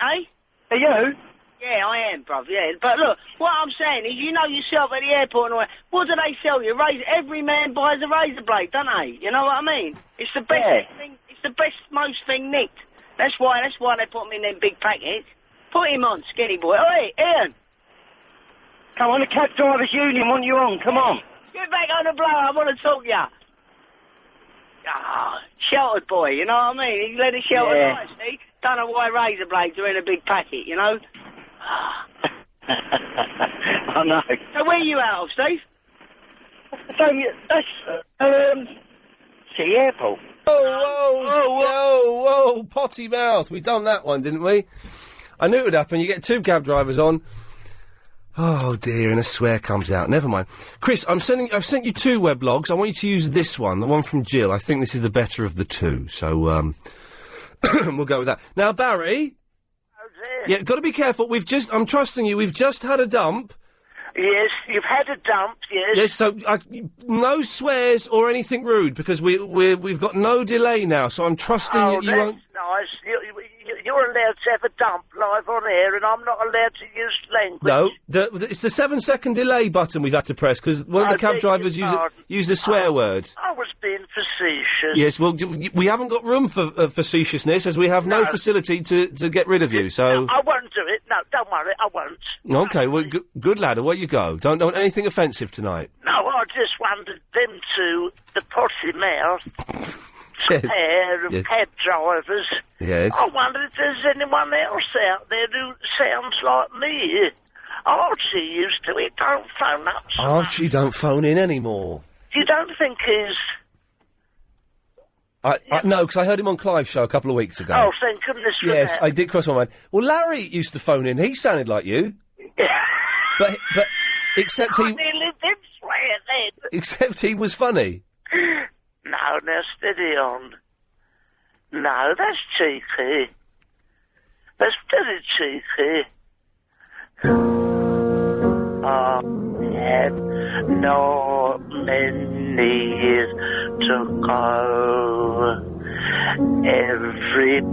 eh? Are you? Yeah, I am, bruv, yeah. But look, what I'm saying is, you know yourself at the airport and all that, what do they sell you? Every man buys a razor blade, don't they? You know what I mean? It's the best thing, it's the best, most thing nicked. That's why they put them in them big packets. Put him on, skinny boy. Oi, Iain! Come on, the cab drivers union want you on, come on. Get back on the blower, I want to talk to you. Ah, sheltered boy, you know what I mean? He led a sheltered life, see? Don't know why razor blades are in a big packet, you know? I know. So where are you out of, Steve? So, that's, the airport. Whoa, potty mouth. We done that one, didn't we? I knew it would happen. You get two cab drivers on. Oh dear, and a swear comes out. Never mind. Chris, I've sent you two weblogs. I want you to use this one, the one from Jill. I think this is the better of the two. So, we'll go with that. Now, Barry. Oh dear. Yeah, got to be careful. I'm trusting you. We've just had a dump. Yes, you've had a dump, yes. Yes, so no swears or anything rude, because we've got no delay now, so I'm trusting you won't... Nice. You're allowed to have a dump live on air, and I'm not allowed to use language. No, it's the 7-second delay button we've had to press, because one of the cab drivers used a swear word. I was being facetious. Yes, well, we haven't got room for facetiousness, as we have no facility to get rid of you, so... No, I won't do it. No, don't worry, I won't. Okay, well, good lad, away you go. Don't want anything offensive tonight. No, I just wanted them two, the potty mouth... pair of cab drivers. Yes. I wonder if there's anyone else out there who sounds like me. Archie used to. He don't phone up. Archie don't phone in anymore. You don't think he's... No, because I heard him on Clive's show a couple of weeks ago. Oh, thank goodness for Yes, that. I did cross my mind. Well, Larry used to phone in. He sounded like you. but except he... I nearly did swear then. Except he was funny. No, now steady on. No, that's cheeky. That's very cheeky. I have not many years to go. Everybody's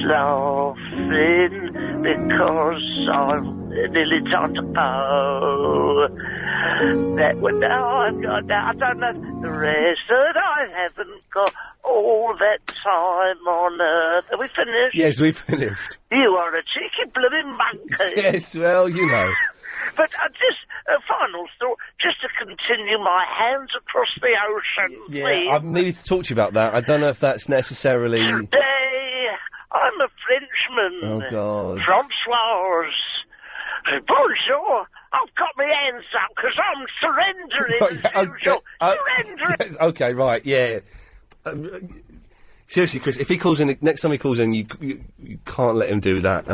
laughing because I'm nearly time to go. That would I don't know the rest, that I haven't got all that time on earth. Are we finished? Yes, we finished. You are a cheeky blooming monkey. Yes, well, you know. But just a final thought, just to continue my hands across the ocean, please. I needed to talk to you about that. I don't know if that's necessarily... Today, I'm a Frenchman. Oh, God. Francois. Bonjour. I've got my hands up because I'm surrendering as usual. Surrendering. Yes, okay, right, yeah. Seriously, Chris, if he calls in, next time he calls in, you can't let him do that.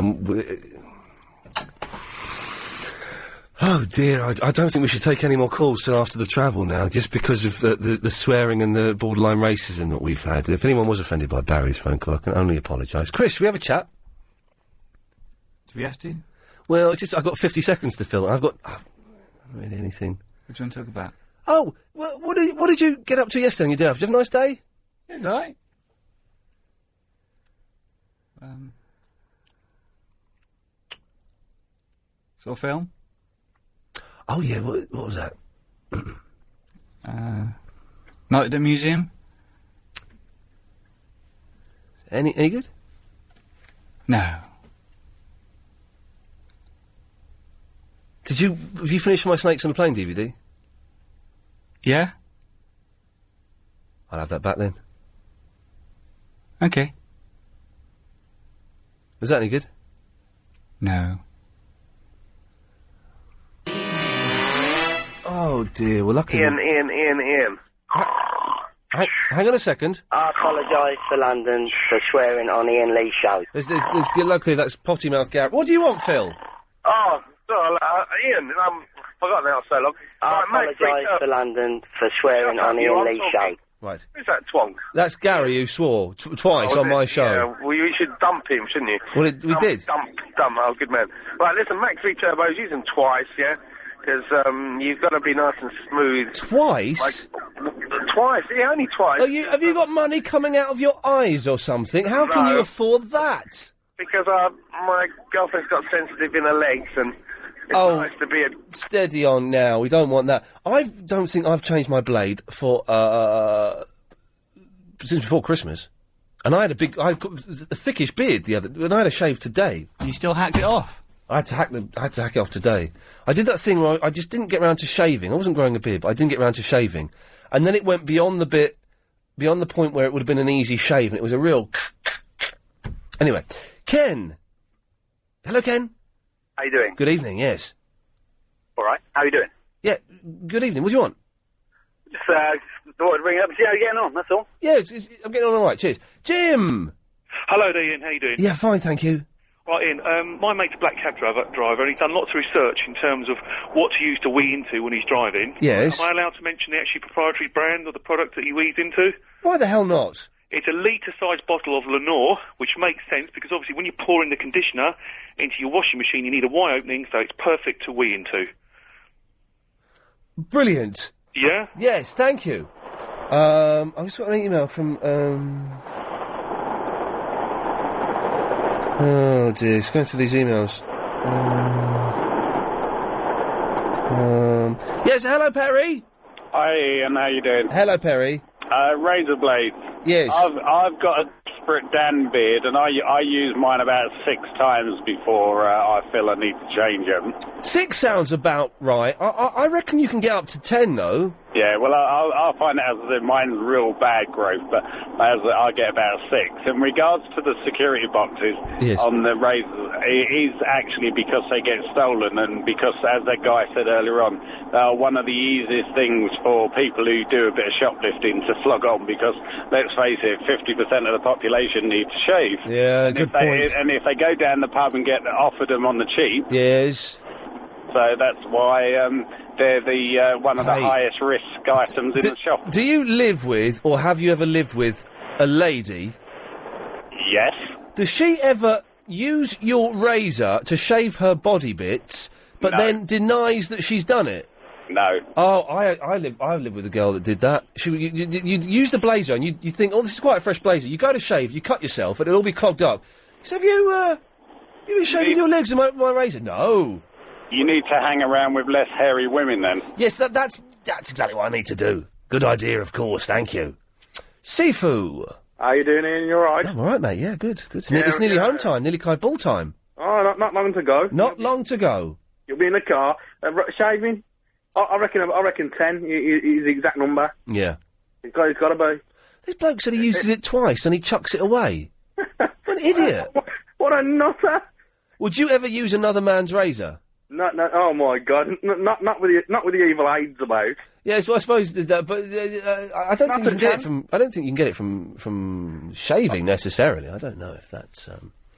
Oh dear, I don't think we should take any more calls till after the travel now, just because of the swearing and the borderline racism that we've had. If anyone was offended by Barry's phone call, I can only apologise. Chris, we have a chat? Do we have to? Well, it's just I've got 50 seconds to fill. I've got... I don't really anything. What do you want to talk about? Oh, well, what did you get up to yesterday on your day off? Did you have a nice day? It's all right. Saw a film? Oh, yeah, what was that? Night at the museum? Any good? No. Have you finished my Snakes on the Plane DVD? Yeah? I'll have that back then. Okay. Was that any good? No. Oh dear, well luckily... Iain. Hang on a second. I apologise for London for swearing on Iain Lee's show. Luckily, that's potty mouth Gary. What do you want, Phil? Oh, sorry, Ian, forgot that so long. I apologise for London for swearing on Iain Lee's show. Right. Who's that twonk? That's Gary who swore twice on my show. Yeah, well, you should dump him, shouldn't you? Well, we did. Dump, oh, good man. Right, listen, Mac 3 Turbos, use them twice, yeah? Because you've got to be nice and smooth. Twice? Twice, yeah, only twice. Have you got money coming out of your eyes or something? How can you afford that? Because my girlfriend's got sensitive in her legs and it's nice to be steady on now. We don't want that. I don't think I've changed my blade for since before Christmas. And I had a thickish beard and I had a shave today. You still hacked it off? I had to hack it off today. I did that thing where I just didn't get round to shaving. I wasn't growing a beard, but I didn't get round to shaving. And then it went beyond the point where it would have been an easy shave, and it was a real... Anyway, Ken. Hello, Ken. How you doing? Good evening, yes. All right. How you doing? Yeah, good evening. What do you want? Just thought I'd ring up and see how you're getting on, that's all. Yeah, I'm getting on all right. Cheers. Jim! Hello there, Ian. How you doing? Yeah, fine, thank you. Right, Ian, my mate's a black cab driver, and he's done lots of research in terms of what to use to wee into when he's driving. Yes. Am I allowed to mention the actually proprietary brand of the product that he wees into? Why the hell not? It's a litre-sized bottle of Lenore, which makes sense because obviously when you're pouring the conditioner into your washing machine, you need a Y opening, so it's perfect to wee into. Brilliant. Yeah? Yes, thank you. I just got an email from, oh dear, just going through these emails. Yes, hello, Perry. Hi, Ian, how you doing? Hello, Perry. Razor blades. Yes. I've got a desperate Dan beard, and I use mine about 6 times before I feel I need to change them. 6 sounds about right. I reckon you can get up to 10, though. Yeah, well, I'll find out as mine's real bad growth, but I get about 6. In regards to the security boxes on the razors, it is actually because they get stolen, and because, as that guy said earlier on, one of the easiest things for people who do a bit of shoplifting to flog on, because, let's face it, 50% of the population need to shave. Yeah, and good point. And if they go down the pub and get offered them on the cheap... Yes. So that's why they're the one of the highest risk items in the shop. Do you live with, or have you ever lived with, a lady? Yes. Does she ever use your razor to shave her body bits, but then denies that she's done it? No. Oh, I live with a girl that did that. You use the blazer and you think, oh, this is quite a fresh blazer. You go to shave, you cut yourself, and it'll all be clogged up. So have you been shaving your legs with my razor? No. You need to hang around with less hairy women, then. Yes, that's exactly what I need to do. Good idea, of course. Thank you. Sifu. How you doing, Ian? You all right? I'm all right, mate. Yeah, good. It's nearly home time. Nearly Clive Ball time. Oh, not long to go. Not long to go. You'll be in the car shaving. I reckon 10 is the exact number. Yeah. It's got to be. This bloke said he uses it twice and he chucks it away. What an idiot! What a nutter! Would you ever use another man's razor? No. Oh my God! Not with the evil aids about. Yes, well, I suppose there's that, but I don't think you can get it from. I don't think you can get it from shaving necessarily. I don't know if that's.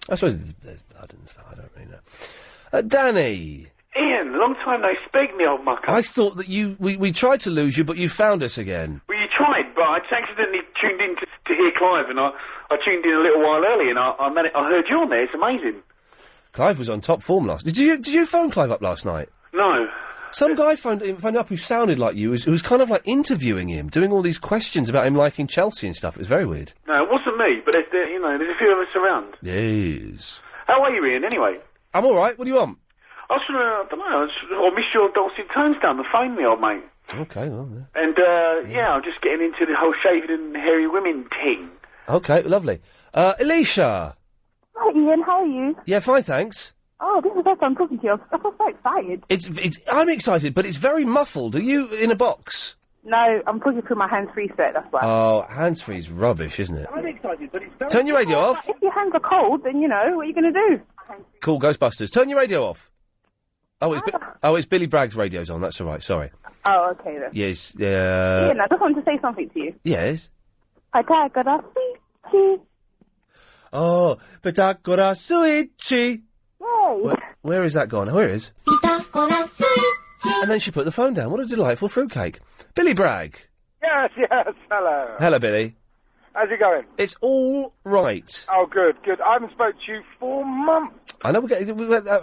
I suppose there's blood and stuff. I don't really know. Danny. Ian, long time no speak, me old mucker. I thought that we tried to lose you, but you found us again. Well, you tried, but I accidentally tuned in to hear Clive, and I tuned in a little while early, and I heard you on there. It's amazing. Clive was on top form last. Did you phone Clive up last night? No. Some guy phoned up who sounded like you, who was kind of like interviewing him, doing all these questions about him liking Chelsea and stuff. It was very weird. No, it wasn't me, but there's a few of us around. Yes. How are you, Ian, anyway? I'm all right. What do you want? I missed your dulcet tones down the phone, me old mate. Okay, well, yeah. And, I'm just getting into the whole shaving and hairy women thing. Okay, lovely. Alicia! Hi, Ian, how are you? Yeah, fine, thanks. Oh, this is the first time I'm talking to you. I feel so excited. I'm excited, but it's very muffled. Are you in a box? No, I'm talking through my hands-free set, that's why. Oh, hands-free's rubbish, isn't it? I'm excited, but it's very... Turn your radio off. If your hands are cold, then, what are you going to do? Cool, Ghostbusters. Turn your radio off. It's Billy Bragg's radio's on. That's all right. Sorry. Oh, okay then. Yes. Ian, I just wanted to say something to you. Yes. Pitagora, Oh, Pitagora Suichi. Yay. Where is that gone? Where is? And then she put the phone down. What a delightful fruitcake. Billy Bragg. Yes, hello. Hello, Billy. How's it going? It's all right. Oh, good. I haven't spoken to you for months. I know we've got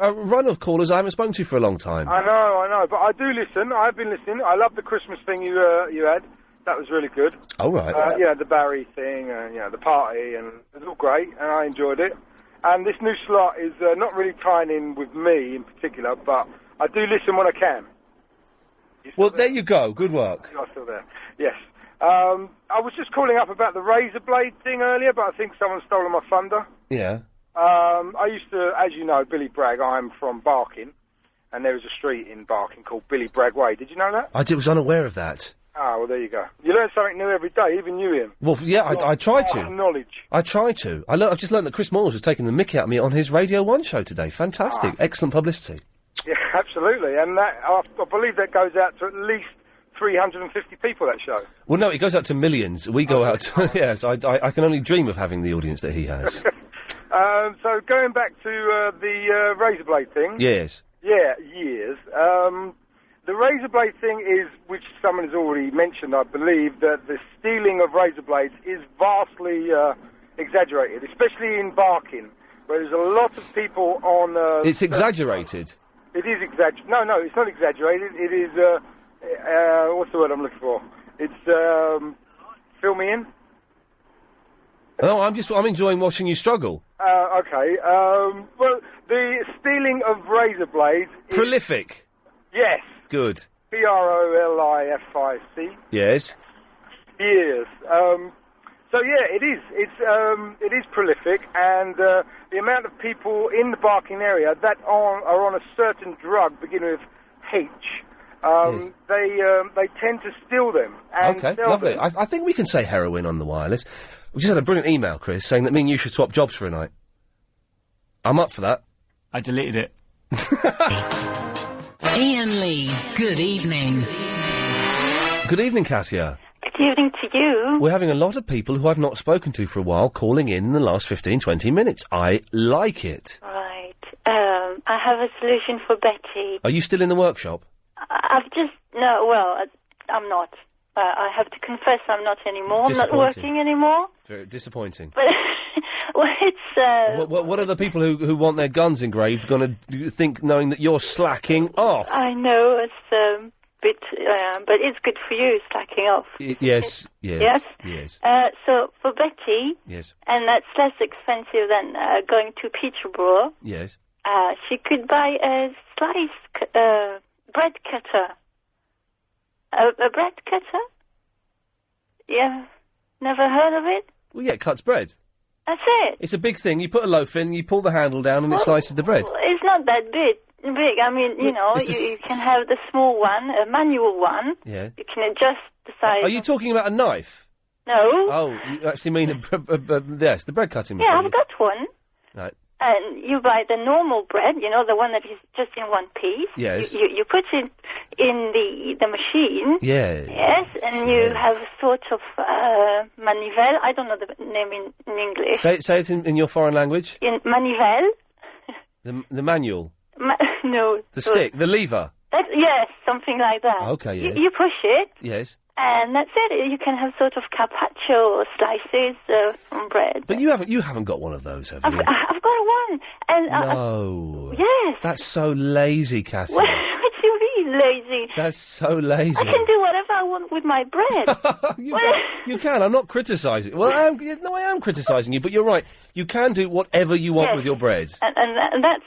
a run of callers I haven't spoken to for a long time. I know, but I do listen. I've been listening. I love the Christmas thing you had. That was really good. Oh, right. The Barry thing, the party, and it was all great, and I enjoyed it. And this new slot is not really tying in with me in particular, but I do listen when I can. Well, there you go. Good work. You're still there. Yes. I was just calling up about the razor blade thing earlier, but I think someone's stolen my thunder. Yeah. I used to, as you know, Billy Bragg, I'm from Barking, and there was a street in Barking called Billy Bragg Way. Did you know that? I was unaware of that. Ah, well, there you go. You learn something new every day, even you, Ian. Well, yeah, I try to. Knowledge. I try to. I've just learned that Chris Moores was taking the mickey out of me on his Radio 1 show today. Fantastic. Excellent publicity. Yeah, absolutely. And that, I believe that goes out to at least 350 people, that show. Well, no, it goes out to millions. We go out to... Yes, I can only dream of having the audience that he has. So, going back to the razor blade thing... Yes. Yeah, years. The razor blade thing is, which someone has already mentioned, I believe, that the stealing of razor blades is vastly exaggerated, especially in Barking, where there's a lot of people on... It's exaggerated. It is exaggerated. No, it's not exaggerated. It is, what's the word I'm looking for? It's, fill me in? No, I'm enjoying watching you struggle. Okay. Well, the stealing of razor blades... Prolific. Yes. Good. Prolific. Yes. Years. So yeah, it is. It is prolific, and the amount of people in the Barking area that are on a certain drug beginning with H, they tend to steal them. And Okay, sell lovely. them. I think we can say heroin on the wireless. We just had a brilliant email, Chris, saying that me and you should swap jobs for a night. I'm up for that. I deleted it. Iain Lee's Good Evening. Good evening, Katia. Good evening to you. We're having a lot of people who I've not spoken to for a while calling in the last 15, 20 minutes. I like it. Right. I have a solution for Betty. Are you still in the workshop? I'm not. I have to confess I'm not anymore. I'm not working anymore. Very disappointing. But, well, it's... What are the people who want their guns engraved going to think knowing that you're slacking off? I know, it's a bit... but it's good for you, slacking off. Yes. So, for Betty... Yes. And that's less expensive than going to Peterborough. Yes. She could buy a bread cutter. A bread cutter? Yeah. Never heard of it? Well, yeah, it cuts bread. That's it. It's a big thing. You put a loaf in, you pull the handle down, and it slices the bread. It's not that big. I mean, you can have the small one, a manual one. Yeah. You can adjust the size. Are you talking about a knife? No. Oh, you actually mean yes, the bread cutting machine. Yeah, I've got one. Right. And you buy the normal bread, the one that is just in one piece. Yes. You put it in the machine. Yeah. Yes, and you have a sort of manivelle. I don't know the name in English. Say it in your foreign language. In manivelle. The manual. No. The stick, the lever. Yes, something like that. Okay, yes. You push it. Yes. And that's it. You can have sort of carpaccio or slices from bread. But you haven't got one of those, have you? I've got one. And no. Yes. That's so lazy, Cassie. What do you mean, lazy? That's so lazy. I can do whatever I want with my bread. You can. I'm not criticising. Well, I am criticising you, but you're right. You can do whatever you want with your bread. And that's,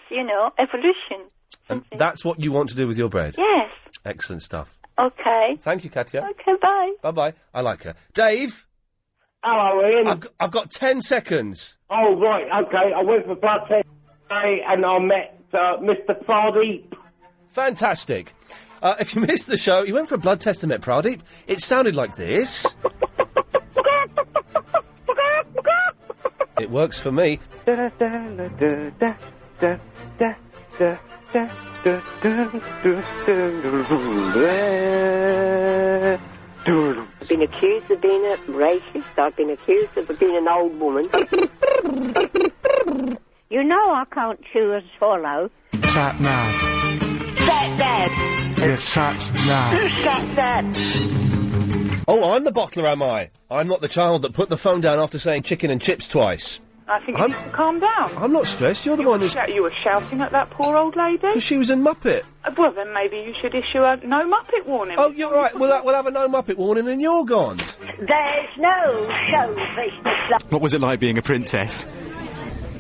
evolution. And that's what you want to do with your bread? Yes. Excellent stuff. Okay. Thank you, Katia. Okay, bye. Bye-bye. I like her. Dave? Hello, Ian. I've got 10 seconds. Oh, right, okay. I went for blood test today and I met Mr. Pradeep. Fantastic. If you missed the show, you went for a blood test and met Pradeep. It sounded like this. It works for me. I've been accused of being a racist. I've been accused of being an old woman. You know I can't chew and swallow. Sat nav. Sat Dad. It's sat nav. Who's Sat Dad? Oh, I'm the bottler, am I? I'm not the child that put the phone down after saying chicken and chips twice. I think you need to calm down. I'm not stressed. You're the one who's... You were shouting at that poor old lady. Because she was a Muppet. Well, then maybe you should issue a no Muppet warning. Oh, you're right. We'll have a no Muppet warning and you're gone. There's no show business. What was it like being a princess?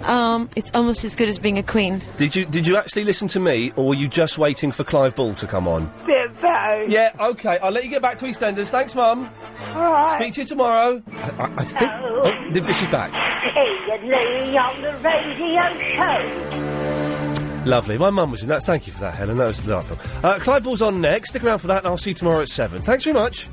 It's almost as good as being a queen. Did you actually listen to me, or were you just waiting for Clive Ball to come on? Bit of both. Yeah, OK. I'll let you get back to EastEnders. Thanks, Mum. All right. Speak to you tomorrow. I think... Oh, this is back. Ian Lee on the radio show. Lovely. My mum was in that. Thank you for that, Helen. That was delightful. Clive Ball's on next. Stick around for that, and I'll see you tomorrow at 7. Thanks very much.